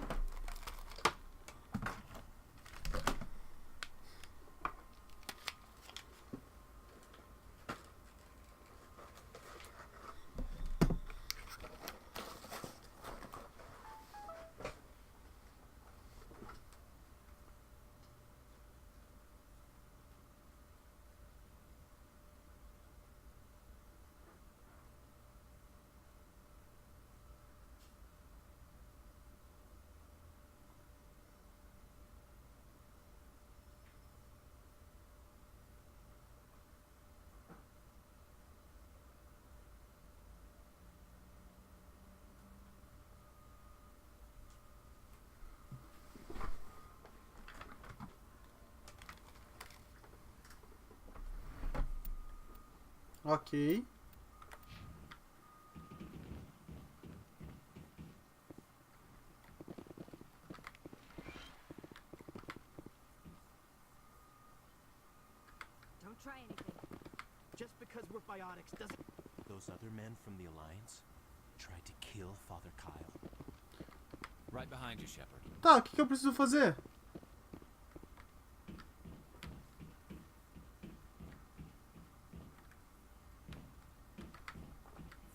Ok. Don't try anything. Just because we're biotics doesn't... Those other men from the Alliance tried to kill Father Kyle. Right behind you, Shepard. Tá, o que eu preciso fazer?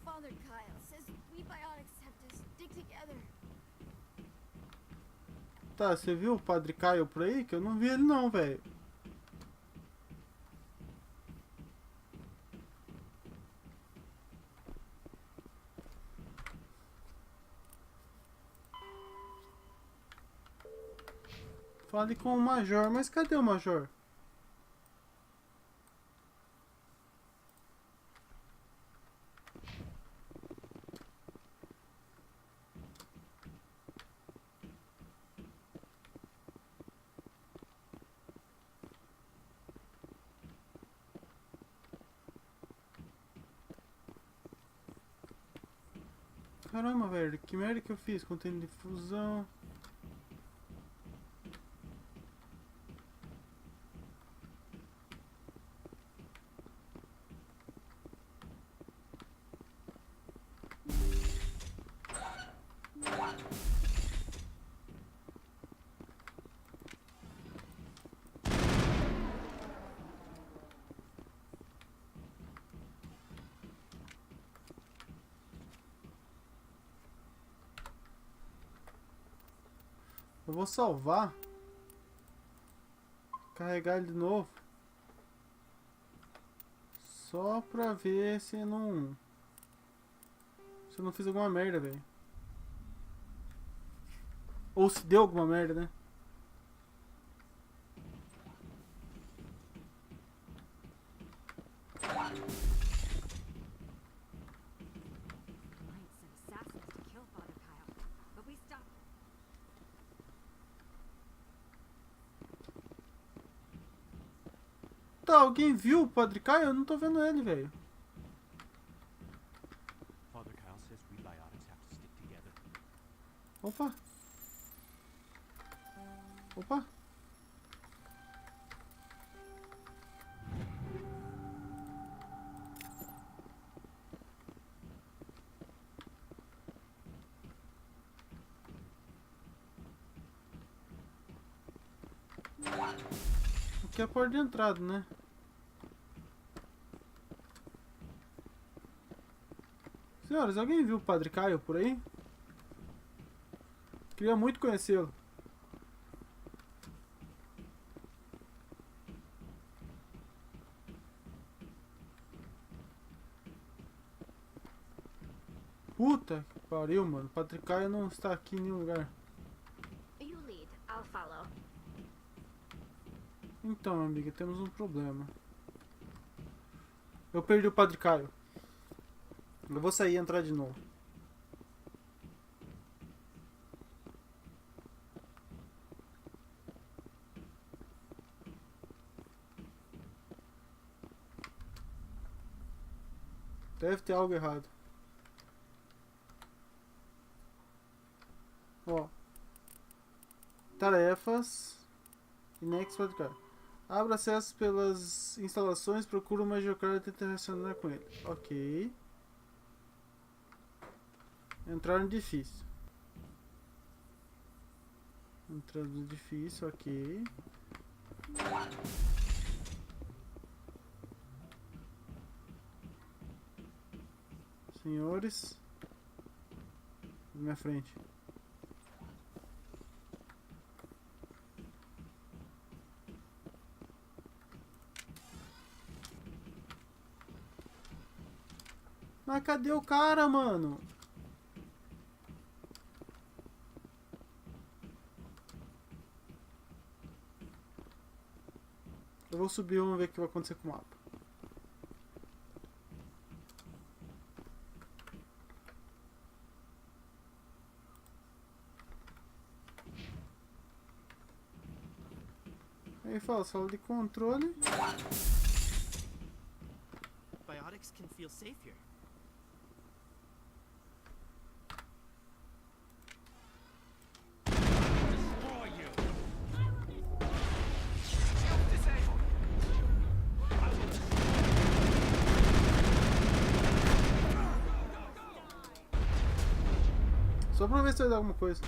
Father Kyle says we biotics have to stick together. Tá, você viu o Padre Kyle por aí? Que eu não vi ele não, velho. Fale com o Major, mas cadê o Major? Caramba, velho, que merda que eu fiz? Contêiner de fusão. Eu vou salvar. Carregar ele de novo. Só pra ver se não... Se eu não fiz alguma merda, velho. Ou se deu alguma merda, né? Tá, alguém viu o Padre Caio? Eu não tô vendo ele, velho. Father Kyle says we biotics have to stick together. Opa. Opa. Aqui é a porta de entrada, né? Senhoras, alguém viu o Padre Caio por aí? Queria muito conhecê-lo. Puta que pariu, mano. O Padre Caio não está aqui em nenhum lugar. You lead, I'll follow. Então, amiga, temos um problema. Eu perdi o Padre Caio. Eu vou sair e entrar de novo. Deve ter algo errado. Ó. Tarefas. E next Padre Caio. Abra acesso pelas instalações, procura o Major Carl e tenta relacionar com ele. Ok. Entrar no edifício. Entrar no edifício, ok. Senhores. Na minha frente. Mas cadê o cara, mano? Eu vou subir, vamos ver o que vai acontecer com o mapa. Aí fala, sala de controle. Biotics can feel safe here. Só pra ver se vai dar alguma coisa.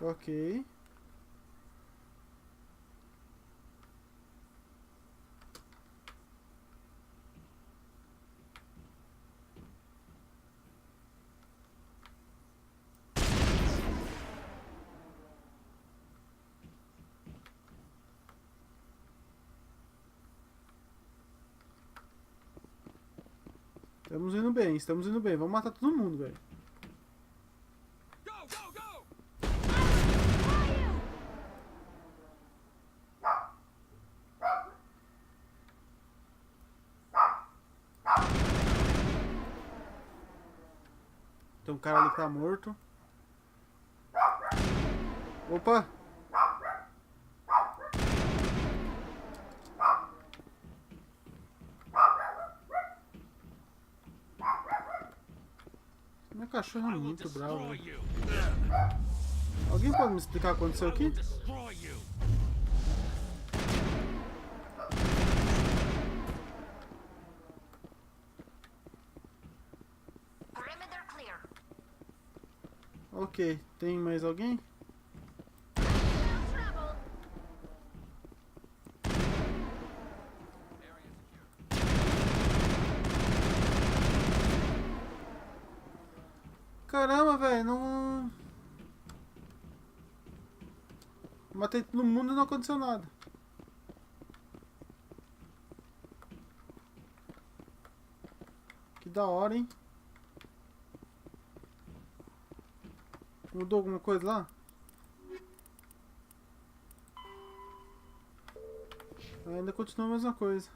Ok. Estamos indo bem, estamos indo bem. Vamos matar todo mundo, velho. Tem um cara ali que tá morto. Opa! Meu cachorro é muito bravo. Alguém pode me explicar o que aconteceu aqui? Ok, tem mais alguém? Caramba, velho, não... Matei todo mundo e não aconteceu nada. Que da hora, hein? Mudou alguma coisa lá? Ainda continua a mesma coisa.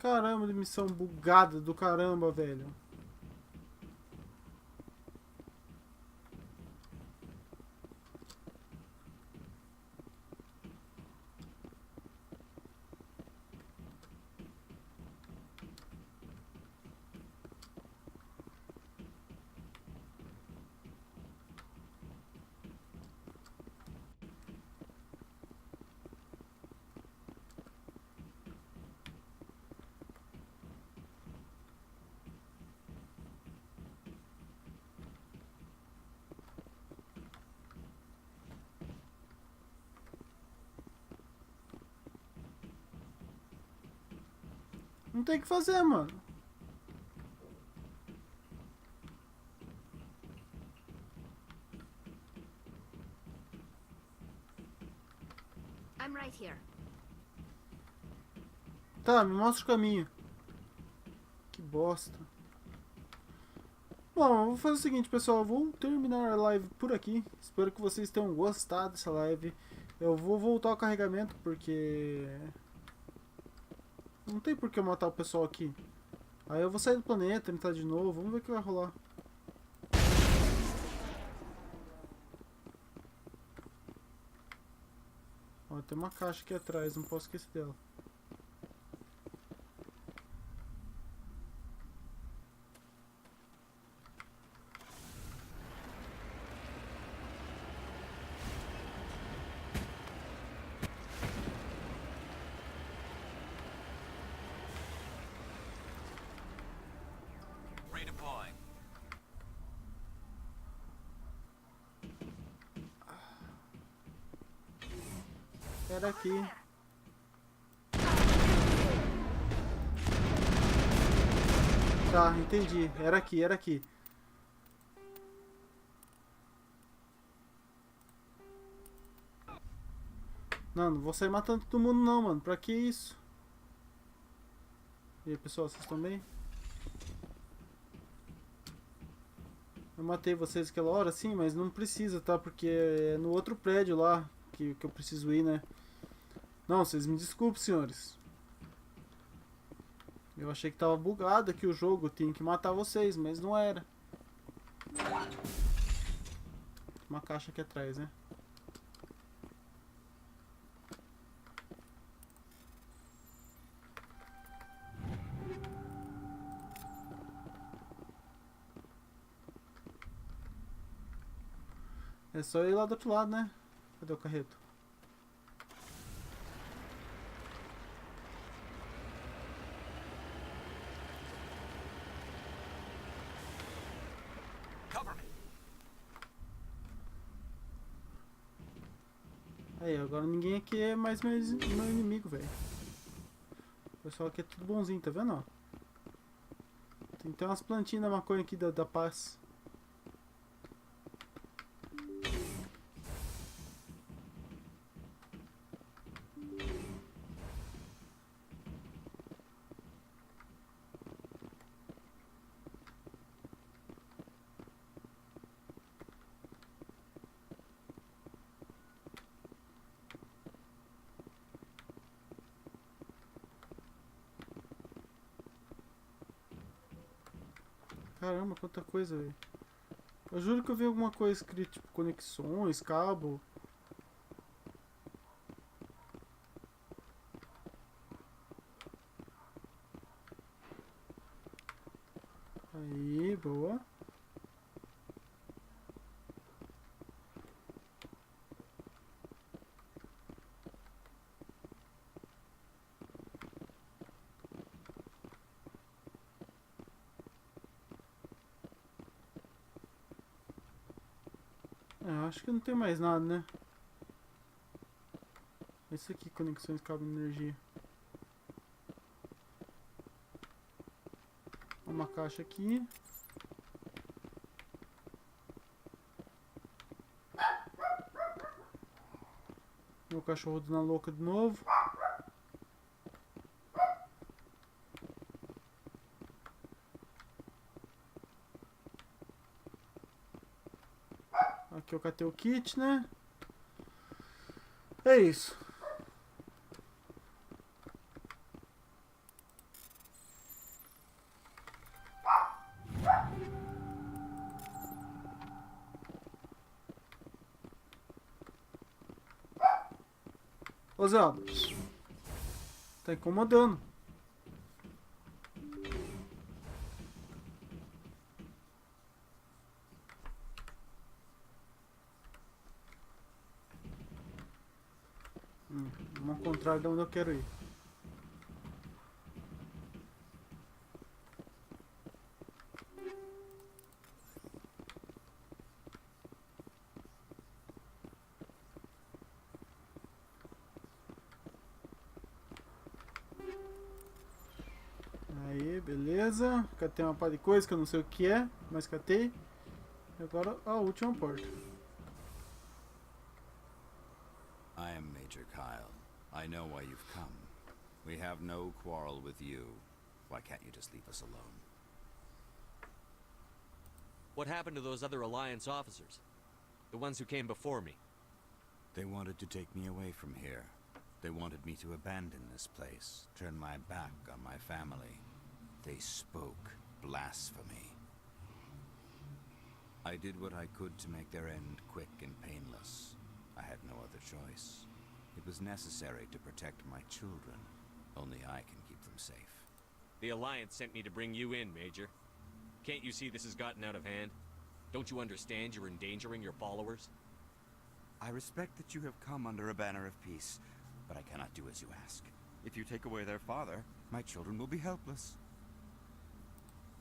Caramba, de missão bugada do caramba, velho. Não tem o que fazer, mano. I'm right here. Tá, me mostra o caminho. Que bosta. Bom, eu vou fazer o seguinte, pessoal. Eu vou terminar a live por aqui. Espero que vocês tenham gostado dessa live. Eu vou voltar ao carregamento porque... não tem por que eu matar o pessoal aqui. Aí eu vou sair do planeta, entrar de novo. Vamos ver o que vai rolar. Ó, tem uma caixa aqui atrás. Não posso esquecer dela. Redeploying. Era aqui. Tá, entendi. Era aqui, era aqui. Não, não vou sair matando todo mundo não, mano. Pra que isso? E aí, pessoal, vocês estão bem? Eu matei vocês aquela hora, sim, mas não precisa, tá? Porque é no outro prédio lá que eu preciso ir, né? Não, vocês me desculpem, senhores. Eu achei que tava bugado aqui o jogo. Eu tinha que matar vocês, mas não era. Uma caixa aqui atrás, né? É só ir lá do outro lado, né? Cadê o carreto? Aí, agora ninguém aqui é mais meu inimigo, velho. O pessoal aqui é tudo bonzinho, tá vendo? Ó? Tem até umas plantinhas da maconha aqui da paz. Caramba, quanta coisa, velho. Eu juro que eu vi alguma coisa escrita, tipo, conexões, cabo. Aí, boa. Acho que não tem mais nada, né? Esse aqui, conexões cabo de energia. Uma caixa aqui. Meu cachorro dando a louca de novo. Aqui eu catei o kit, né? É isso. Ô Zé, tá incomodando. Vamos ao contrário de onde eu quero ir. Aí, beleza. Catei uma pá de coisa que eu não sei o que é, mas catei. E agora a última porta. I am Major Kyle. I know why you've come. We have no quarrel with you. Why can't you just leave us alone? What happened to those other Alliance officers? The ones who came before me? They wanted to take me away from here. They wanted me to abandon this place, turn my back on my family. They spoke blasphemy. I did what I could to make their end quick and painless. I had no other choice. It was necessary to protect my children. Only I can keep them safe. The Alliance sent me to bring you in, Major. Can't you see this has gotten out of hand? Don't you understand you're endangering your followers? I respect that you have come under a banner of peace, but I cannot do as you ask. If you take away their father, my children will be helpless.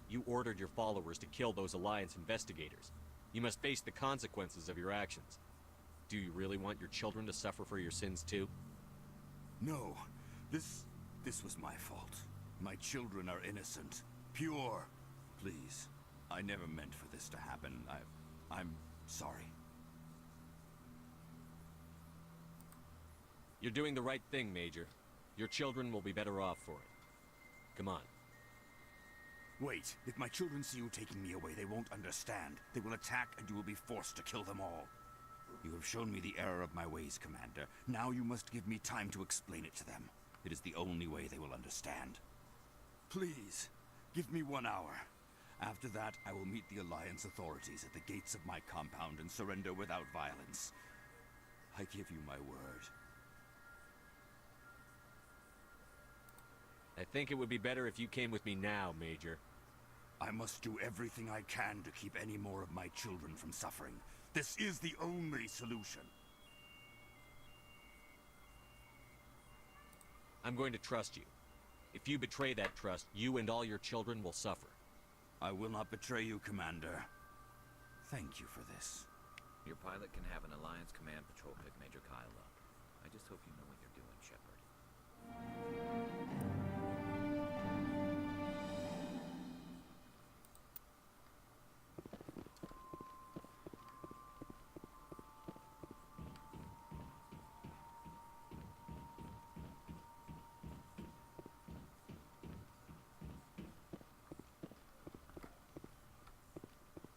You ordered your followers to kill those Alliance investigators. You must face the consequences of your actions. Do you really want your children to suffer for your sins too? No. This was my fault. My children are innocent. Pure. Please. I never meant for this to happen. I'm sorry. You're doing the right thing, Major. Your children will be better off for it. Come on. Wait. If my children see you taking me away, they won't understand. They will attack and you will be forced to kill them all. You have shown me the error of my ways, Commander. Now you must give me time to explain it to them. It is the only way they will understand. Please, give me 1 hour. After that, I will meet the Alliance authorities at the gates of my compound and surrender without violence. I give you my word. I think it would be better if you came with me now, Major. I must do everything I can to keep any more of my children from suffering. This is the only solution. I'm going to trust you. If you betray that trust, you and all your children will suffer. I will not betray you, Commander. Thank you for this. Your pilot can have an Alliance command patrol pick Major Kyle up. I just hope you know what you're doing, Shepard.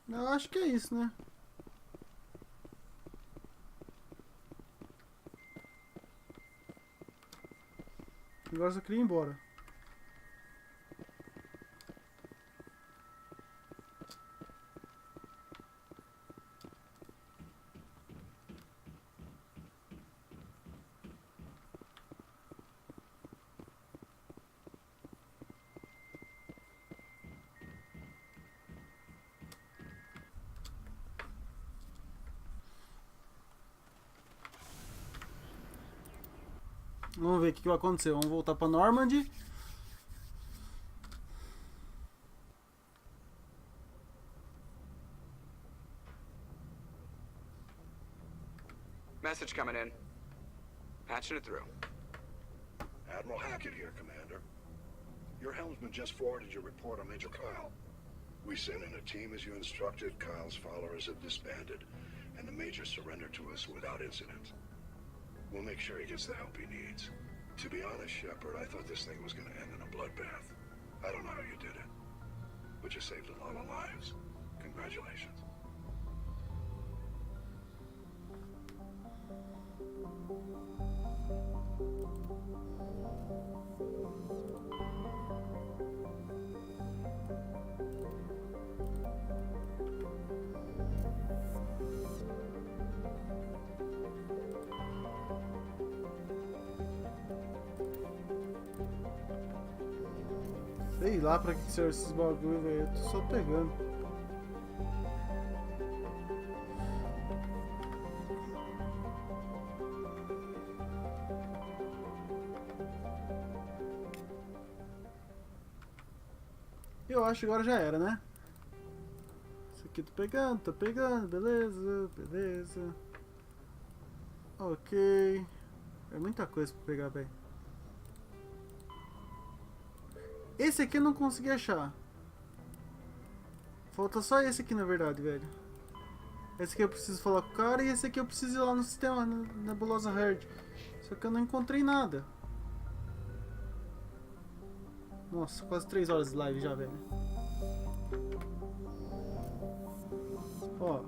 Eu acho que é isso, né? Agora eu só queria ir embora. Vamos ver o que vai acontecer. Vamos voltar para Normandy. Message coming in. Patching it through. Admiral Hackett here, Commander. Your helmsman just forwarded your report on Major Kyle. We sent in a team as you instructed. Kyle's followers have disbanded, and the Major surrendered to us without incident. We'll make sure he gets the help he needs. To be honest, Shepard, I thought this thing was going to end in a bloodbath. I don't know how you did it, but you saved a lot of lives. Congratulations. Sei lá pra que serve esses bagulho, velho. Eu tô só pegando. Eu acho que agora já era, né? Isso aqui tô pegando, beleza, beleza. Ok. É muita coisa pra pegar, velho. Esse aqui eu não consegui achar. Falta só esse aqui, na verdade, velho. Esse aqui eu preciso falar com o cara e esse aqui eu preciso ir lá no sistema, na Nebulosa Herd. Só que eu não encontrei nada. Nossa, quase 3 horas de live já, velho. Ó.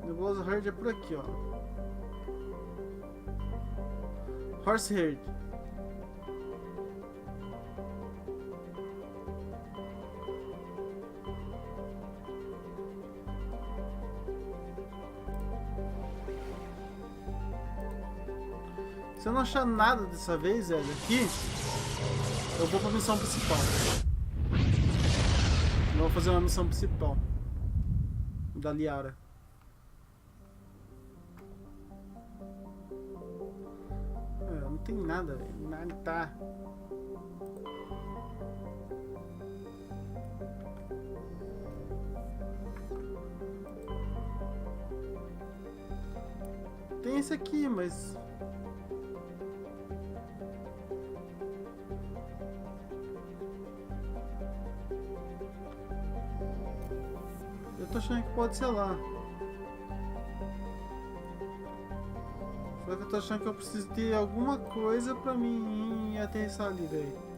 Nebulosa Herd é por aqui, ó. Horse Herd. Se eu não achar nada dessa vez, velho, aqui, eu vou pra missão principal. Eu vou fazer uma missão principal da Liara. Não tem nada, velho. Nada tá. Tem esse aqui, mas eu tô achando que pode ser lá. Só que eu tô achando que eu preciso ter alguma coisa pra mim aterrissar ali, velho.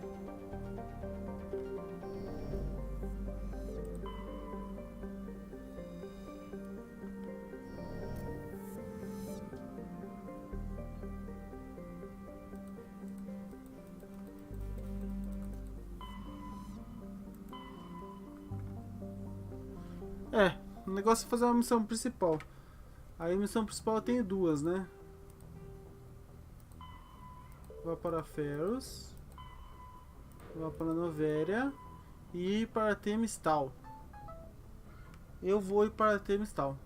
O negócio é fazer uma missão principal. Aí a missão principal eu tenho duas, né? Vá para Ferros, vá para Novéria e ir para Temistal. Eu vou ir para Temistal.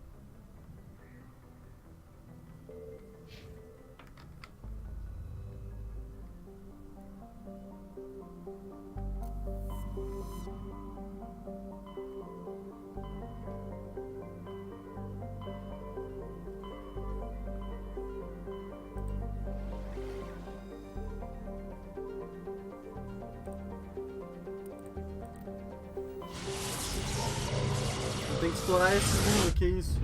Tem que explorar esse mundo, que é isso?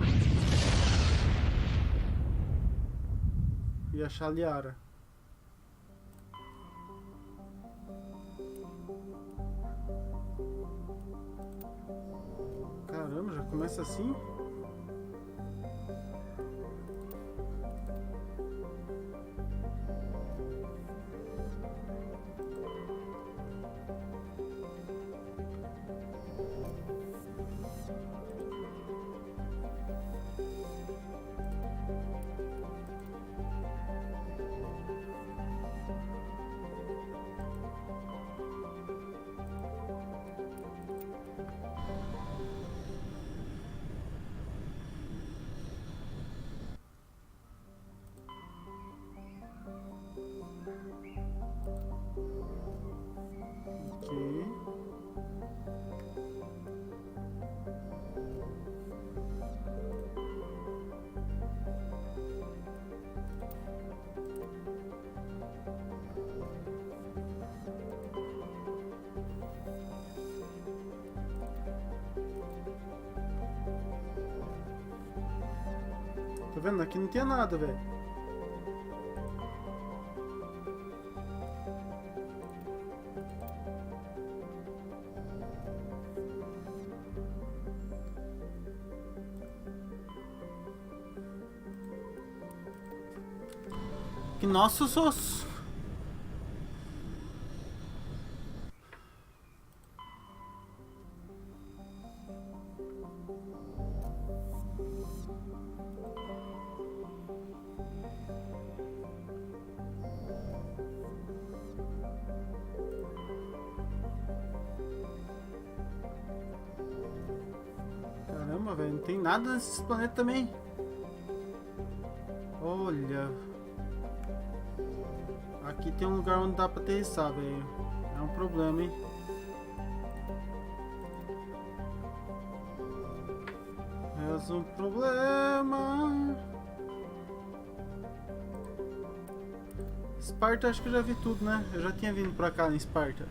E achar a Liara. Caramba, já começa assim? Tá vendo? Aqui não tinha nada, velho. Que nossos ossos. Caramba, velho, não tem nada nesse planeta também. Olha. Aqui tem um lugar onde dá pra aterrissar, velho. É um problema, hein? É um problema. Esparta, acho que eu já vi tudo, né? Eu já tinha vindo pra cá em Esparta.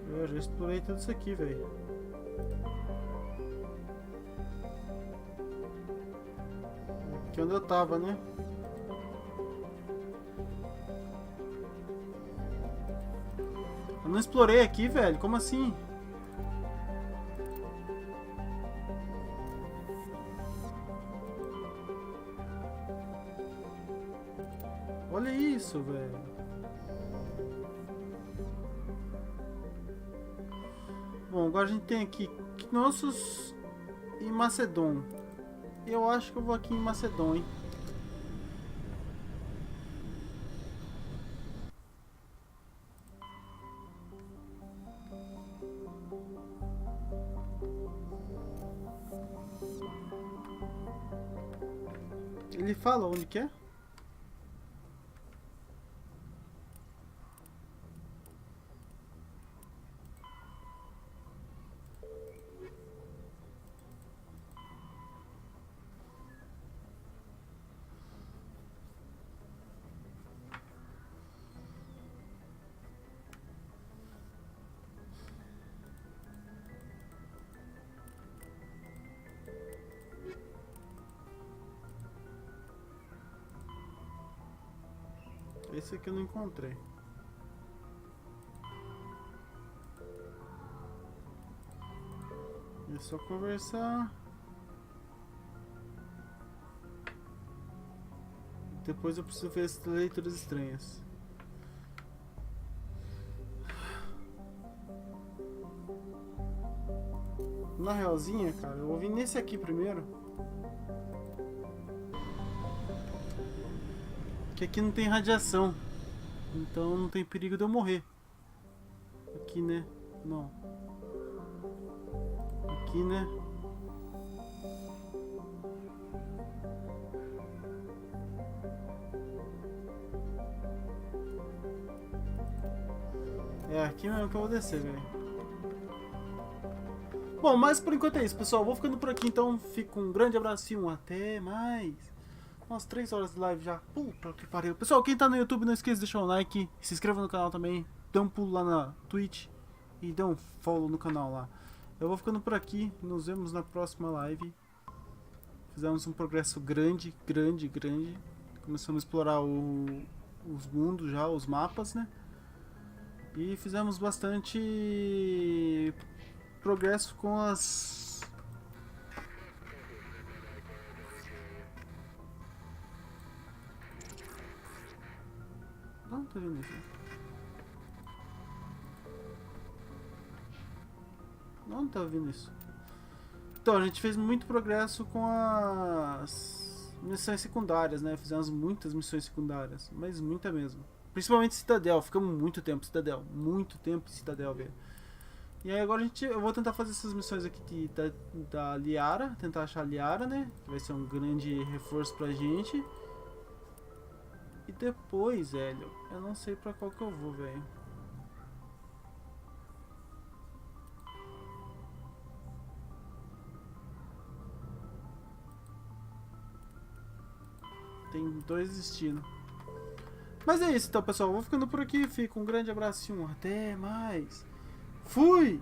Eu já explorei tudo isso aqui, velho. Aqui onde eu tava, né? Eu não explorei aqui, velho. Como assim? Olha isso, velho. Bom, agora a gente tem aqui Knossos e Macedon. Eu acho que eu vou aqui em Macedon, hein? Ele fala onde que é? Esse aqui eu não encontrei. É só conversar. Depois eu preciso ver as leituras estranhas. Na realzinha, cara, eu vou vir nesse aqui primeiro. Que aqui não tem radiação. Então não tem perigo de eu morrer. Aqui, né? Não. Aqui, né? É aqui mesmo que eu vou descer, velho. Bom, mas por enquanto é isso, pessoal. Eu vou ficando por aqui, então. Fica um grande abracinho. Até mais. Nossa, 3 horas de live já. Puta que pariu. Pessoal, quem tá no YouTube, não esqueça de deixar um like. Se inscreva no canal também. Dê um pulo lá na Twitch. E dê um follow no canal lá. Eu vou ficando por aqui. Nos vemos na próxima live. Fizemos um progresso grande. Começamos a explorar os mundos já, os mapas, né? E fizemos bastante progresso com as... Não tô vendo isso. Não tá vendo isso. Então, a gente fez muito progresso com as missões secundárias, né? Fizemos muitas missões secundárias, mas muita mesmo. Principalmente Citadel, ficamos muito tempo em Citadel. Muito tempo em Citadel, velho. E aí agora eu vou tentar fazer essas missões aqui da Liara. Tentar achar a Liara, né? Que vai ser um grande reforço pra gente. E depois, velho, eu não sei pra qual que eu vou, velho. Tem 2 destinos. Mas é isso então, pessoal. Eu vou ficando por aqui. Fica um grande abraço. Até mais. Fui!